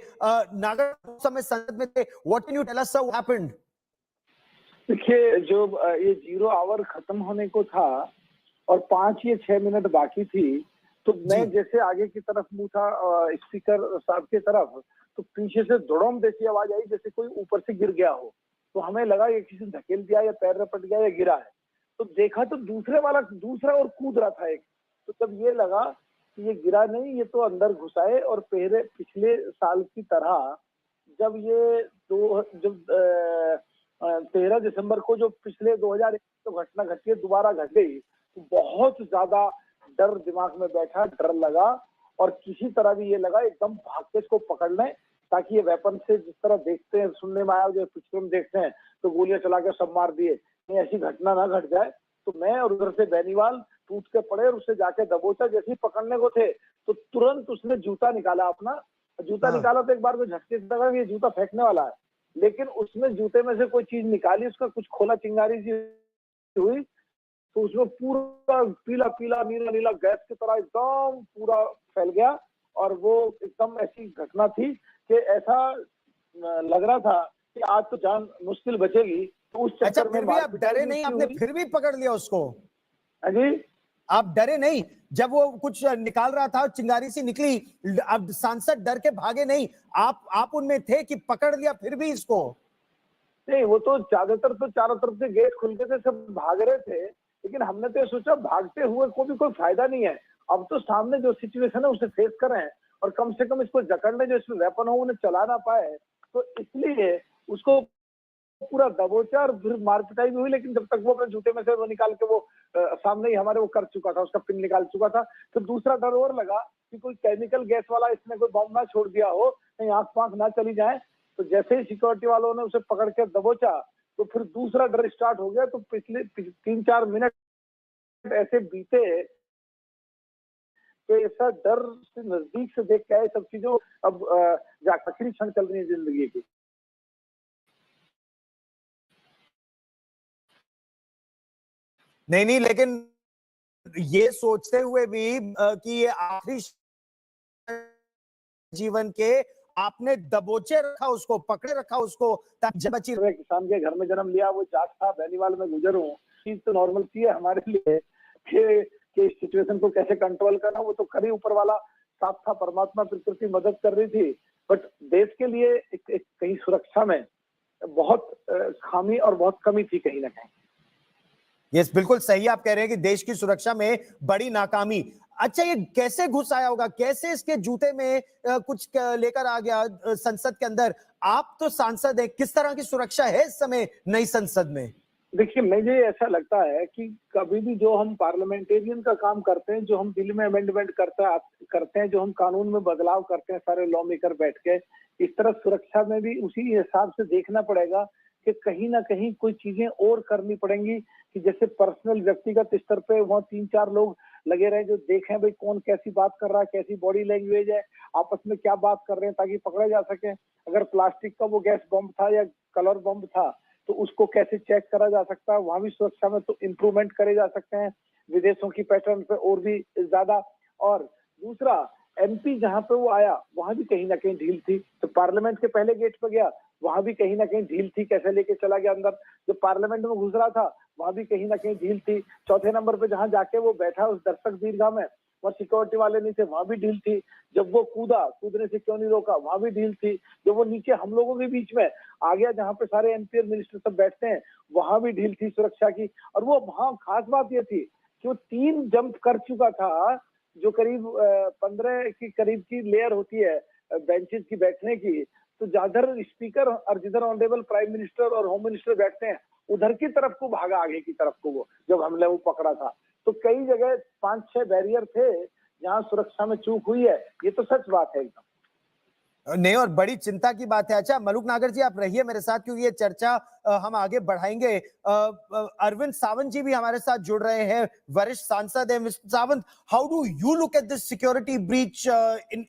नागर समय संसद में थे, what can you tell us what happened? देखिए, जो ये 0 आवर खत्म होने को था और 5 या 6 मिनट बाकी थी, तो मैं जैसे आगे की तरफ मुंह था स्पीकर साहब की तरफ, तो पीछे से धड़ोम जैसी आवाज आई, जैसे कोई ऊपर से गिर गया हो। तो हमें लगा ये किसी ने धकेल दिया या पैर रपट गया या गिरा है। तो देखा तो दूसरा और कूद रहा था एक। तो तब ये लगा कि ये गिरा नहीं, ये तो अंदर घुसा है। और पिछले साल की तरह जब ये 13 दिसंबर को जो पिछले 2001 तो घटना घटी है, दोबारा घट गई, तो बहुत ज्यादा डर दिमाग में बैठा, डर लगा। और किसी तरह भी ये लगा एकदम भाग के इसको पकड़ लें, ताकि ये वेपन से जिस तरह देखते हैं, सुनने में आया, जो पिक्चर में देखते हैं तो गोलियां चला के सब मार दिए, ऐसी घटना ना घट जाए। तो मैं और उधर से बेनीवाल टूट के पड़े और उससे जाके दबोचा। जैसे ही पकड़ने को थे तो तुरंत उसने जूता निकाला अपना। जूता निकाला तो एक बार को झटके से लगा कि ये जूता फेंकने वाला है, लेकिन उसने जूते में से कोई चीज निकाली, उसका कुछ खोला चिंगारी सी हुई, तो उसमें पूरा पीला पीला नीला नीला गैस की तरह एकदम पूरा फैल गया। और वो एकदम ऐसी घटना थी कि ऐसा लग रहा था कि आज तो जान मुश्किल बचेगी। तो उस चक्कर में आप डरे नहीं, आपने फिर भी पकड़ लिया उसको? जी, आप डरे नहीं जब वो कुछ निकाल रहा था, चिंगारी सी निकली, अब सांसद डर के भागे नहीं, आप उनमें थे कि पकड़ लिया फिर भी इसको? नहीं, वो तो ज्यादातर तो चारों तरफ से गेट खुल गए थे, सब भाग रहे थे, लेकिन हमने तो ये सोचा भागते हुए को भी कोई फायदा नहीं है। अब तो सामने जो सिचुएशन है उसे फेस करें और कम से कम इसको जकड़ने जो इसमें वेपन हो उन्हें चला ना पाए, तो इसलिए उसको पूरा दबोचा और फिर मार पिटाई भी हुई। लेकिन जब तक वो अपने जूते में से वो निकाल के वो सामने ही हमारे वो कर चुका था, उसका पिन निकाल चुका था, तो दूसरा डर और लगा कि कोई केमिकल गैस वाला इसने कोई बम ना छोड़ दिया हो, कहीं आंख पांख ना चली जाए। तो जैसे ही सिक्योरिटी वालों ने उसे पकड़ के दबोचा तो फिर दूसरा डर स्टार्ट हो गया। तो पिछले 3-4 मिनट ऐसे बीते तो ऐसा डर से नजदीक से देख के आए सब चीजों। अब आखिरी क्षण चल रही है जिंदगी की। नहीं, लेकिन ये सोचते हुए भी कि ये आखिरी जीवन के आपने दबोचे रखा उसको, पकड़े रखा उसको ताकि बची। किसान के घर में जन्म लिया, वो जाट था, बैनीवाल में गुजर हूँ, चीज तो नॉर्मल सी है हमारे लिए कि इस सिचुएशन को कैसे कंट्रोल करना, वो तो करी ऊपर वाला साथ था, परमात्मा प्रकृति मदद कर रही थी। बट देश के लिए एक कहीं सुरक्षा में बहुत खामी और बहुत कमी थी कहीं ना कहीं। यस, बिल्कुल सही आप कह रहे हैं कि देश की सुरक्षा में बड़ी नाकामी। अच्छा, ये कैसे घुस आया होगा, कैसे इसके जूते में कुछ लेकर आ गया संसद के अंदर? आप तो सांसद हैं, किस तरह की सुरक्षा है इस समय नई संसद में? देखिए, मुझे ऐसा लगता है कि कभी भी जो हम पार्लियामेंटेरियन का काम करते हैं, जो हम बिल में अमेंडमेंट करते हैं, जो हम कानून में बदलाव करते हैं सारे लॉ मेकर बैठ के, इस तरह सुरक्षा में भी उसी हिसाब से देखना पड़ेगा कि कहीं ना कहीं कोई चीजें और करनी पड़ेंगी कि जैसे पर्सनल व्यक्तिगत स्तर पे वहाँ 3-4 लोग लगे रहे जो देखें भाई कौन कैसी बात कर रहा है, कैसी बॉडी लैंग्वेज है, आपस में क्या बात कर रहे हैं, ताकि पकड़े जा सके। अगर प्लास्टिक का वो गैस बम था या कलर बम था तो उसको कैसे चेक करा जा सकता है, वहां भी सुरक्षा में तो इम्प्रूवमेंट करे जा सकते हैं विदेशों की पैटर्न पे और भी ज्यादा। और दूसरा, एमपी जहां पे वो आया वहां भी कहीं ना कहीं ढील थी, तो पार्लियामेंट के पहले गेट पे गया वहां भी कहीं ना कहीं ढील थी, कैसे लेके चला गया अंदर। जो पार्लियामेंट में घुस रहा था वहां भी कहीं ना कहीं ढील थी। चौथे नंबर पे जहां जाके वो बैठा उस दर्शक दीर्घा में, वहाँ सिक्योरिटी वाले नहीं थे, वहां भी ढील थी। जब वो कूदने से क्यों नहीं रोका, वहां भी ढील थी। जब वो नीचे हम लोगों के बीच में आ गया जहां पे सारे एमपी और मिनिस्टर सब बैठते हैं, वहां भी ढील थी सुरक्षा की। और वो वहां खास बात ये थी कि वो 3 जंप कर चुका था, जो करीब 15 की करीब की लेयर होती है बेंचेस की बैठने की। तो जिधर स्पीकर और जिधर ऑनरेबल प्राइम मिनिस्टर और होम मिनिस्टर बैठते हैं उधर की तरफ को भागा, आगे की तरफ को वो जब हमने वो पकड़ा था। तो कई जगह 5-6 बैरियर थे जहां सुरक्षा में चूक हुई है, ये तो सच बात है एकदम। नहीं, और बड़ी चिंता की बात है। अच्छा, मलुक नागर जी आप रहिए मेरे साथ क्योंकि ये चर्चा हम आगे बढ़ाएंगे। अरविंद सावंत जी भी हमारे साथ जुड़ रहे हैं, वरिष्ठ सांसद हैं। Mister Sawant, how do you look at this security breach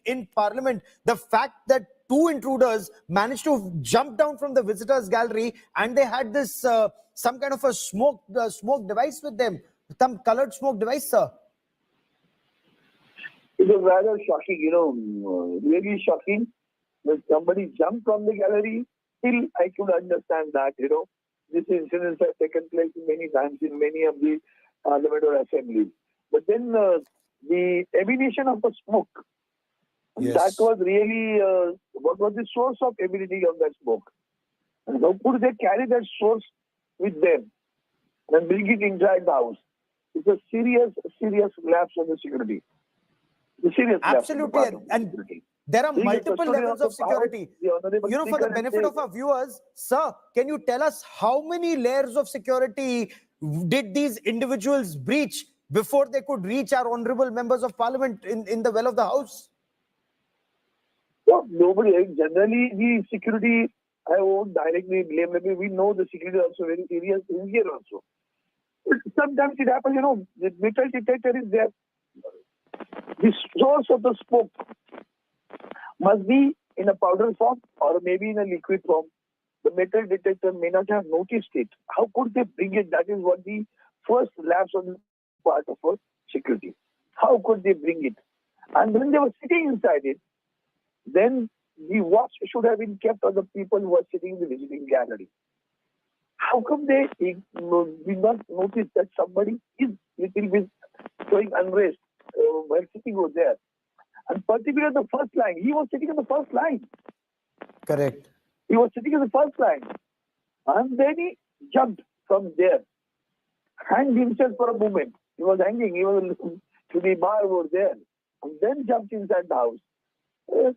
in parliament? The fact that 2 intruders managed to jump down from the visitors gallery and they had this some kind of a smoke device with them, some colored smoke device, sir. It was rather shocking, really shocking. When somebody jumped from the gallery, still I could understand that, This incidents have taken place many times in many of the parliament or assemblies. But then the emanation of the smoke, yes, that was really, what was the source of emitting of that smoke? And how could they carry that source with them and bring it inside the house? It's a serious lapse of the security. Absolutely, and there are multiple levels of security. For the benefit of our viewers, sir, can you tell us how many layers of security did these individuals breach before they could reach our honorable members of parliament in the well of the house? No, nobody. Generally, the security, I won't directly blame. Maybe we know the security also very serious in here also. But sometimes it happens, the metal detector is there. The source of the smoke must be in a powder form or maybe in a liquid form. The metal detector may not have noticed it. How could they bring it? That is what the first lapse on the part of our security. How could they bring it? And when they were sitting inside it, then the watch should have been kept on the people who were sitting in the visiting gallery. How come they did not notice that somebody is little bit showing unrest while sitting over there. And particularly the first line, he was sitting in the first line. Correct. He was sitting in the first line. And then he jumped from there, hanged himself for a moment. He was hanging, he was to the bar over there, and then jumped inside the house.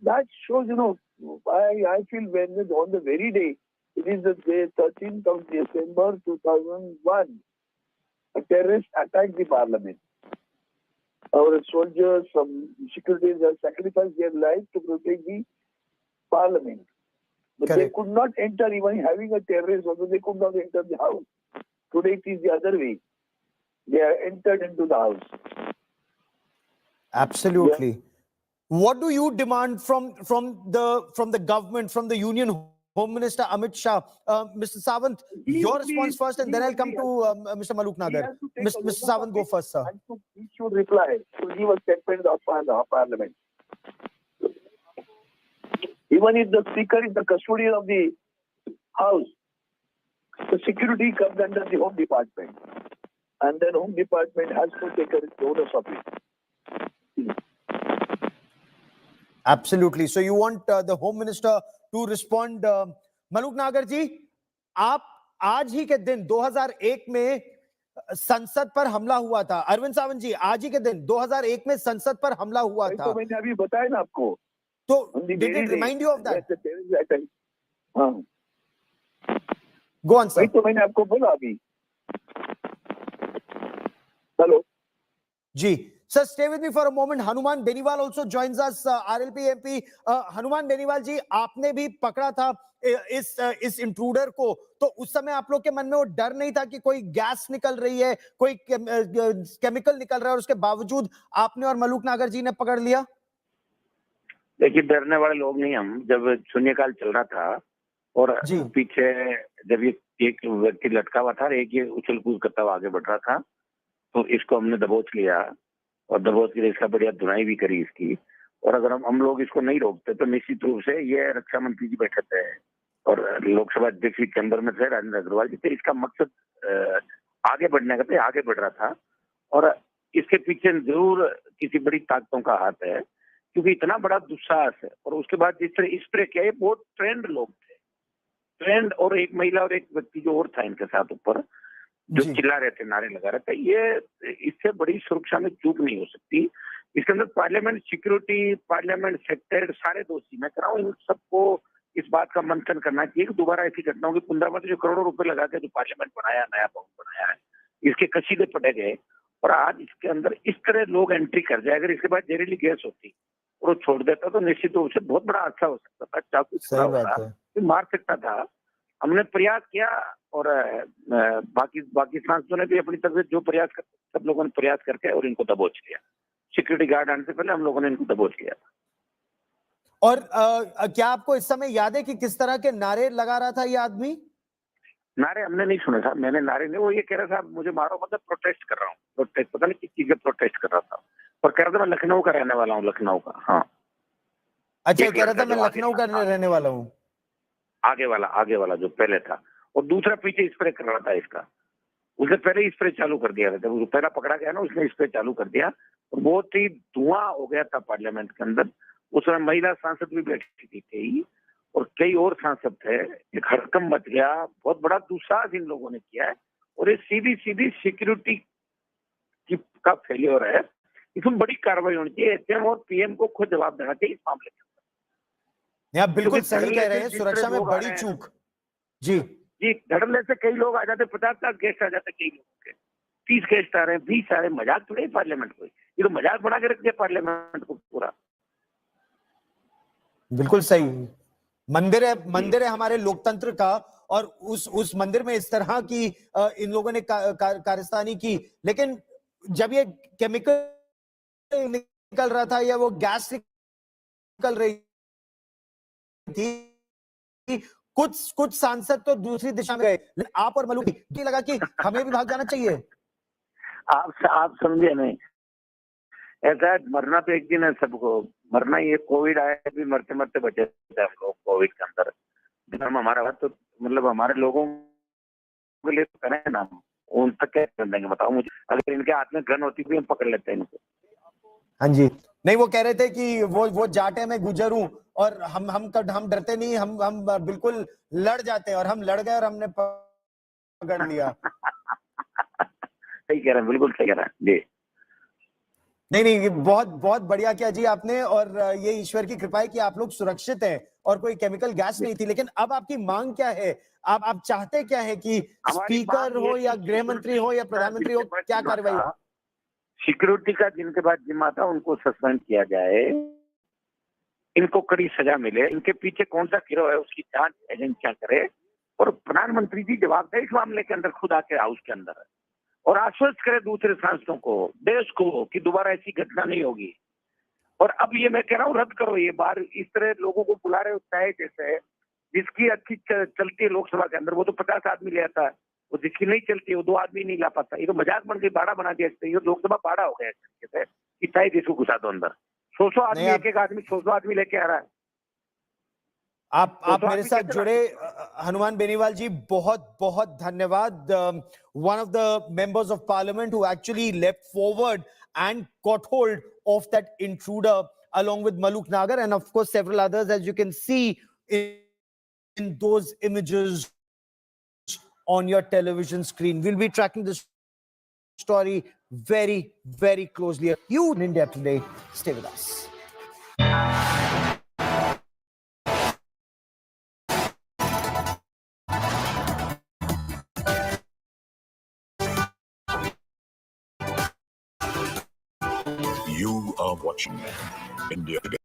That shows, I feel when on the very day, it is the day 13th of December 2001, a terrorist attacked the parliament. Our soldiers, some securities have sacrificed their lives to protect the parliament. But Correct. they could not enter, even having a terrorist, also they could not enter the house. Today it is the other way. They are entered into the house. Absolutely. What do you demand from the government, from the Union Home Minister Amit Shah? Mr. Sawant, your response first, and then I'll come to Mr. Maluk Nagar. Mr. Sawant, go first, sir. He should reply to give a statement of parliament. Even if the speaker is the custodian of the house, the security comes under the Home Department. And then Home Department has to take notice of it. Absolutely. So you want the Home Minister to respond. Maluk Nagar ji, आप आज ही के दिन 2001 में संसद पर हमला हुआ था. अरविंद सावंत जी, आज ही के दिन 2001 में संसद पर हमला हुआ था. तो मैंने अभी बताया ना आपको. तो did it remind you of that? हाँ. Go on, sir. तो मैंने आपको बोला अभी. Hello. Ji. Sir, stay with me for a moment. Hanuman Beniwal also joins us, RLP MP. Hanuman Beniwal ji, आपने भी पकड़ा था इस इंट्रूडर को, तो उस समय आप लोग के मन में वो डर नहीं था कि कोई गैस निकल रही है, कोई केमिकल निकल रहा है, और उसके बावजूद आपने और मलूक नागर जी ने पकड़ लिया? देखिए, डरने वाले लोग नहीं हम. जब शून्यकाल चल रहा था और पीछे जब ये एक व्यक्ति लटका हुआ था और एक ये उछल कूद करता हुआ आगे बढ़ रहा था, तो इसको हमने दबोच लिया और दबोच के इसका बढ़िया धुनाई भी करी इसकी. और अगर हम लोग इसको नहीं रोकते तो निश्चित रूप से ये रक्षा मंत्री जी बैठे थे और लोकसभा अध्यक्ष भी चैम्बर में थे, राजेंद्र अग्रवाल जी थे. इसका मकसद आगे बढ़ने का था, आगे बढ़ रहा था. और इसके पीछे जरूर किसी बड़ी ताकतों का हाथ है, क्योंकि इतना बड़ा दुस्साहस है. और उसके बाद जिस तरह स्प्रे किया, ये बहुत ट्रेंड लोग थे, ट्रेंड. और एक महिला और एक व्यक्ति जो और था इनके साथ ऊपर, जो चिल्ला रहे थे, नारे लगा रहे थे. ये इससे बड़ी सुरक्षा में चूक नहीं हो सकती. इसके अंदर पार्लियामेंट सिक्योरिटी, पार्लियामेंट सेक्रेटरी, सारे दोषी. मैं कह रहा हूँ इन सबको इस बात का मंथन करना चाहिए कि दोबारा ऐसी घटनाओं की पुनरावृत्ति. जो करोड़ों रुपए लगा के जो पार्लियामेंट बनाया, नया भवन बनाया है, इसके कसीदे पटे गए और आज इसके अंदर इस तरह लोग एंट्री कर जाए. अगर इसके बाद जहरीली गैस होती और वो छोड़ देता तो निश्चित रूप से बहुत बड़ा हादसा हो सकता था. चाकू मार सकता था. हमने प्रयास किया और बाकी सांसदों ने भी अपनी तरफ से जो प्रयास कर, सब लोगों ने प्रयास करके और इनको दबोच लिया. सिक्योरिटी गार्ड आने से पहले हम लोगों ने इनको दबोच लिया. और क्या आपको इस समय याद है कि किस तरह के नारे लगा रहा था ये आदमी? नारे हमने नहीं सुने था. मैंने नारे नहीं, वो ये कह रहा था मुझे मारो, मतलब प्रोटेस्ट कर रहा हूँ. प्रोटेस्ट पता नहीं किस चीज का प्रोटेस्ट कर रहा था. और कह रहा था मैं लखनऊ का रहने वाला हूँ, लखनऊ का. हाँ, अच्छा, कह रहा था मैं लखनऊ का रहने वाला हूँ. आगे वाला जो पहले था. और दूसरा पीछे स्प्रे कर रहा था इसका. उसने पहले स्प्रे चालू कर दिया था. जब पहला पकड़ा गया ना, उसने स्प्रे चालू कर दिया और बहुत ही धुआं हो गया था पार्लियामेंट के अंदर. उस समय महिला सांसद भी बैठी थी और कई और सांसद थे. एक हड़कंप मच गया. बहुत बड़ा दुस्साहस इन लोगों ने किया है और ये सीधी सिक्योरिटी का फेलियर है. इसमें बड़ी कार्रवाई होनी चाहिए. एचएम और पीएम को खुद जवाब देना चाहिए इस मामले के. आप बिल्कुल सही कह रहे हैं, सुरक्षा में बड़ी चूक. जी, धड़ल्ले से कई लोग आ जाते, 50 गेस्ट आ जाते, कई लोगों के 30 गेस्ट आ रहे हैं, 20 आ रहे हैं. मजाक थोड़ी पार्लियामेंट को. ये तो मजाक बना के रख दिया पार्लियामेंट को पूरा. बिल्कुल सही. मंदिर है हमारे लोकतंत्र का, और उस मंदिर में इस तरह की इन लोगों ने कारस्तानी की. लेकिन जब ये केमिकल निकल रहा था या वो गैस निकल रही थी, कुछ सांसद तो दूसरी दिशा में गए. आप और मलूक की लगा कि हमें भी भाग जाना चाहिए. आप समझे नहीं. ऐसा मरना तो एक दिन है सबको मरना. ये कोविड आया भी मरते मरते बचे थे हम लोग कोविड के अंदर. हमारा तो मतलब हमारे लोगों के लिए तो करें ना, उन तक क्या कर देंगे बताओ मुझे? अगर इनके हाथ में गन होती भी हम पकड़ लेते हैं इनको। हाँ जी, नहीं वो कह रहे थे कि वो जाटे में गुजर हूं और हम डरते नहीं, हम बिल्कुल लड़ जाते हैं, और हम लड़ गए और हमने पकड़ लिया। सही कह रहे हैं, बिल्कुल सही कह रहे हैं जी। नहीं, ये बहुत बहुत बढ़िया किया जी आपने, और ये ईश्वर की कृपा है कि आप लोग सुरक्षित हैं और कोई केमिकल गैस नहीं थी। लेकिन अब आपकी मांग क्या है? आप चाहते क्या है कि स्पीकर हो या गृह मंत्री हो या प्रधानमंत्री हो, क्या कार्रवाई हो? सिक्योरिटी का जिनके पास जिम्मा था उनको सस्पेंड किया जाए, इनको कड़ी सजा मिले, इनके पीछे कौन सा गिरोह है उसकी जांच एजेंसियां करे, और प्रधानमंत्री जी जवाब दे इस मामले के अंदर, खुद आके हाउस के अंदर, और आश्वस्त करे दूसरे सांसदों को, देश को, कि दोबारा ऐसी घटना नहीं होगी। और अब ये मैं कह रहा हूँ रद्द करो ये बार, इस तरह लोगों को बुला रहे हो चाहे जैसे, जिसकी अच्छी चलती है लोकसभा के अंदर वो तो 50 आदमी ले आता है, वो जिसकी नहीं चलती है वो 2 आदमी नहीं ला पाता। ये तो मजाक बन गई, बाड़ा बना दिया, ये लोकसभा बाड़ा हो गया इस तरीके से कि चाहे जिसको घुसा दो अंदर। 100 आदमी, एक आदमी 100 आदमी लेके आ रहा है। आप मेरे साथ जुड़े हनुमान बेनीवाल जी, बहुत बहुत धन्यवाद। One of the members of parliament who actually left forward and caught hold of that intruder along with Maluk Nagar and of course several others, as you can see in those images on your television screen. We'll be tracking this story very, very closely. You in India Today, stay with us. You are watching India Today.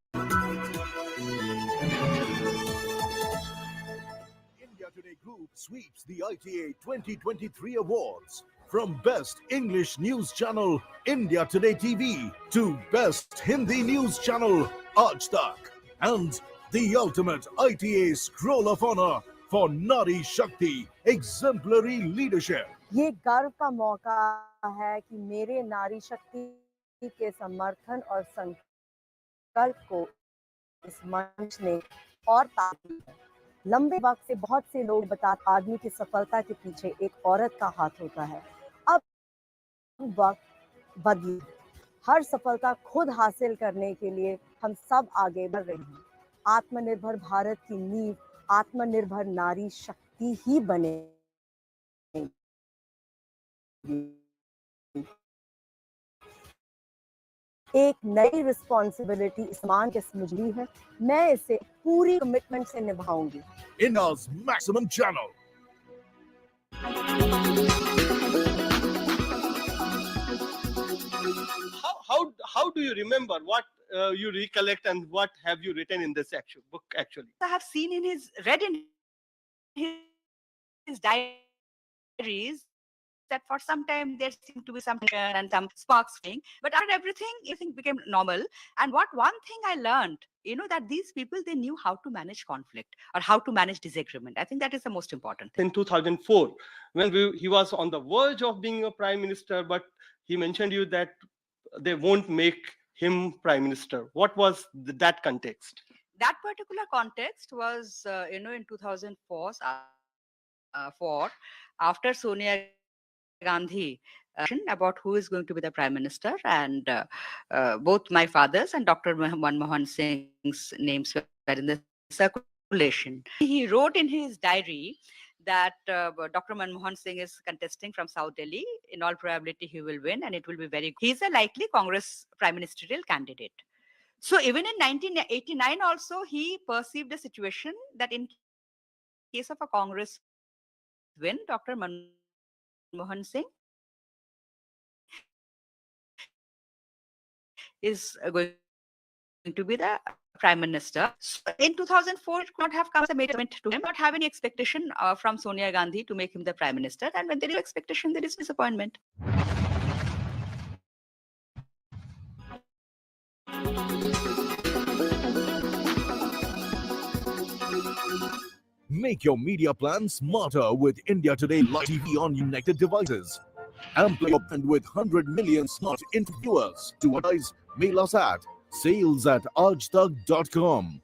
India Today Group sweeps the ITA 2023 awards. From Best English News Channel, India Today TV, to Best Hindi News Channel, Aaj Tak, and the ultimate ITA Scroll of Honor for Nari Shakti, Exemplary Leadership. ये गर्व का मौका है कि मेरे नारी शक्ति के समर्थन और संकल्प को इस मंच ने और तारीफ। लंबे वक्त से बहुत से लोग बताते आदमी की सफलता के पीछे एक औरत का हाथ होता है। अब वक्त बदली, हर सफलता खुद हासिल करने के लिए हम सब आगे बढ़ रहे हैं। आत्मनिर्भर भारत की नींव आत्मनिर्भर नारी शक्ति ही बने। एक नई रिस्पॉन्सिबिलिटी इस मान के मुझे है, मैं इसे पूरी कमिटमेंट से निभाऊंगी। India's Maximum Channel. How do you remember what you recollect and what have you written in this book actually? I have seen read in his diaries that for some time there seemed to be some tension and some sparks flying, but after everything became normal. And one thing I learned, that these people, they knew how to manage conflict or how to manage disagreement. I think that is the most important thing. In 2004, when he was on the verge of being a prime minister, but he mentioned you that they won't make him prime minister. What was that context? That particular context was, in 2004, after Sonia Gandhi about who is going to be the prime minister, and both my father's and Dr. Manmohan Singh's names were in the circulation. He wrote in his diary that Dr. Manmohan Singh is contesting from South Delhi. In all probability, he will win, and it will be very good. He's a likely Congress prime ministerial candidate. So even in 1989 also, he perceived a situation that in case of a Congress win, Dr. Manmohan Singh is going to be the prime minister. So in 2004, it could not have come as a major event to him, not have any expectation from Sonia Gandhi to make him the prime minister. And when there is expectation, there is disappointment. Make your media plan smarter with India Today Live TV on connected devices. Amplify your brand with 100 million smart interviewers. To advertise, mail us at sales@aajtak.com.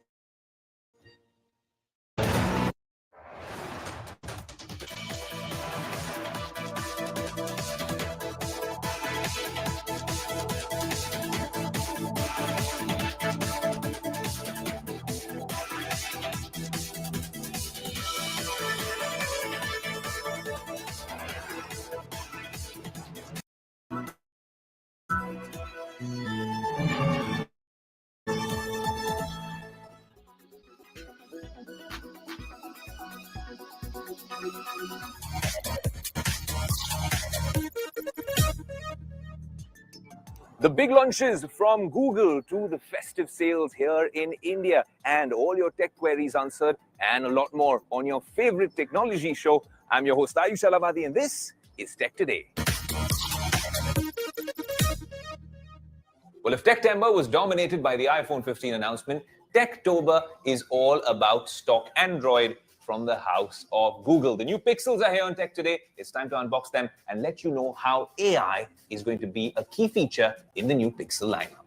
The big launches from Google to the festive sales here in India and all your tech queries answered and a lot more on your favorite technology show. I'm your host Ayush Alavadi and this is Tech Today. Well, if Techtember was dominated by the iPhone 15 announcement, Techtober is all about stock Android from the house of Google. The new Pixels are here on Tech Today. It's time to unbox them and let you know how AI is going to be a key feature in the new Pixel lineup.